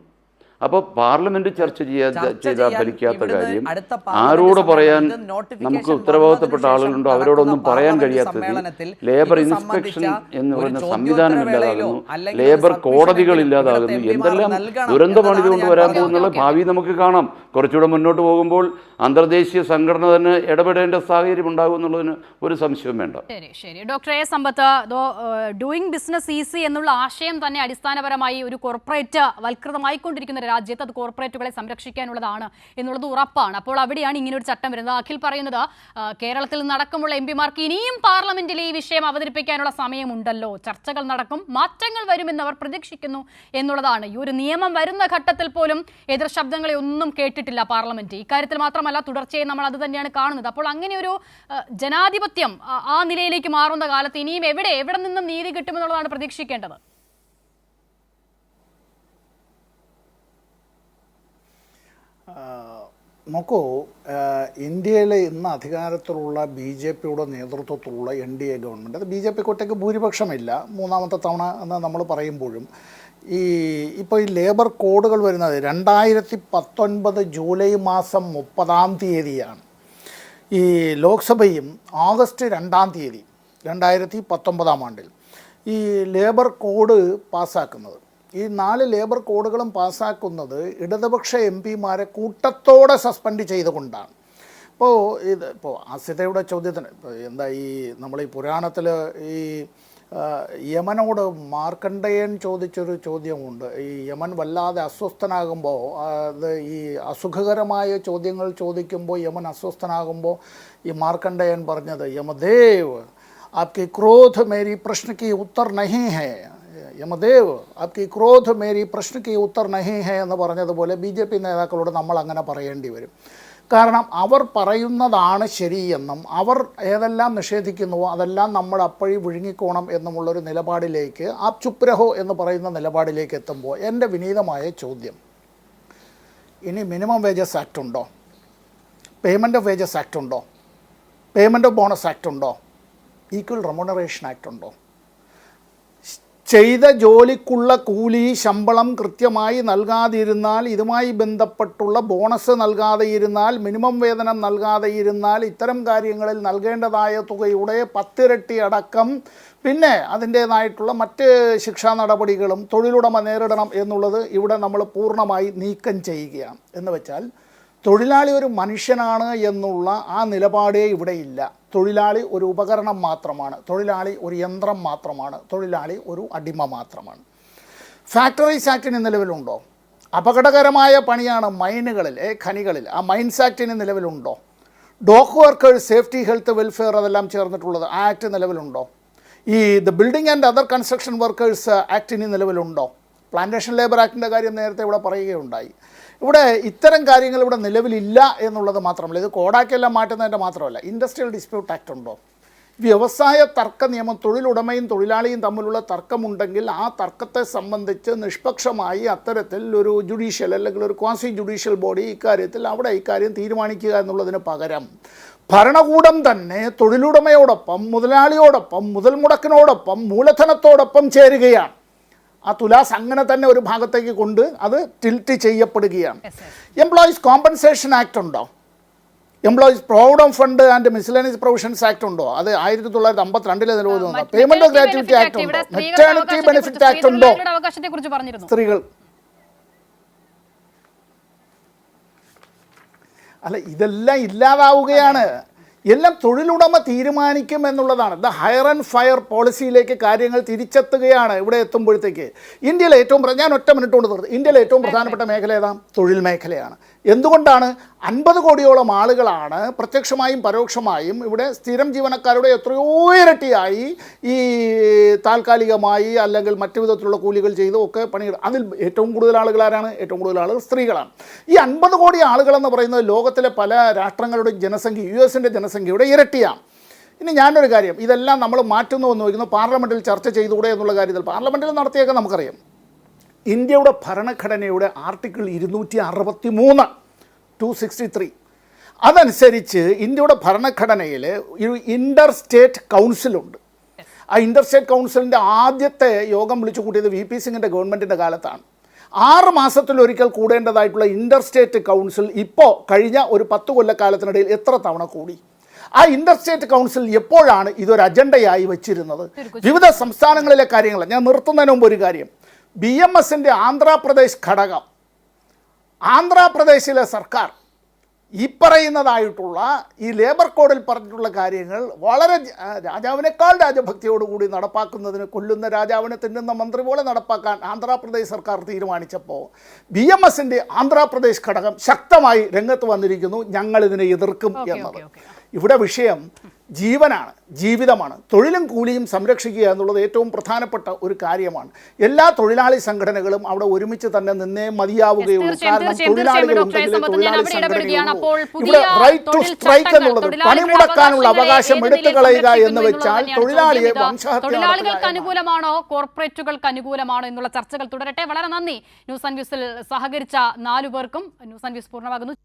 D: അപ്പോൾ പാർലമെന്റ് ചർച്ച ചെയ്താൽ ഫലിക്കാത്ത കാര്യം ആരോട് പറയാൻ നമുക്ക് ഉത്തരവാദിത്തപ്പെട്ട ആളുകളുണ്ടോ അവരോടൊന്നും പറയാൻ കഴിയാത്തത്. ലേബർ ഇൻസ്പെക്ഷൻ എന്ന് പറയുന്ന സംവിധാനം ഇല്ലാതാകുന്നു, ലേബർ കോടതികൾ ഇല്ലാതാകുന്നു. എന്തെല്ലാം ദുരന്തമാണ് ഇതുകൊണ്ട് വരാൻ പോകുന്നുള്ള ഭാവി നമുക്ക് കാണാം. കുറച്ചുകൂടെ മുന്നോട്ട് പോകുമ്പോൾ അന്തർദേശീയ സംഘടന തന്നെ ഇടപെടേണ്ട സാഹചര്യം ഉണ്ടാകും എന്നുള്ളതിന് ഒരു സംശയവും വേണ്ട.
A: ശരി doctor A Sampath, doing business easy എന്നുള്ള ആശയം തന്നെ അടിസ്ഥാനപരമായി ഒരു കോർപ്പറേറ്റ് വൽകൃതമായിക്കൊണ്ടിരിക്കുന്ന രാജ്യത്ത് അത് കോർപ്പറേറ്റുകളെ സംരക്ഷിക്കാനുള്ളതാണ് എന്നുള്ളത് ഉറപ്പാണ്. അപ്പോൾ അവിടെയാണ് ഇങ്ങനെ ഒരു ചട്ടം വരുന്നത്. അഖിൽ പറയുന്നത് കേരളത്തിൽ നടക്കുമുള്ള MP-മാർക്ക് ഇനിയും പാർലമെന്റിൽ ഈ വിഷയം അവതരിപ്പിക്കാനുള്ള സമയമുണ്ടല്ലോ, ചർച്ചകൾ നടക്കും, മാറ്റങ്ങൾ വരുമെന്ന് അവർ പ്രതീക്ഷിക്കുന്നു എന്നുള്ളതാണ്. ഈ ഒരു നിയമം വരുന്ന ഘട്ടത്തിൽ പോലും എതിർ ശബ്ദങ്ങളെ ഒന്നും കേട്ടിട്ടില്ല പാർലമെന്റ്. ഇക്കാര്യത്തിൽ മാത്രമല്ല, തുടർച്ചയായി നമ്മൾ അത് തന്നെയാണ് കാണുന്നത്. അപ്പോൾ അങ്ങനെ ഒരു ജനാധിപത്യം ആ നിലയിലേക്ക് മാറുന്ന കാലത്ത് ഇനിയും എവിടെ നിന്നും നീതി കിട്ടുമെന്നുള്ളതാണ് പ്രതീക്ഷിക്കേണ്ടത്.
C: നോക്കൂ, ഇന്ത്യയിലെ ഇന്ന് അധികാരത്തിലുള്ള BJPയുടെ നേതൃത്വത്തിലുള്ള NDA ഗവൺമെൻറ്, അത് BJPക്ക് ഒറ്റയ്ക്ക് ഭൂരിപക്ഷമില്ല, മൂന്നാമത്തെ തവണ എന്ന് നമ്മൾ പറയുമ്പോഴും ഇപ്പോൾ ഈ ലേബർ കോഡുകൾ വരുന്നത് 2019 ജൂലൈ മാസം 30-ാം തീയതിയാണ്. ഈ ലോക്സഭയും ഓഗസ്റ്റ് 2-ാം തീയതി 2019 ആണ്ടിൽ ഈ ലേബർ കോഡ് പാസ്സാക്കുന്നത്. ഈ 4 ലേബർ കോഡുകളും പാസ്സാക്കുന്നത് ഇടതുപക്ഷ MP-മാരെ കൂട്ടത്തോടെ സസ്പെൻഡ് ചെയ്തുകൊണ്ടാണ്. ഇപ്പോൾ ആസിതയുടെ ചോദ്യത്തിന് എന്താ ഈ നമ്മൾ ഈ പുരാണത്തിൽ ഈ യമനോട് മാർക്കണ്ഡേയൻ ചോദിച്ചൊരു ചോദ്യമുണ്ട്. ഈ യമൻ വല്ലാതെ അസ്വസ്ഥനാകുമ്പോൾ, അത് ഈ അസുഖകരമായ ചോദ്യങ്ങൾ ചോദിക്കുമ്പോൾ യമൻ അസ്വസ്ഥനാകുമ്പോൾ ഈ മാർക്കണ്ഡേയൻ പറഞ്ഞത്, യമദേവ് आपके क्रोध मेरी प्रश्न की उत्तर नहीं है, യമദേവ് आपकी क्रोध मेरी प्रश्न की उत्तर नहीं है എന്ന് പറഞ്ഞതുപോലെ BJP നേതാക്കളോട് നമ്മൾ അങ്ങനെ പറയേണ്ടി വരും. കാരണം അവർ പറയുന്നതാണ് ശരിയെന്നും അവർ ഏതെല്ലാം നിഷേധിക്കുന്നുവോ അതെല്ലാം നമ്മൾ അപ്പോഴി വിഴുങ്ങിക്കോണം എന്നുമുള്ളൊരു നിലപാടിലേക്ക്, ആപ് ചുപ് രഹോ എന്ന് പറയുന്ന നിലപാടിലേക്ക് എത്തുമ്പോൾ എൻ്റെ വിനീതമായ ചോദ്യം, ഇനി മിനിമം വേജസ് ആക്ട് ഉണ്ടോ? പേയ്മെൻറ്റ് ഓഫ് വേജസ് ആക്ട് ഉണ്ടോ? പേയ്മെൻറ്റ് ഓഫ് ബോണസ് ആക്ട് ഉണ്ടോ? ഈക്വൽ റെമ്യൂണറേഷൻ ആക്ട് ഉണ്ടോ? ചെയ്ത ജോലിക്കുള്ള കൂലി ശമ്പളം കൃത്യമായി നൽകാതിരുന്നാൽ, ഇതുമായി ബന്ധപ്പെട്ടുള്ള ബോണസ് നൽകാതെയിരുന്നാൽ, മിനിമം വേതനം നൽകാതെയിരുന്നാൽ, ഇത്തരം കാര്യങ്ങളിൽ നൽകേണ്ടതായ തുകയുടെ 10 ഇരട്ടി അടക്കം പിന്നെ അതിൻ്റേതായിട്ടുള്ള മറ്റ് ശിക്ഷാ നടപടികളും തൊഴിലുടമ നേരിടണം എന്നുള്ളത് ഇവിടെ നമ്മൾ പൂർണ്ണമായി നീക്കം ചെയ്യുകയാണ്. എന്ന് വെച്ചാൽ തൊഴിലാളി ഒരു മനുഷ്യനാണ് എന്നുള്ള ആ നിലപാടേ ഇവിടെയില്ല. തൊഴിലാളി ഒരു ഉപകരണം മാത്രമാണ്, തൊഴിലാളി ഒരു യന്ത്രം മാത്രമാണ്, തൊഴിലാളി ഒരു അടിമ മാത്രമാണ്. ഫാക്ടറീസ് ആക്ടിന് നിലവിലുണ്ടോ? അപകടകരമായ പണിയാണ് മൈനുകളിൽ, ഖനികളിൽ, ആ മൈൻസ് ആക്ടിന് നിലവിലുണ്ടോ? Dock workers safety health welfare അതെല്ലാം ചേർന്നിട്ടുള്ളത് ആ ആക്ട് നിലവിലുണ്ടോ? ഈ the building and other construction workers ആക്ടിന് നിലവിലുണ്ടോ? പ്ലാന്റേഷൻ ലേബർ ആക്ടിൻ്റെ കാര്യം നേരത്തെ ഇവിടെ പറയുകയുണ്ടായി. ഇവിടെ ഇത്തരം കാര്യങ്ങൾ ഇവിടെ നിലവിലില്ല എന്നുള്ളത് മാത്രമല്ല, ഇത് കോടാക്കെല്ലാം മാറ്റുന്നതിൻ്റെ മാത്രമല്ല, ഇൻഡസ്ട്രിയൽ ഡിസ്പ്യൂട്ട് ആക്ട് ഉണ്ടോ? വ്യവസായ തർക്ക നിയമം, തൊഴിലുടമയും തൊഴിലാളിയും തമ്മിലുള്ള തർക്കമുണ്ടെങ്കിൽ ആ തർക്കത്തെ സംബന്ധിച്ച് നിഷ്പക്ഷമായി അത്തരത്തിൽ ഒരു ജുഡീഷ്യൽ അല്ലെങ്കിൽ ഒരു ക്വാസി ജുഡീഷ്യൽ ബോഡി ഇക്കാര്യം തീരുമാനിക്കുക എന്നുള്ളതിന് പകരം ഭരണകൂടം തന്നെ തൊഴിലുടമയോടൊപ്പം, മുതലാളിയോടൊപ്പം, മുതൽ മുടക്കിനോടൊപ്പം, മൂലധനത്തോടൊപ്പം ചേരുകയാണ്. ആ തുലാസ് അങ്ങനെ തന്നെ ഒരു ഭാഗത്തേക്ക് കൊണ്ട് അത് ടിൽറ്റ് ചെയ്യപ്പെടുകയാണ്. എംപ്ലോയീസ് കോമ്പൻസേഷൻ ആക്ട് ഉണ്ടോ? Employees provident fund and miscellaneous provisions act ഉണ്ടോ? അത് 1952 നിലവിൽ വന്ന പേയ്മെന്റ് ഓഫ് ഗ്രാറ്റുവിറ്റി ആക്ട് ഉണ്ടോ? മെറ്റേണിറ്റി ബെനിഫിറ്റ് ആക്ട് ഉണ്ടോ? സ്ത്രീകൾ അല്ല, ഇതെല്ലാം ഇല്ലാതാവുകയാണ്. എല്ലാം തൊഴിലുടമ തീരുമാനിക്കും എന്നുള്ളതാണ്. ദ ഹയർ ആൻഡ് ഫയർ പോളിസിയിലേക്ക് കാര്യങ്ങൾ തിരിച്ചെത്തുകയാണ്. ഇവിടെ എത്തുമ്പോഴത്തേക്ക് ഇന്ത്യയിലെ ഞാൻ ഒറ്റ മിനിറ്റ് കൊണ്ട് തീർത്ത്, ഇന്ത്യയിലെ ഏറ്റവും പ്രധാനപ്പെട്ട മേഖല ഏതാ? തൊഴിൽ മേഖലയാണ്. എന്തുകൊണ്ടാണ്? 50 കോടിയോളം ആളുകളാണ് പ്രത്യക്ഷമായും പരോക്ഷമായും ഇവിടെ സ്ഥിരം ജീവനക്കാരുടെ എത്രയോ ഇരട്ടിയായി ഈ താൽക്കാലികമായി അല്ലെങ്കിൽ മറ്റു വിധത്തിലുള്ള കൂലികൾ ചെയ്തും ഒക്കെ പണികൾ. അതിൽ ഏറ്റവും കൂടുതൽ ആളുകൾ ആരാണ്? ഏറ്റവും കൂടുതൽ ആളുകൾ സ്ത്രീകളാണ്. ഈ 50 കോടി ആളുകളെന്ന് പറയുന്നത് ലോകത്തിലെ പല രാഷ്ട്രങ്ങളുടെയും ജനസംഖ്യ, US-ൻ്റെ ജനസംഖ്യയുടെ ഇരട്ടിയാണ്. ഇനി ഞാനൊരു കാര്യം, ഇതെല്ലാം നമ്മൾ മാറ്റുന്നു എന്ന് വയ്ക്കുന്നു, പാർലമെൻറ്റിൽ ചർച്ച ചെയ്തുകൂടെ എന്നുള്ള കാര്യത്തിൽ പാർലമെൻറ്റിൽ നടത്തിയൊക്കെ നമുക്കറിയാം. ഇന്ത്യയുടെ ഭരണഘടനയുടെ ആർട്ടിക്കിൾ 263 263 അതനുസരിച്ച് ഇന്ത്യയുടെ ഭരണഘടനയിൽ ഒരു ഇൻ്റർ സ്റ്റേറ്റ് കൗൺസിലുണ്ട്. ആ ഇൻ്റർ സ്റ്റേറ്റ് കൗൺസിലിൻ്റെ ആദ്യത്തെ യോഗം വിളിച്ചു കൂട്ടിയത് VP സിംഗിൻ്റെ ഗവൺമെൻറ്റിൻ്റെ കാലത്താണ്. 6 മാസത്തിലൊരിക്കൽ കൂടേണ്ടതായിട്ടുള്ള ഇൻ്റർ സ്റ്റേറ്റ് കൗൺസിൽ ഇപ്പോൾ കഴിഞ്ഞ ഒരു 10 കൊല്ലക്കാലത്തിനിടയിൽ എത്ര തവണ കൂടി? ആ ഇൻ്റർ സ്റ്റേറ്റ് കൗൺസിൽ എപ്പോഴാണ് ഇതൊരു അജണ്ടയായി വെച്ചിരുന്നത്? വിവിധ സംസ്ഥാനങ്ങളിലെ കാര്യങ്ങൾ. ഞാൻ നിർത്തുന്നതിന് മുമ്പ് ഒരു കാര്യം, BMS-ൻ്റെ ആന്ധ്രാപ്രദേശ് ഘടകം, ആന്ധ്രാപ്രദേശിലെ സർക്കാർ ഈ പറയുന്നതായിട്ടുള്ള ഈ ലേബർ കോഡിൽ പറഞ്ഞിട്ടുള്ള കാര്യങ്ങൾ വളരെ രാജാവിനേക്കാൾ രാജഭക്തിയോടുകൂടി നടപ്പാക്കുന്നതിന്, കൊല്ലുന്ന രാജാവിനെ തിന്നുന്ന മന്ത്രി പോലെ നടപ്പാക്കാൻ ആന്ധ്രാപ്രദേശ് സർക്കാർ തീരുമാനിച്ചപ്പോൾ BMS-ൻ്റെ ആന്ധ്രാപ്രദേശ് ഘടകം ശക്തമായി രംഗത്ത് വന്നിരിക്കുന്നു, ഞങ്ങളിതിനെ എതിർക്കും എന്നത്. ഇവിടെ വിഷയം ജീവനാണ്, ജീവിതമാണ്. തൊഴിലും കൂലിയും സംരക്ഷിക്കുക എന്നുള്ളത് ഏറ്റവും പ്രധാനപ്പെട്ട ഒരു കാര്യമാണ്. എല്ലാ തൊഴിലാളി സംഘടനകളും അവിടെ ഒരുമിച്ച് തന്നെ നിന്നേ മതിയാവുകയുള്ളൂ. കാരണം തൊഴിലാളികളുണ്ടെങ്കിൽ തൊഴിലാളി സംഘടനയുള്ളൂ. ഇവിടെ റൈറ്റ് ടു സ്ട്രൈക്ക് എന്നുള്ളത്, പണിമുടക്കാനുള്ള അവകാശം എടുത്തു കളയുക എന്ന് വെച്ചാൽ തൊഴിലാളിയെ
A: തൊഴിലാളികൾക്ക് അനുകൂലമാണോ കോർപ്പറേറ്റുകൾക്ക് അനുകൂലമാണോ എന്നുള്ള ചർച്ചകൾ തുടരട്ടെ. വളരെ നന്ദി. ന്യൂസ് ആൻഡ് വ്യൂസിൽ സഹകരിച്ച 4 പേർക്കും. ന്യൂസ് ആൻഡ് വ്യൂസ് പൂർണ്ണമാകുന്നു.